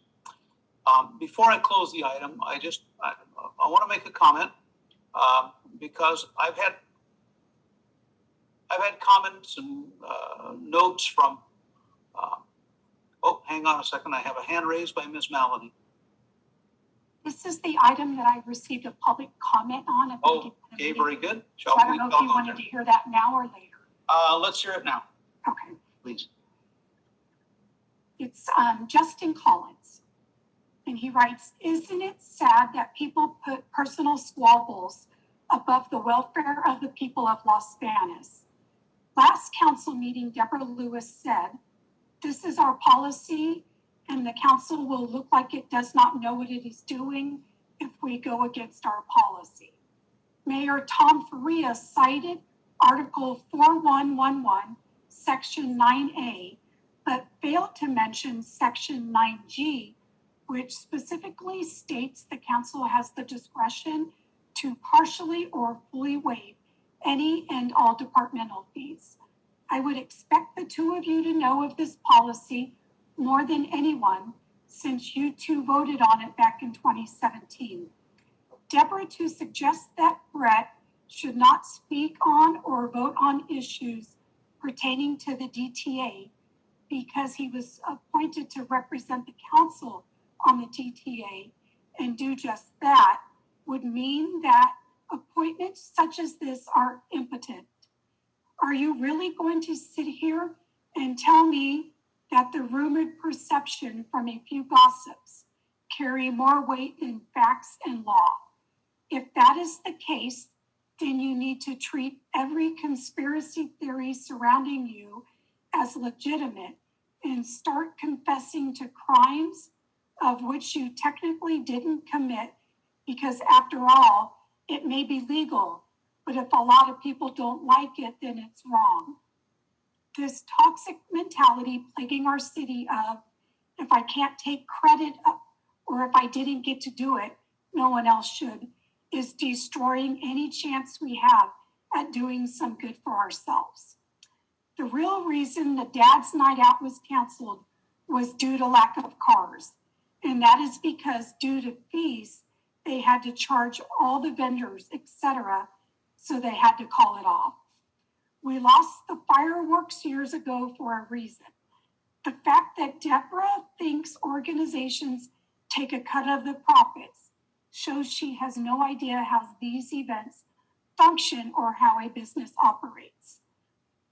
Before I close the item, I want to make a comment because I've had comments and notes from. Oh, hang on a second. I have a hand raised by Ms. Maloney. This is the item that I received a public comment on. Oh, okay, very good. So I don't know if you wanted to hear that now or later. Let's hear it now. Okay. Please. It's Justin Collins. And he writes, isn't it sad that people put personal squabbles above the welfare of the people of Las Vegas? Last council meeting, Deborah Lewis said, this is our policy and the council will look like it does not know what it is doing if we go against our policy. Mayor Tom Faria cited Article 4111, Section 9A, but failed to mention Section 9G, which specifically states the council has the discretion to partially or fully waive any and all departmental fees. I would expect the two of you to know of this policy more than anyone, since you two voted on it back in 2017. Deborah, to suggest that Brett should not speak on or vote on issues pertaining to the DTA because he was appointed to represent the council on the DTA and do just that would mean that appointments such as this are impotent. Are you really going to sit here and tell me that the rumored perception from a few gossips carry more weight than facts and law? If that is the case, then you need to treat every conspiracy theory surrounding you as legitimate and start confessing to crimes of which you technically didn't commit, because after all, it may be legal, but if a lot of people don't like it, then it's wrong. This toxic mentality plaguing our city of, if I can't take credit or if I didn't get to do it, no one else should, is destroying any chance we have at doing some good for ourselves. The real reason the Dad's Night Out was canceled was due to lack of cars. And that is because due to fees, they had to charge all the vendors, etc. So they had to call it off. We lost the fireworks years ago for a reason. The fact that Deborah thinks organizations take a cut of the profits shows she has no idea how these events function or how a business operates.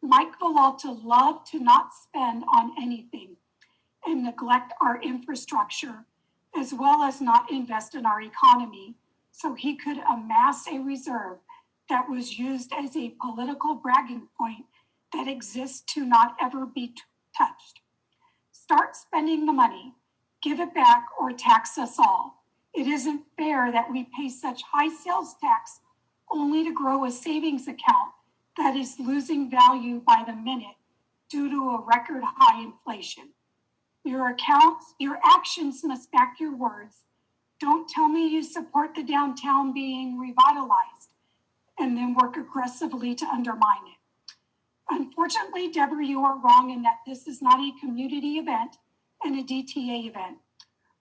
Mike Villalta loved to not spend on anything and neglect our infrastructure, as well as not invest in our economy, so he could amass a reserve that was used as a political bragging point that exists to not ever be touched. Start spending the money, give it back, or tax us all. It isn't fair that we pay such high sales tax only to grow a savings account that is losing value by the minute due to a record high inflation. Your actions must back your words. Don't tell me you support the downtown being revitalized and then work aggressively to undermine it. Unfortunately, Deborah, you are wrong in that this is not a community event and a DTA event.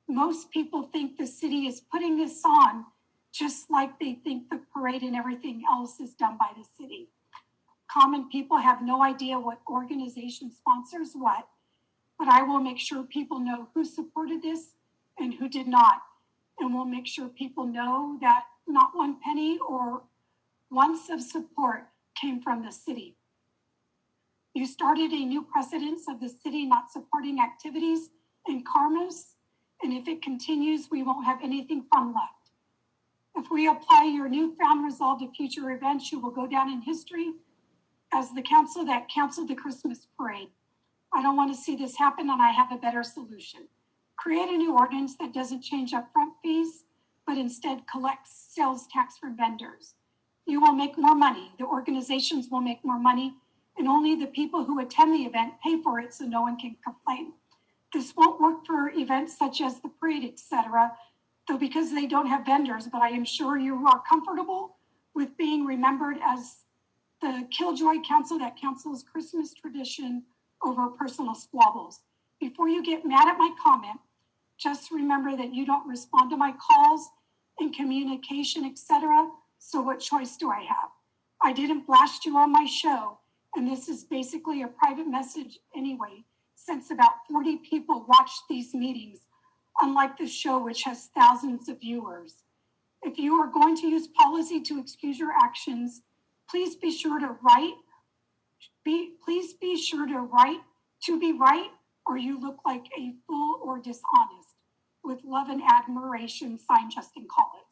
Most people think the city is putting this on just like they think the parade and everything else is done by the city. Common people have no idea what organization sponsors what, but I will make sure people know who supported this and who did not. And we'll make sure people know that not one penny or once of support came from the city. You started a new precedence of the city not supporting activities in Carmos, and if it continues, we won't have anything fun left. If we apply your newfound resolve to future events, you will go down in history as the council that canceled the Christmas parade. I don't want to see this happen, and I have a better solution. Create a new ordinance that doesn't change upfront fees, but instead collects sales tax from vendors. You will make more money, the organizations will make more money, and only the people who attend the event pay for it so no one can complain. This won't work for events such as the parade, etc., though because they don't have vendors, but I am sure you are comfortable with being remembered as the Killjoy Council that cancels Christmas tradition over personal squabbles. Before you get mad at my comment, just remember that you don't respond to my calls and communication, etc. So what choice do I have? I didn't blast you on my show, and this is basically a private message anyway, since about 40 people watch these meetings, unlike the show which has thousands of viewers. If you are going to use policy to excuse your actions, please be sure to write, to be right, or you look like a fool or dishonest. With love and admiration, signed Justin Collins.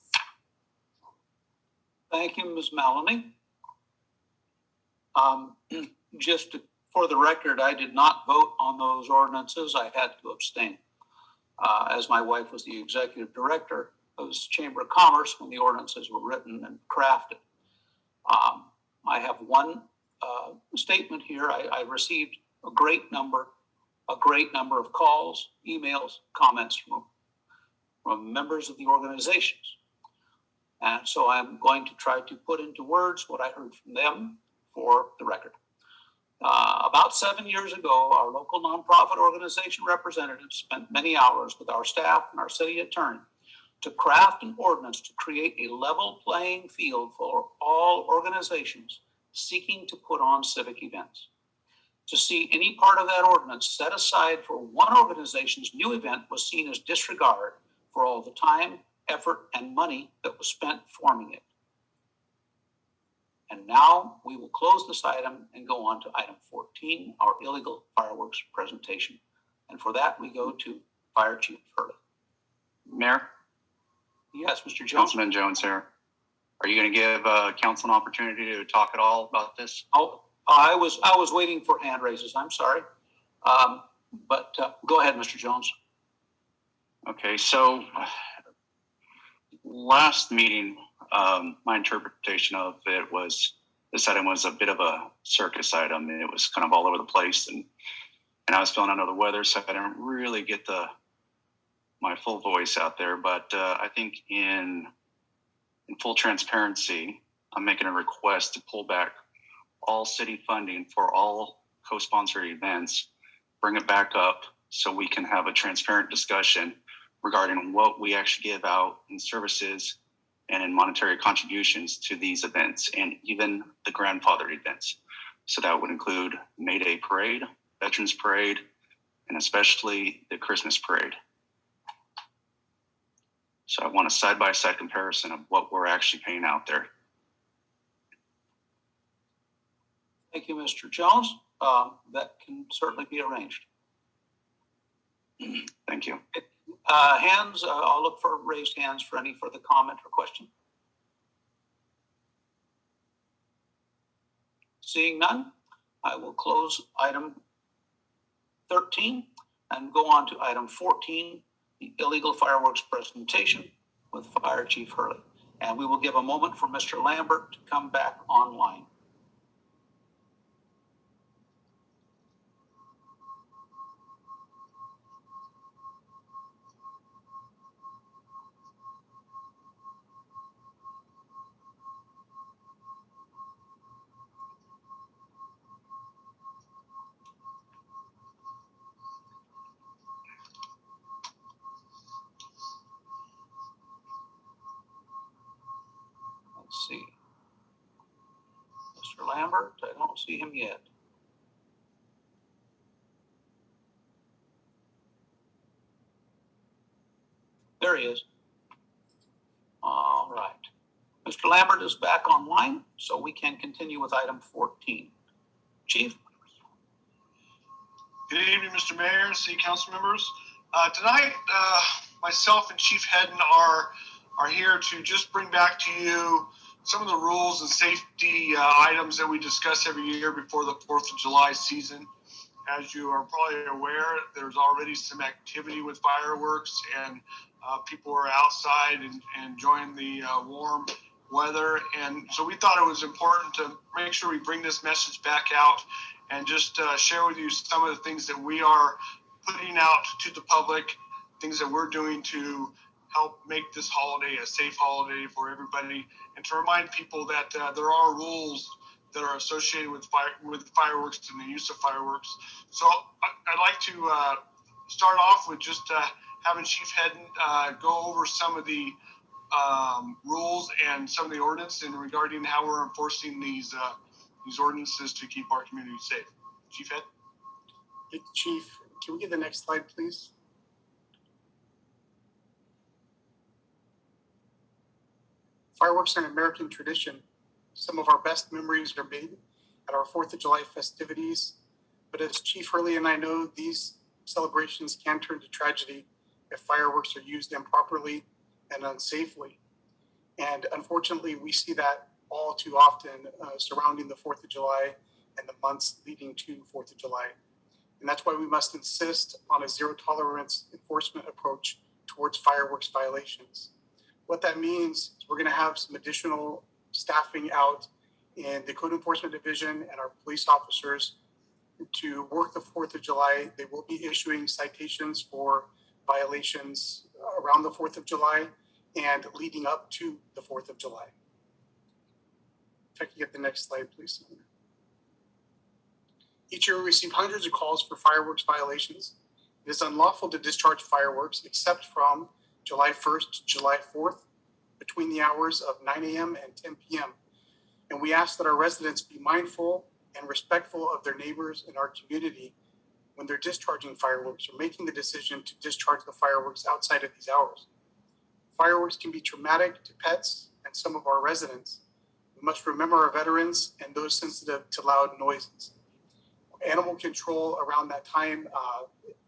Thank you, Ms. Maloney. Just for the record, I did not vote on those ordinances. I had to abstain, as my wife was the executive director of the Chamber of Commerce when the ordinances were written and crafted. I have one statement here. I received a great number of calls, emails, comments from members of the organizations. And so I'm going to try to put into words what I heard from them for the record. About 7 years ago, our local nonprofit organization representatives spent many hours with our staff and our city attorney to craft an ordinance to create a level playing field for all organizations seeking to put on civic events. To see any part of that ordinance set aside for one organization's new event was seen as disregard for all the time, effort, and money that was spent forming it. And now we will close this item and go on to item 14, our illegal fireworks presentation. And for that, we go to Fire Chief Hurley. Mayor? Yes, Mr. Jones. Councilman Jones here. Are you going to give council an opportunity to talk at all about this? Oh, I was waiting for hand raises. I'm sorry. But go ahead, Mr. Jones. Okay, so last meeting, my interpretation of it was this item was a bit of a circus item. It was kind of all over the place, and I was feeling under the weather, so I didn't really get my full voice out there. But I think in full transparency, I'm making a request to pull back all city funding for all co-sponsored events, bring it back up so we can have a transparent discussion regarding what we actually give out in services and in monetary contributions to these events and even the grandfathered events. So that would include May Day Parade, Veterans Parade, and especially the Christmas Parade. So I want a side-by-side comparison of what we're actually paying out there. Thank you, Mr. Jones. That can certainly be arranged. Thank you. Hands, I'll look for raised hands for any further comment or question. Seeing none, I will close item 13 and go on to item 14, the illegal fireworks presentation with Fire Chief Hurley. And we will give a moment for Mr. Lambert to come back online. Let's see. Mr. Lambert, I don't see him yet. There he is. All right. Mr. Lambert is back online, so we can continue with item 14. Chief? Good evening, Mr. Mayor and City Council members. Tonight, myself and Chief Hedden are here to just bring back to you some of the rules and safety items that we discuss every year before the 4th of July season. As you are probably aware, there's already some activity with fireworks, and people are outside and enjoying the warm weather. And so we thought it was important to make sure we bring this message back out and just share with you some of the things that we are putting out to the public, things that we're doing to help make this holiday a safe holiday for everybody, and to remind people that there are rules that are associated with fireworks and the use of fireworks. So I'd like to start off with just having Chief Hedden go over some of the rules and some of the ordinance in regarding how we're enforcing these ordinances to keep our community safe. Chief Hedden? Hey, Chief, can we get the next slide, please? Fireworks are an American tradition. Some of our best memories are made at our 4th of July festivities. But as Chief Hurley and I know, these celebrations can turn to tragedy if fireworks are used improperly and unsafely. And unfortunately, we see that all too often surrounding the 4th of July and the months leading to 4th of July. And that's why we must insist on a zero tolerance enforcement approach towards fireworks violations. What that means is we're going to have some additional staffing out in the Code Enforcement Division and our police officers to work the 4th of July. They will be issuing citations for violations around the 4th of July and leading up to the 4th of July. If I can get the next slide, please. Each year we receive hundreds of calls for fireworks violations. It is unlawful to discharge fireworks except from July 1st to July 4th between the hours of 9 a.m. and 10 p.m. And we ask that our residents be mindful and respectful of their neighbors in our community when they're discharging fireworks or making the decision to discharge the fireworks outside of these hours. Fireworks can be traumatic to pets and some of our residents. We must remember our veterans and those sensitive to loud noises. Animal control around that time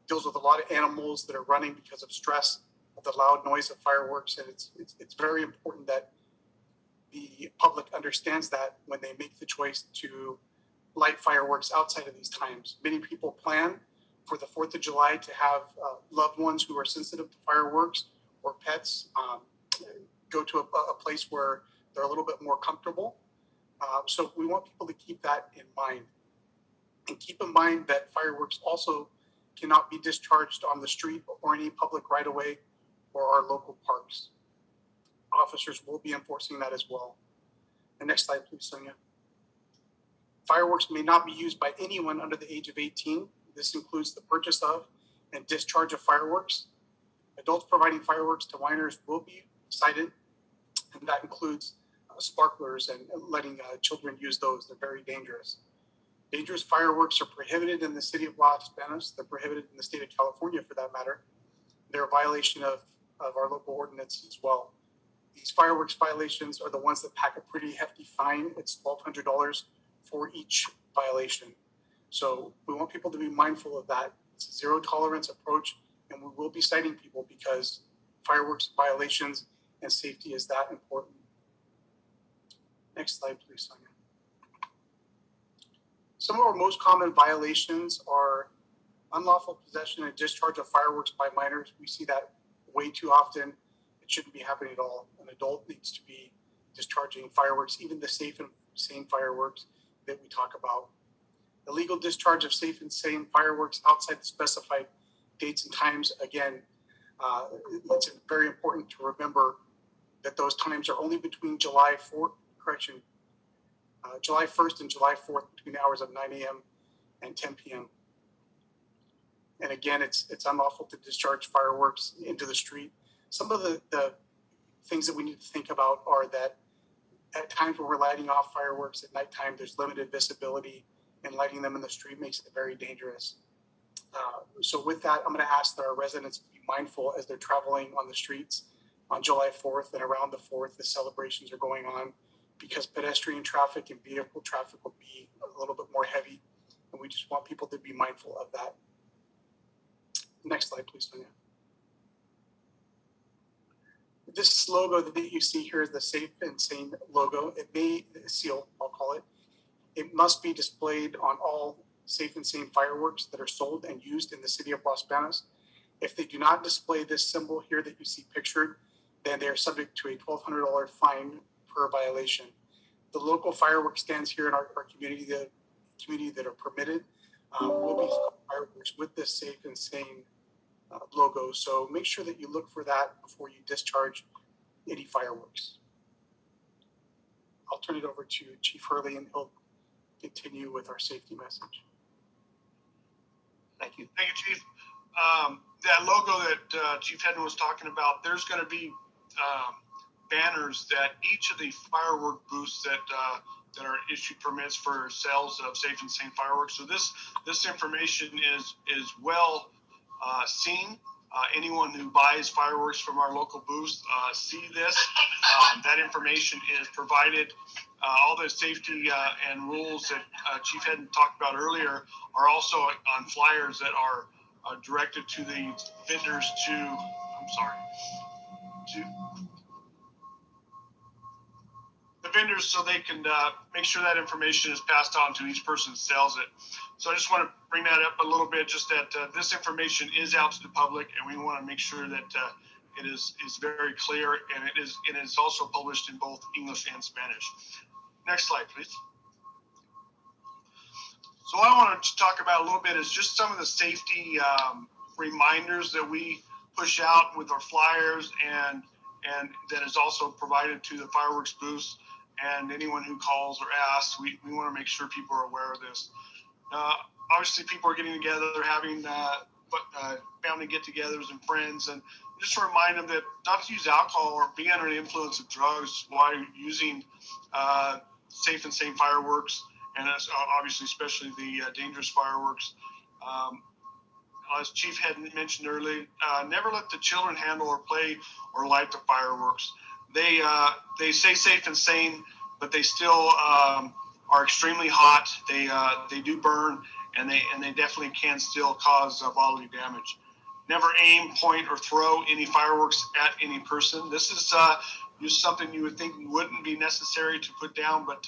deals with a lot of animals that are running because of stress of the loud noise of fireworks, and it's very important that the public understands that when they make the choice to light fireworks outside of these times. Many people plan for the 4th of July to have loved ones who are sensitive to fireworks or pets go to a place where they're a little bit more comfortable. So we want people to keep that in mind. And keep in mind that fireworks also cannot be discharged on the street or any public right-of-way or our local parks. Officers will be enforcing that as well. The next slide, please, Sonia. Fireworks may not be used by anyone under the age of 18. This includes the purchase of and discharge of fireworks. Adults providing fireworks to whiners will be cited, and that includes sparklers and letting children use those. They're very dangerous. Dangerous fireworks are prohibited in the city of Los Banos. They're prohibited in the state of California, for that matter. They're a violation of our local ordinance as well. These fireworks violations are the ones that pack a pretty hefty fine. It's $1,200 for each violation. So we want people to be mindful of that. It's a zero tolerance approach, and we will be citing people because fireworks violations and safety is that important. Next slide, please, Sonia. Some of our most common violations are unlawful possession and discharge of fireworks by minors. We see that way too often. It shouldn't be happening at all. An adult needs to be discharging fireworks, even the safe and sane fireworks that we talk about. Illegal discharge of safe and sane fireworks outside the specified dates and times. Again, it's very important to remember that those times are only between July 1st and July 4th between the hours of 9 a.m. and 10 p.m. And again, it's unlawful to discharge fireworks into the street. Some of the things that we need to think about are that at times when we're lighting off fireworks at nighttime, there's limited visibility, and lighting them in the street makes it very dangerous. So with that, I'm going to ask that our residents be mindful as they're traveling on the streets on July 4th and around the 4th. The celebrations are going on because pedestrian traffic and vehicle traffic will be a little bit more heavy, and we just want people to be mindful of that. Next slide, please, Sonia. This logo that you see here is the Safe and Sane logo. It may seal, I'll call it. It must be displayed on all Safe and Sane fireworks that are sold and used in the city of Los Banos. If they do not display this symbol here that you see pictured, then they are subject to a $1,200 fine per violation. The local fireworks stands here in our community, the community that are permitted, will be fireworks with this Safe and Sane logo. So make sure that you look for that before you discharge any fireworks. I'll turn it over to Chief Hurley and he'll continue with our safety message. Thank you. Thank you, Chief. That logo that Chief Hedden was talking about, there's going to be banners that each of the firework booths that are issued permits for sales of Safe and Sane fireworks. So this information is well seen. Anyone who buys fireworks from our local booths see this. That information is provided. All the safety and rules that Chief Hedden talked about earlier are also on flyers that are directed to the vendors to the vendors so they can make sure that information is passed on to each person who sells it. So I just want to bring that up a little bit, just that this information is out to the public, and we want to make sure that it is very clear, and it is also published in both English and Spanish. Next slide, please. So what I want to talk about a little bit is just some of the safety reminders that we push out with our flyers, and that is also provided to the fireworks booths and anyone who calls or asks. We want to make sure people are aware of this. Obviously, people are getting together, they're having family get-togethers and friends, and just to remind them that not to use alcohol or be under the influence of drugs while using Safe and Sane fireworks, and obviously especially the dangerous fireworks. As Chief had mentioned earlier, never let the children handle or play or light the fireworks. They say safe and sane, but they still are extremely hot. They do burn, and they definitely can still cause bodily damage. Never aim, point, or throw any fireworks at any person. This is just something you would think wouldn't be necessary to put down, but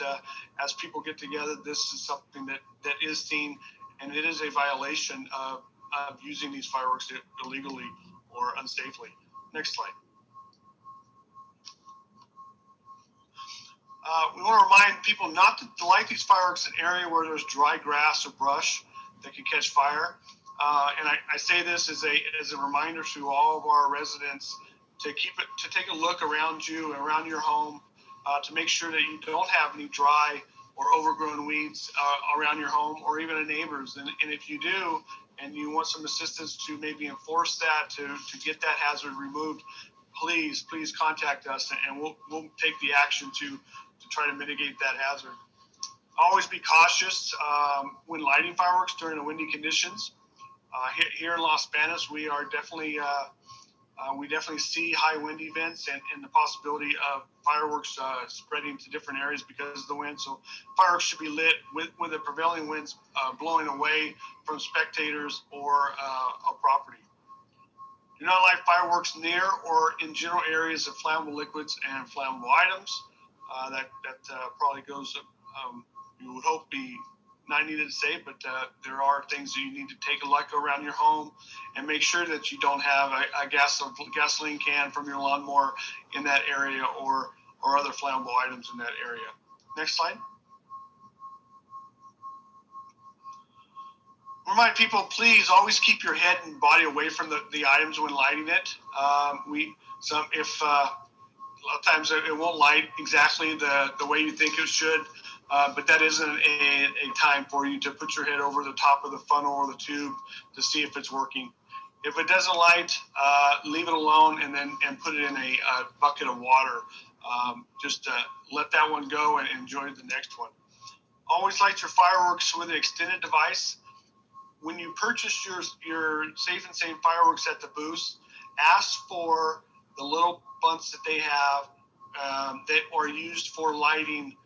as people get together, this is something that is seen, and it is a violation of using these fireworks illegally or unsafely. Next slide. We want to remind people not to light these fireworks in an area where there's dry grass or brush that can catch fire. And I say this as a reminder to all of our residents to take a look around you and around your home to make sure that you don't have any dry or overgrown weeds around your home or even in neighbors. And if you do, and you want some assistance to maybe enforce that, to get that hazard removed, please contact us, and we'll take the action to try to mitigate that hazard. Always be cautious when lighting fireworks during the windy conditions. Here in Los Banos, we are definitely we definitely see high wind events and the possibility of fireworks spreading to different areas because of the wind. So fireworks should be lit with the prevailing winds blowing away from spectators or a property. Do not light fireworks near or in general areas of flammable liquids and flammable items. That probably goes, you would hope, be not needed to say, but there are things that you need to take a look around your home and make sure that you don't have a gasoline can from your lawnmower in that area or other flammable items in that area. Next slide. Remind people, please always keep your head and body away from the items when lighting it. A lot of times it won't light exactly the way you think it should. But that isn't a time for you to put your head over the top of the funnel or the tube to see if it's working. If it doesn't light, leave it alone and put it in a bucket of water just let that one go and enjoy the next one. Always light your fireworks with an extended device. When you purchase your Safe and Sane fireworks at the booth, ask for the little bunts that they have that are used for lighting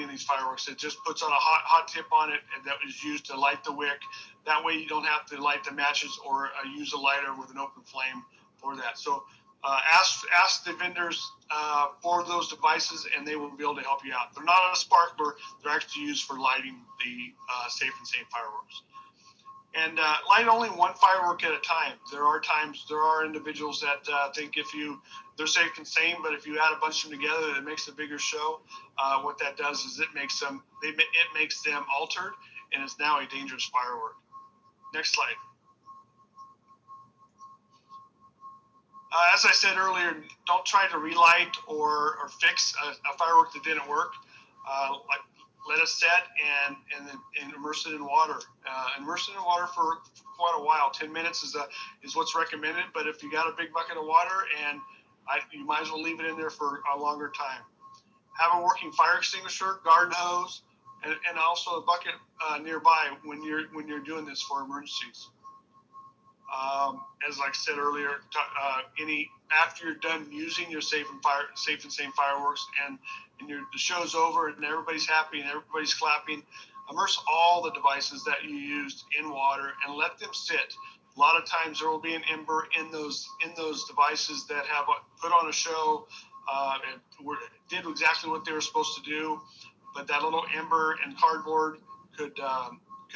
these fireworks. It just puts on a hot tip on it, and that is used to light the wick. That way you don't have to light the matches or use a lighter with an open flame for that. So ask the vendors for those devices, and they will be able to help you out. They're not a sparkler. They're actually used for lighting the Safe and Sane fireworks. And light only one firework at a time. There are individuals that think they're safe and sane, but if you add a bunch of them together, it makes a bigger show. What that does is it makes them altered, and it's now a dangerous firework. Next slide. As I said earlier, don't try to relight or fix a firework that didn't work. Let it set and immerse it in water. Immerse it in water for quite a while. 10 minutes is what's recommended, but if you got a big bucket of water, you might as well leave it in there for a longer time. Have a working fire extinguisher, garden hose, and also a bucket nearby when you're doing this for emergencies. As I said earlier, after you're done using your Safe and Sane fireworks and the show's over and everybody's happy and everybody's clapping, immerse all the devices that you used in water and let them sit. A lot of times there will be an ember in those devices that have put on a show and did exactly what they were supposed to do, but that little ember and cardboard could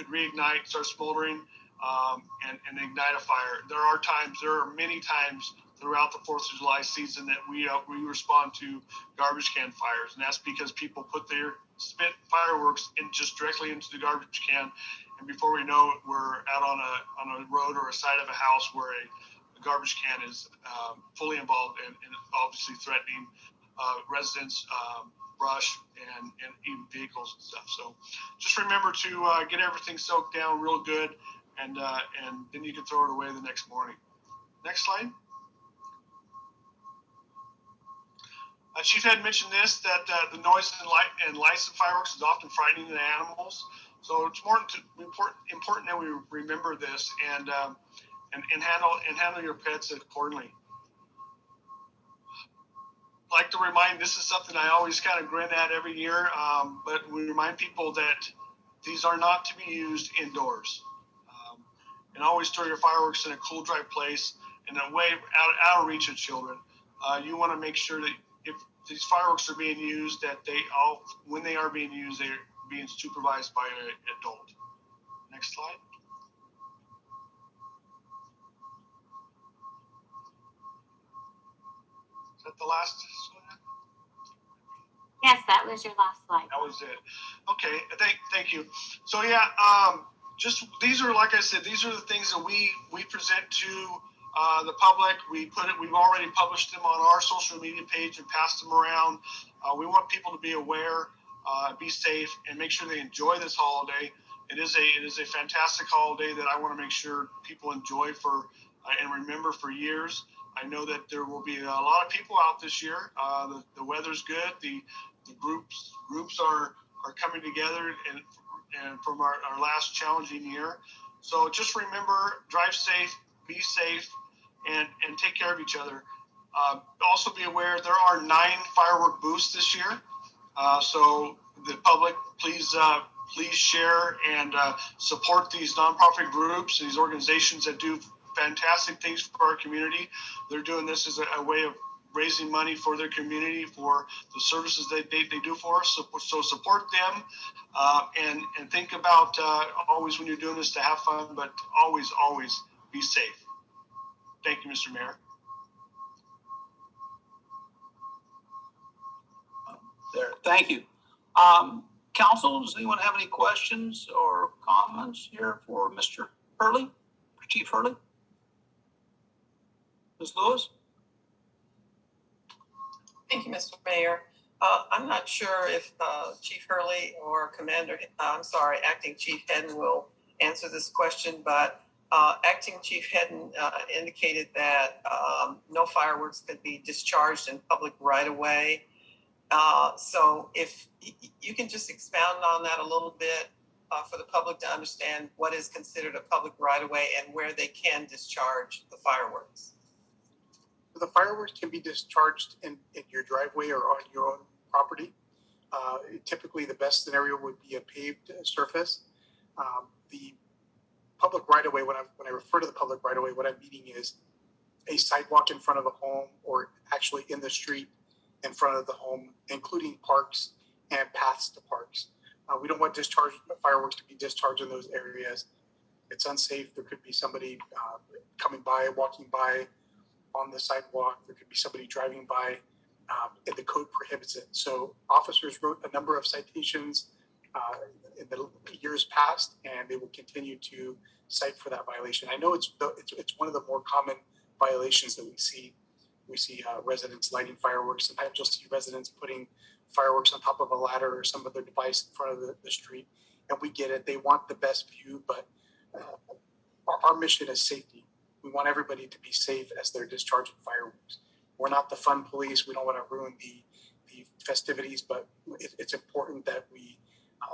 reignite, start smoldering, and ignite a fire. There are many times throughout the 4th of July season that we respond to garbage can fires, and that's because people put their spent fireworks just directly into the garbage can, and before we know it, we're out on a road or a side of a house where a garbage can is fully involved and obviously threatening residents, brush, and even vehicles and stuff. So just remember to get everything soaked down real good, and then you can throw it away the next morning. Next slide. Chief had mentioned this, that the noise and lights of fireworks is often frightening to animals. So it's important that we remember this and handle your pets accordingly. I'd like to remind, this is something I always kind of grin at every year, but we remind people that these are not to be used indoors. And always store your fireworks in a cool, dry place and away out of reach of children. You want to make sure that if these fireworks are being used, that when they are being used, they're being supervised by an adult. Next slide. Is that the last slide? Yes, that was your last slide. That was it. Okay, thank you. So yeah, these are, like I said, these are the things that we present to the public. We've already published them on our social media page and passed them around. We want people to be aware, be safe, and make sure they enjoy this holiday. It is a fantastic holiday that I want to make sure people enjoy and remember for years. I know that there will be a lot of people out this year. The weather's good. The groups are coming together and from our last challenging year. So just remember, drive safe, be safe, and take care of each other. Also be aware there are 9 firework booths this year. So the public, please share and support these nonprofit groups, these organizations that do fantastic things for our community. They're doing this as a way of raising money for their community, for the services they do for us. So support them and think about always when you're doing this to have fun, but always be safe. Thank you, Mr. Mayor. Thank you. Council, does anyone have any questions or comments here for Mr. Hurley, Chief Hurley? Ms. Lewis? Thank you, Mr. Mayor. I'm not sure if Chief Hurley or Acting Chief Hedden will answer this question, but Acting Chief Hedden indicated that no fireworks could be discharged in public right of way. So if you can just expound on that a little bit for the public to understand what is considered a public right of way and where they can discharge the fireworks. The fireworks can be discharged in your driveway or on your own property. Typically, the best scenario would be a paved surface. The public right of way, when I refer to the public right of way, what I'm meaning is a sidewalk in front of a home or actually in the street in front of the home, including parks and paths to parks. We don't want fireworks to be discharged in those areas. It's unsafe. There could be somebody coming by, walking by on the sidewalk. There could be somebody driving by, and the code prohibits it. So officers wrote a number of citations in the years past, and they will continue to cite for that violation. I know it's one of the more common violations that we see. We see residents lighting fireworks. Sometimes you'll see residents putting fireworks on top of a ladder or some other device in front of the street. And we get it. They want the best view, but our mission is safety. We want everybody to be safe as they're discharging fireworks. We're not the fun police. We don't want to ruin the festivities, but it's important that we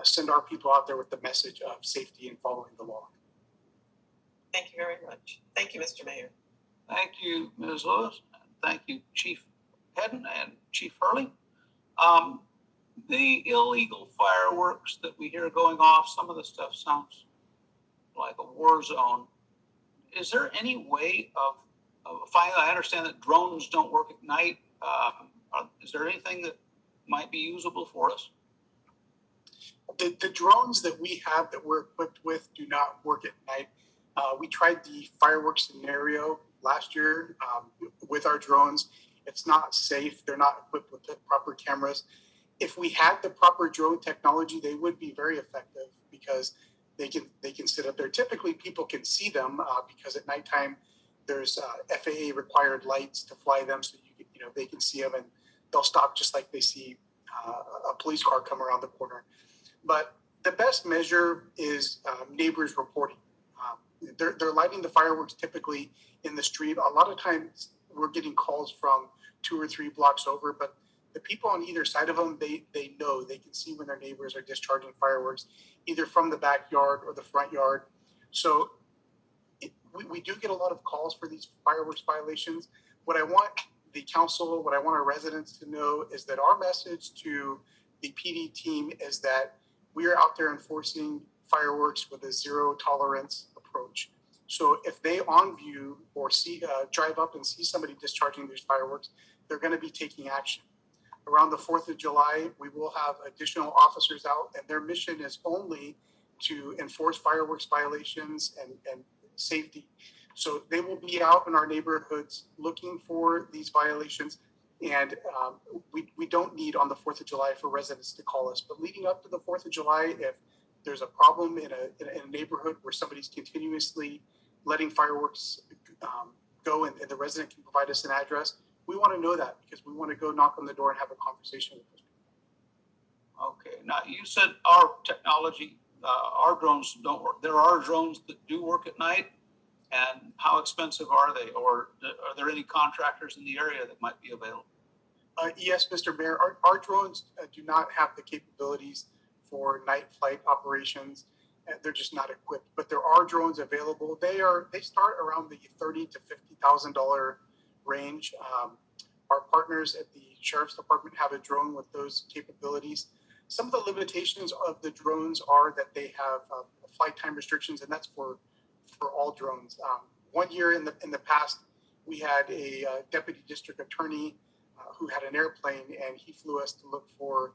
send our people out there with the message of safety and following the law. Thank you very much. Thank you, Mr. Mayor. Thank you, Ms. Lewis. Thank you, Chief Hedden and Chief Hurley. The illegal fireworks that we hear going off, some of the stuff sounds like a war zone. Is there any way of finding? I understand that drones don't work at night. Is there anything that might be usable for us? The drones that we have that we're equipped with do not work at night. We tried the fireworks scenario last year with our drones. It's not safe. They're not equipped with the proper cameras. If we had the proper drone technology, they would be very effective because they can sit up there. Typically, people can see them because at nighttime there's FAA required lights to fly them, so they can see them and they'll stop just like they see a police car come around the corner. But the best measure is neighbors reporting. They're lighting the fireworks typically in the street. A lot of times we're getting calls from 2 or 3 blocks over, but the people on either side of them, they know, they can see when their neighbors are discharging fireworks, either from the backyard or the front yard. So we do get a lot of calls for these fireworks violations. What I want the council, what I want our residents to know is that our message to the PD team is that we are out there enforcing fireworks with a zero tolerance approach. So if they on view or drive up and see somebody discharging these fireworks, they're going to be taking action. Around the 4th of July, we will have additional officers out, and their mission is only to enforce fireworks violations and safety. So they will be out in our neighborhoods looking for these violations. And we don't need on the 4th of July for residents to call us. But leading up to the 4th of July, if there's a problem in a neighborhood where somebody's continuously letting fireworks go and the resident can provide us an address, we want to know that because we want to go knock on the door and have a conversation with those people. Okay. Now, you said our technology, our drones don't work. There are drones that do work at night. And how expensive are they? Or are there any contractors in the area that might be available? Yes, Mr. Mayor. Our drones do not have the capabilities for night flight operations. They're just not equipped. But there are drones available. They start around the $30,000 to $50,000 range. Our partners at the Sheriff's Department have a drone with those capabilities. Some of the limitations of the drones are that they have flight time restrictions, and that's for all drones. 1 year in the past, we had a deputy district attorney who had an airplane, and he flew us to look for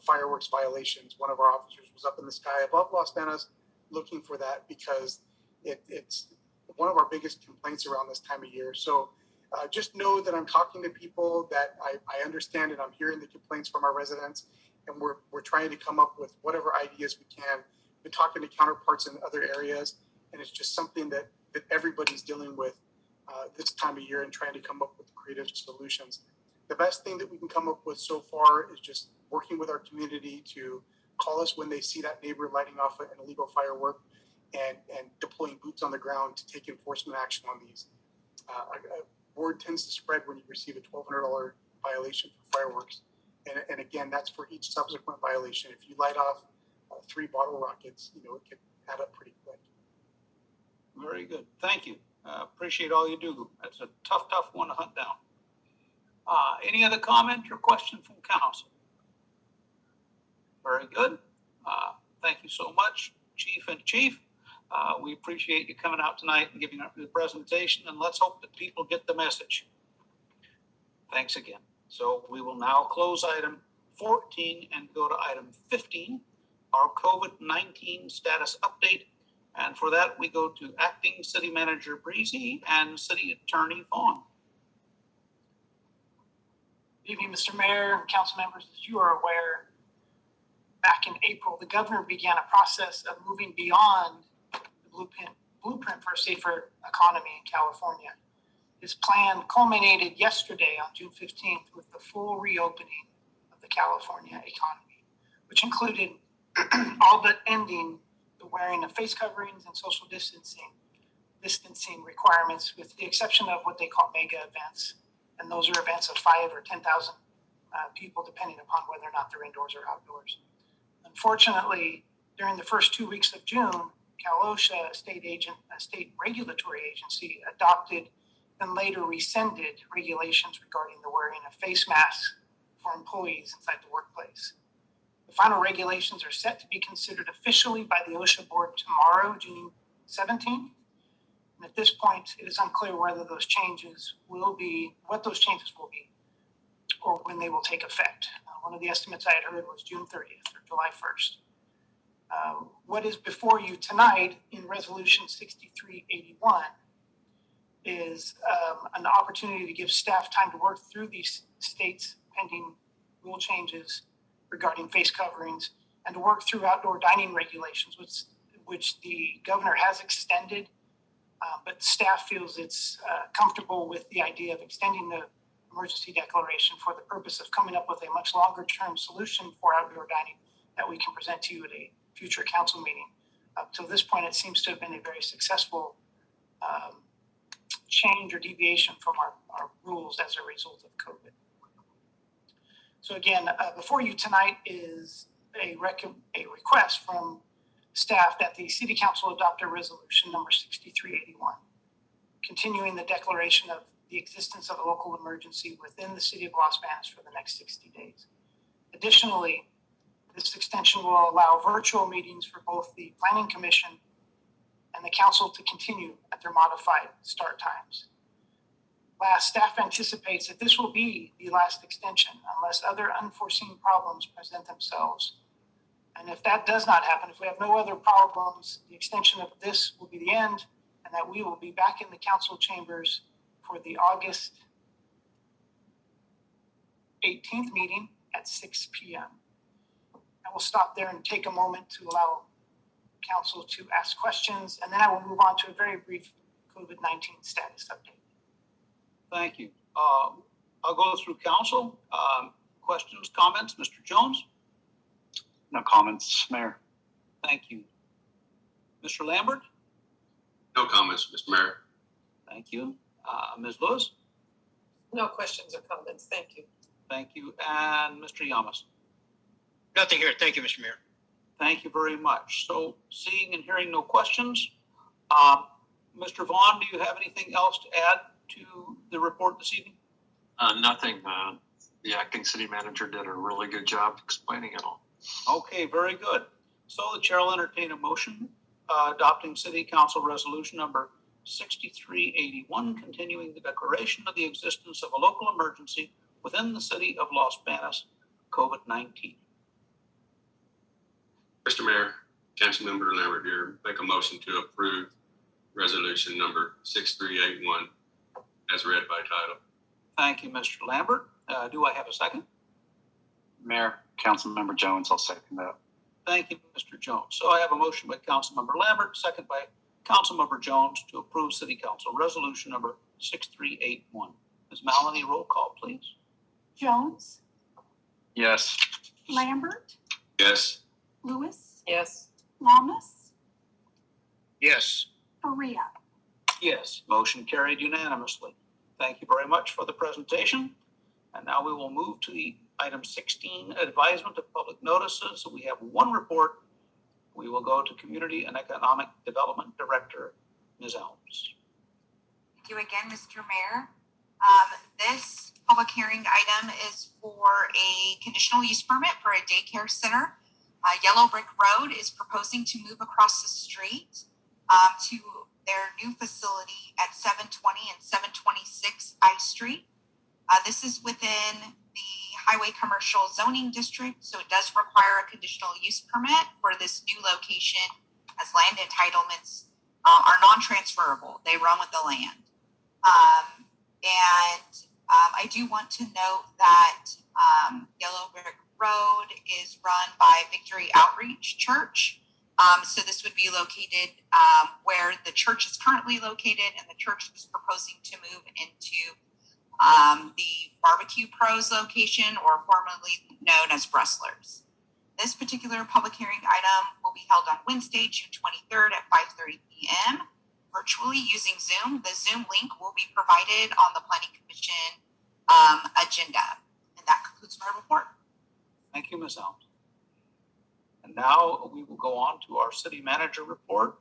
fireworks violations. One of our officers was up in the sky above Los Banos looking for that because it's one of our biggest complaints around this time of year. So just know that I'm talking to people, that I understand, and I'm hearing the complaints from our residents, and we're trying to come up with whatever ideas we can. We're talking to counterparts in other areas, and it's just something that everybody's dealing with this time of year and trying to come up with creative solutions. The best thing that we can come up with so far is just working with our community to call us when they see that neighbor lighting off an illegal firework and deploying boots on the ground to take enforcement action on these. Word tends to spread when you receive a $1,200 violation for fireworks. And again, that's for each subsequent violation. If you light off 3 bottle rockets, it can add up pretty quick. Very good. Thank you. Appreciate all you do. That's a tough one to hunt down. Any other comment or question from council? Very good. Thank you so much, Chief and Chief. We appreciate you coming out tonight and giving up the presentation, and let's hope that people get the message. Thanks again. So we will now close item 14 and go to item 15, our COVID-19 status update. And for that, we go to Acting City Manager Breezy and City Attorney Vaughn. Good evening, Mr. Mayor and council members. As you are aware, back in April, the governor began a process of moving beyond the blueprint for a safer economy in California. This plan culminated yesterday on June 15th with the full reopening of the California economy, which included all but ending the wearing of face coverings and social distancing requirements, with the exception of what they call mega events. And those are events of 5 or 10,000 people, depending upon whether or not they're indoors or outdoors. Unfortunately, during the first 2 weeks of June, Cal OSHA, a state regulatory agency, adopted and later rescinded regulations regarding the wearing of face masks for employees inside the workplace. The final regulations are set to be considered officially by the OSHA board tomorrow, June 17th. And at this point, it is unclear whether what those changes will be, or when they will take effect. One of the estimates I had heard was June 30th or July 1st. What is before you tonight in Resolution 6381 is an opportunity to give staff time to work through these states' pending rule changes regarding face coverings, and to work through outdoor dining regulations, which the governor has extended, but staff feels it's comfortable with the idea of extending the emergency declaration for the purpose of coming up with a much longer term solution for outdoor dining that we can present to you at a future council meeting. Up to this point, it seems to have been a very successful change or deviation from our rules as a result of COVID. So again, before you tonight is a request from staff that the City Council adopt a resolution number 6381, continuing the declaration of the existence of a local emergency within the city of Los Banos for the next 60 days. Additionally, this extension will allow virtual meetings for both the Planning Commission and the council to continue at their modified start times. Last, staff anticipates that this will be the last extension unless other unforeseen problems present themselves. And if that does not happen, if we have no other problems, the extension of this will be the end, and that we will be back in the council chambers for the August 18th meeting at 6 p.m. I will stop there and take a moment to allow council to ask questions, and then I will move on to a very brief COVID-19 status update. Thank you. I'll go through council. Questions, comments, Mr. Jones? No comments, Mayor. Thank you. Mr. Lambert? No comments, Mr. Mayor. Thank you. Ms. Lewis? No questions or comments. Thank you. Thank you. And Mr. Yamas? Nothing here. Thank you, Mr. Mayor. Thank you very much. So seeing and hearing no questions, Mr. Vaughn, do you have anything else to add to the report this evening? Nothing. The acting city manager did a really good job explaining it all. Okay, very good. So the chair will entertain a motion adopting City Council Resolution number 6381, continuing the declaration of the existence of a local emergency within the city of Los Banos, COVID-19. Mr. Mayor, Councilmember Lambert here, make a motion to approve resolution number 6381 as read by title. Thank you, Mr. Lambert. Do I have a second? Mayor, Councilmember Jones, I'll second that. Thank you, Mr. Jones. So I have a motion by Councilmember Lambert, second by Councilmember Jones to approve City Council Resolution number 6381. Ms. Maloney, roll call, please. Jones, Yes. Lambert, Yes. Lewis, Yes. Lamas, Yes. Faria. Yes, motion carried unanimously. Thank you very much for the presentation. And now we will move to the item 16, advisement of public notices. We have one report. We will go to Community and Economic Development Director, Ms. Elms. Thank you again, Mr. Mayor. This public hearing item is for a conditional use permit for a daycare center. Yellow Brick Road is proposing to move across the street to their new facility at 720 and 726 I Street. This is within the Highway Commercial Zoning District, so it does require a conditional use permit for this new location, as land entitlements are non-transferable. They run with the land. I do want to note that Yellow Brick Road is run by Victory Outreach Church. So this would be located where the church is currently located, and the church is proposing to move into the Barbecue Pros location, or formerly known as Brustlers. This particular public hearing item will be held on Wednesday, June 23rd at 5:30 p.m. virtually using Zoom. The Zoom link will be provided on the Planning Commission agenda. And that concludes my report. Thank you, Ms. Elms. And now we will go on to our city manager report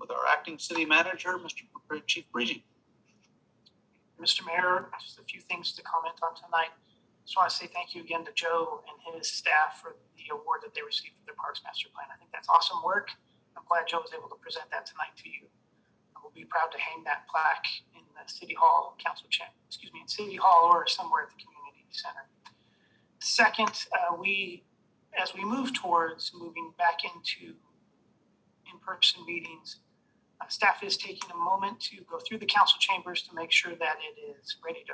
with our acting city manager, Mr. Chief Breezy. Mr. Mayor, just a few things to comment on tonight. Just want to say thank you again to Joe and his staff for the award that they received for their Parks Master Plan. I think that's awesome work. I'm glad Joe was able to present that tonight to you. We'll be proud to hang that plaque in the City Hall in City Hall or somewhere at the community center. Second, as we move towards moving back into in-person meetings, staff is taking a moment to go through the council chambers to make sure that it is ready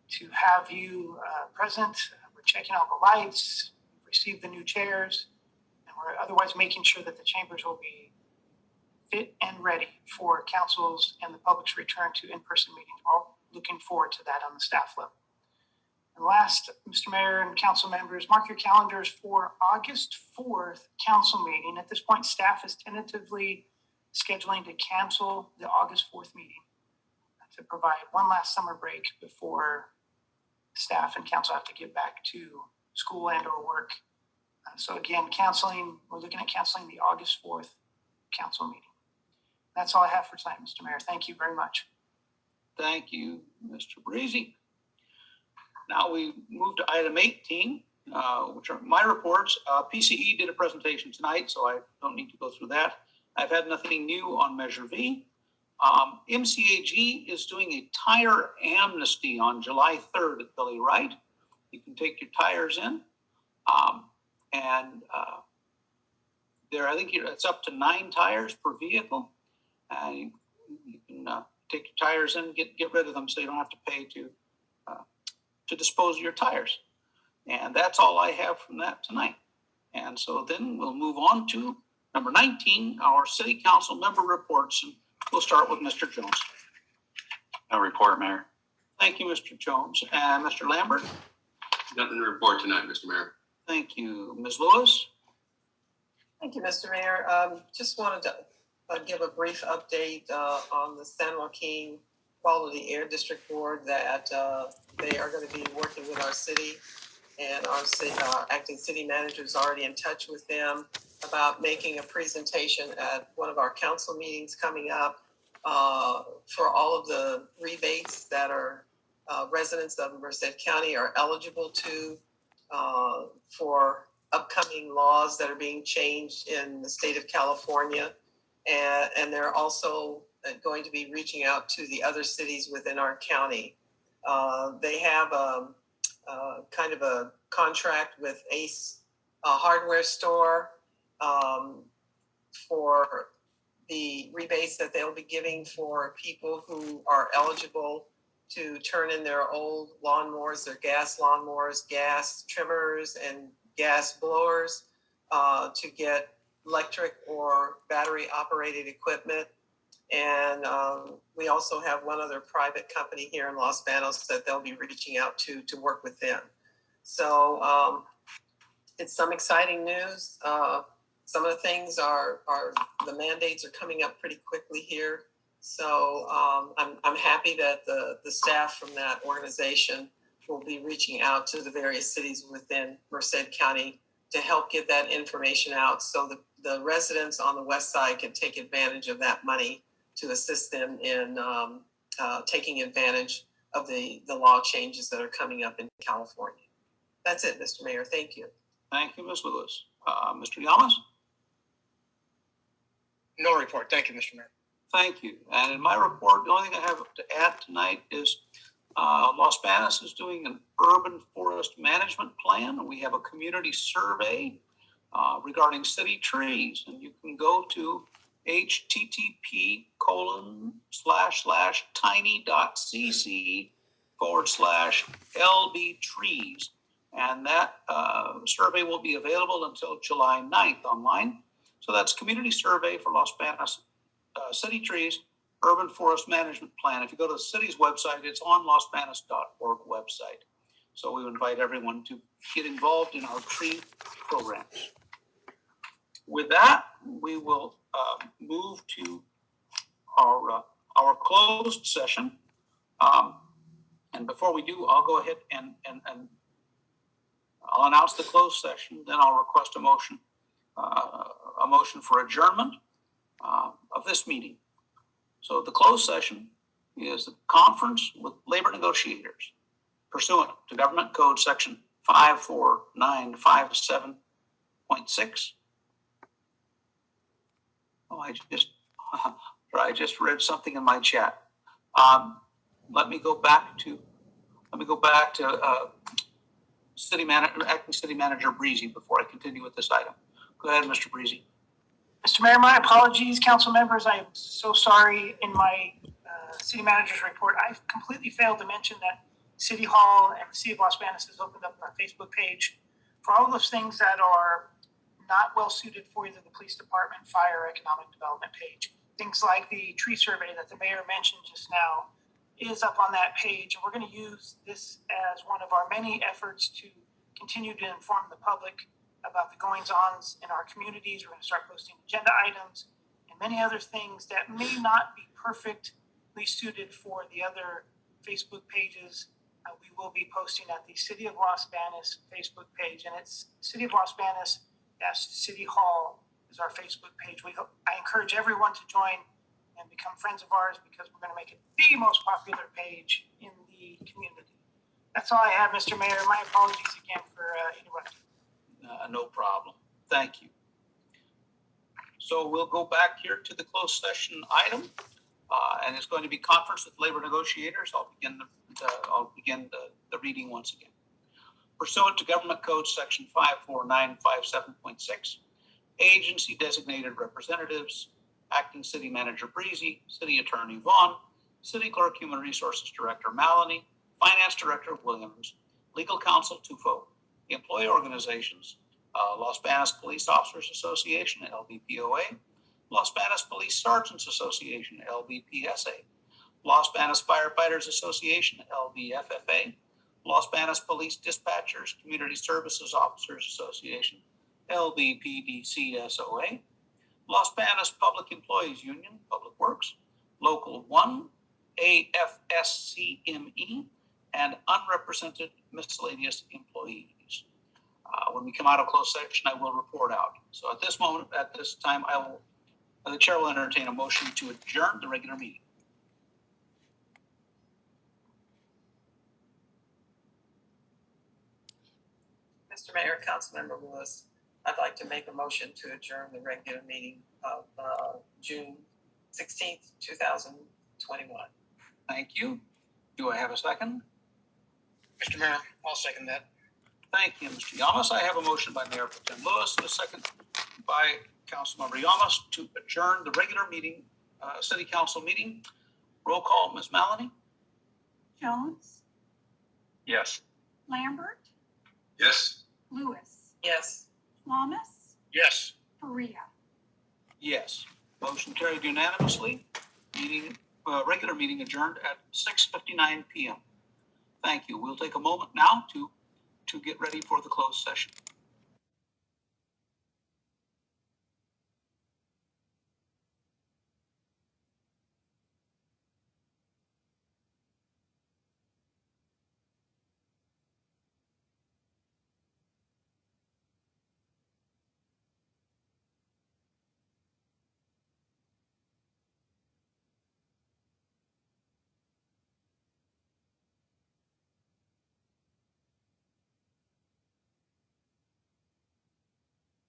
to have you present. We're checking out the lights, we've received the new chairs, and we're otherwise making sure that the chambers will be fit and ready for councils and the public's return to in-person meetings. We're all looking forward to that on the staff level. And last, Mr. Mayor and council members, mark your calendars for August 4th council meeting. At this point, staff is tentatively scheduling to cancel the August 4th meeting to provide one last summer break before staff and council have to get back to school and or work. So again, we're looking at canceling the August 4th council meeting. That's all I have for tonight, Mr. Mayor. Thank you very much. Thank you, Mr. Breezy. Now we move to item 18, which are my reports. PCE did a presentation tonight, so I don't need to go through that. I've had nothing new on Measure V. MCAG is doing a tire amnesty on July 3rd at Billy Wright. You can take your tires in, I think it's up to 9 tires per vehicle. You can take your tires in, get rid of them, so you don't have to pay to dispose of your tires. And that's all I have from that tonight. And so then we'll move on to number 19, our city council member reports. And we'll start with Mr. Jones. No report, Mayor. Thank you, Mr. Jones. And Mr. Lambert? Nothing to report tonight, Mr. Mayor. Thank you. Ms. Lewis? Thank you, Mr. Mayor. Just wanted to give a brief update on the San Joaquin Quality Air District Board that they are going to be working with our city, and our acting city manager is already in touch with them about making a presentation at one of our council meetings coming up for all of the rebates that are residents of Merced County are eligible to for upcoming laws that are being changed in the state of California. And they're also going to be reaching out to the other cities within our county. They have kind of a contract with Ace Hardware Store for the rebates that they'll be giving for people who are eligible to turn in their old lawnmowers, their gas lawnmowers, gas trimmers, and gas blowers to get electric or battery operated equipment. And we also have one other private company here in Los Banos that they'll be reaching out to work with them. So it's some exciting news. some of the things are the mandates are coming up pretty quickly here. So I'm happy that the staff from that organization will be reaching out to the various cities within Merced County to help get that information out so the residents on the west side can take advantage of that money to assist them in taking advantage of the law changes that are coming up in California. That's it, Mr. Mayor. Thank you. Thank you, Ms. Lewis. Mr. Yamas? No report. Thank you, Mr. Mayor. Thank you. And in my report, the only thing I have to add tonight is Los Banos is doing an urban forest management plan. We have a community survey regarding city trees, and you can go to http://tiny.cc/LB trees. And that survey will be available until July 9th online. So that's community survey for Los Banos city trees, urban forest management plan. If you go to the city's website, it's on losbanos.org website. So we invite everyone to get involved in our tree programs. With that, we will move to our closed session. And before we do, I'll go ahead and I'll announce the closed session. Then I'll request a motion for adjournment of this meeting. So the closed session is the conference with labor negotiators pursuant to Government Code Section 54957.6. Oh, I just read something in my chat. Let me go back to Acting City Manager Breezy before I continue with this item. Go ahead, Mr. Breezy. Mr. Mayor, my apologies, council members. I am so sorry. In my city manager's report, I completely failed to mention that City Hall and the City of Los Banos has opened up a Facebook page for all those things that are not well suited for either the police department, fire, economic development page. Things like the tree survey that the mayor mentioned just now is up on that page. And we're going to use this as one of our many efforts to continue to inform the public about the goings-ons in our communities. We're going to start posting agenda items and many other things that may not be perfectly suited for the other Facebook pages. We will be posting at the City of Los Banos Facebook page, and it's City of Los Banos City Hall is our Facebook page. I encourage everyone to join and become friends of ours because we're going to make it the most popular page in the community. That's all I have, Mr. Mayor. My apologies again for interrupting. No problem. Thank you. So we'll go back here to the closed session item, and it's going to be conference with labor negotiators. I'll begin the reading once again. Pursuant to Government Code Section 54957.6, agency designated representatives, Acting City Manager Breezy, City Attorney Vaughn, City Clerk Human Resources Director Maloney, Finance Director Williams, Legal Counsel Tufo, the employee organizations, Los Banos Police Officers Association, LBPOA, Los Banos Police Sergeants Association, LBPSA, Los Banos Firefighters Association, LBFFA, Los Banos Police Dispatchers Community Services Officers Association, LBPDCSOA, Los Banos Public Employees Union, Public Works, Local 1, AFSCME, and unrepresented miscellaneous employees. When we come out of closed session, I will report out. So at this time, the chair will entertain a motion to adjourn the regular meeting. Mr. Mayor, Councilmember Lewis, I'd like to make a motion to adjourn the regular meeting of June 16th, 2021. Thank you. Do I have a second? Mr. Mayor, I'll second that. Thank you, Mr. Yamas. I have a motion by Mayor Pro Tem Lewis and a second by Councilmember Yamas to adjourn the regular meeting, City Council meeting. Roll call, Ms. Maloney. Jones, Yes. Lambert, Yes. Lewis, Yes. Lamas, Yes. Faria. Yes. Motion carried unanimously. Regular meeting adjourned at 6:59 p.m. Thank you. We'll take a moment now to get ready for the closed session.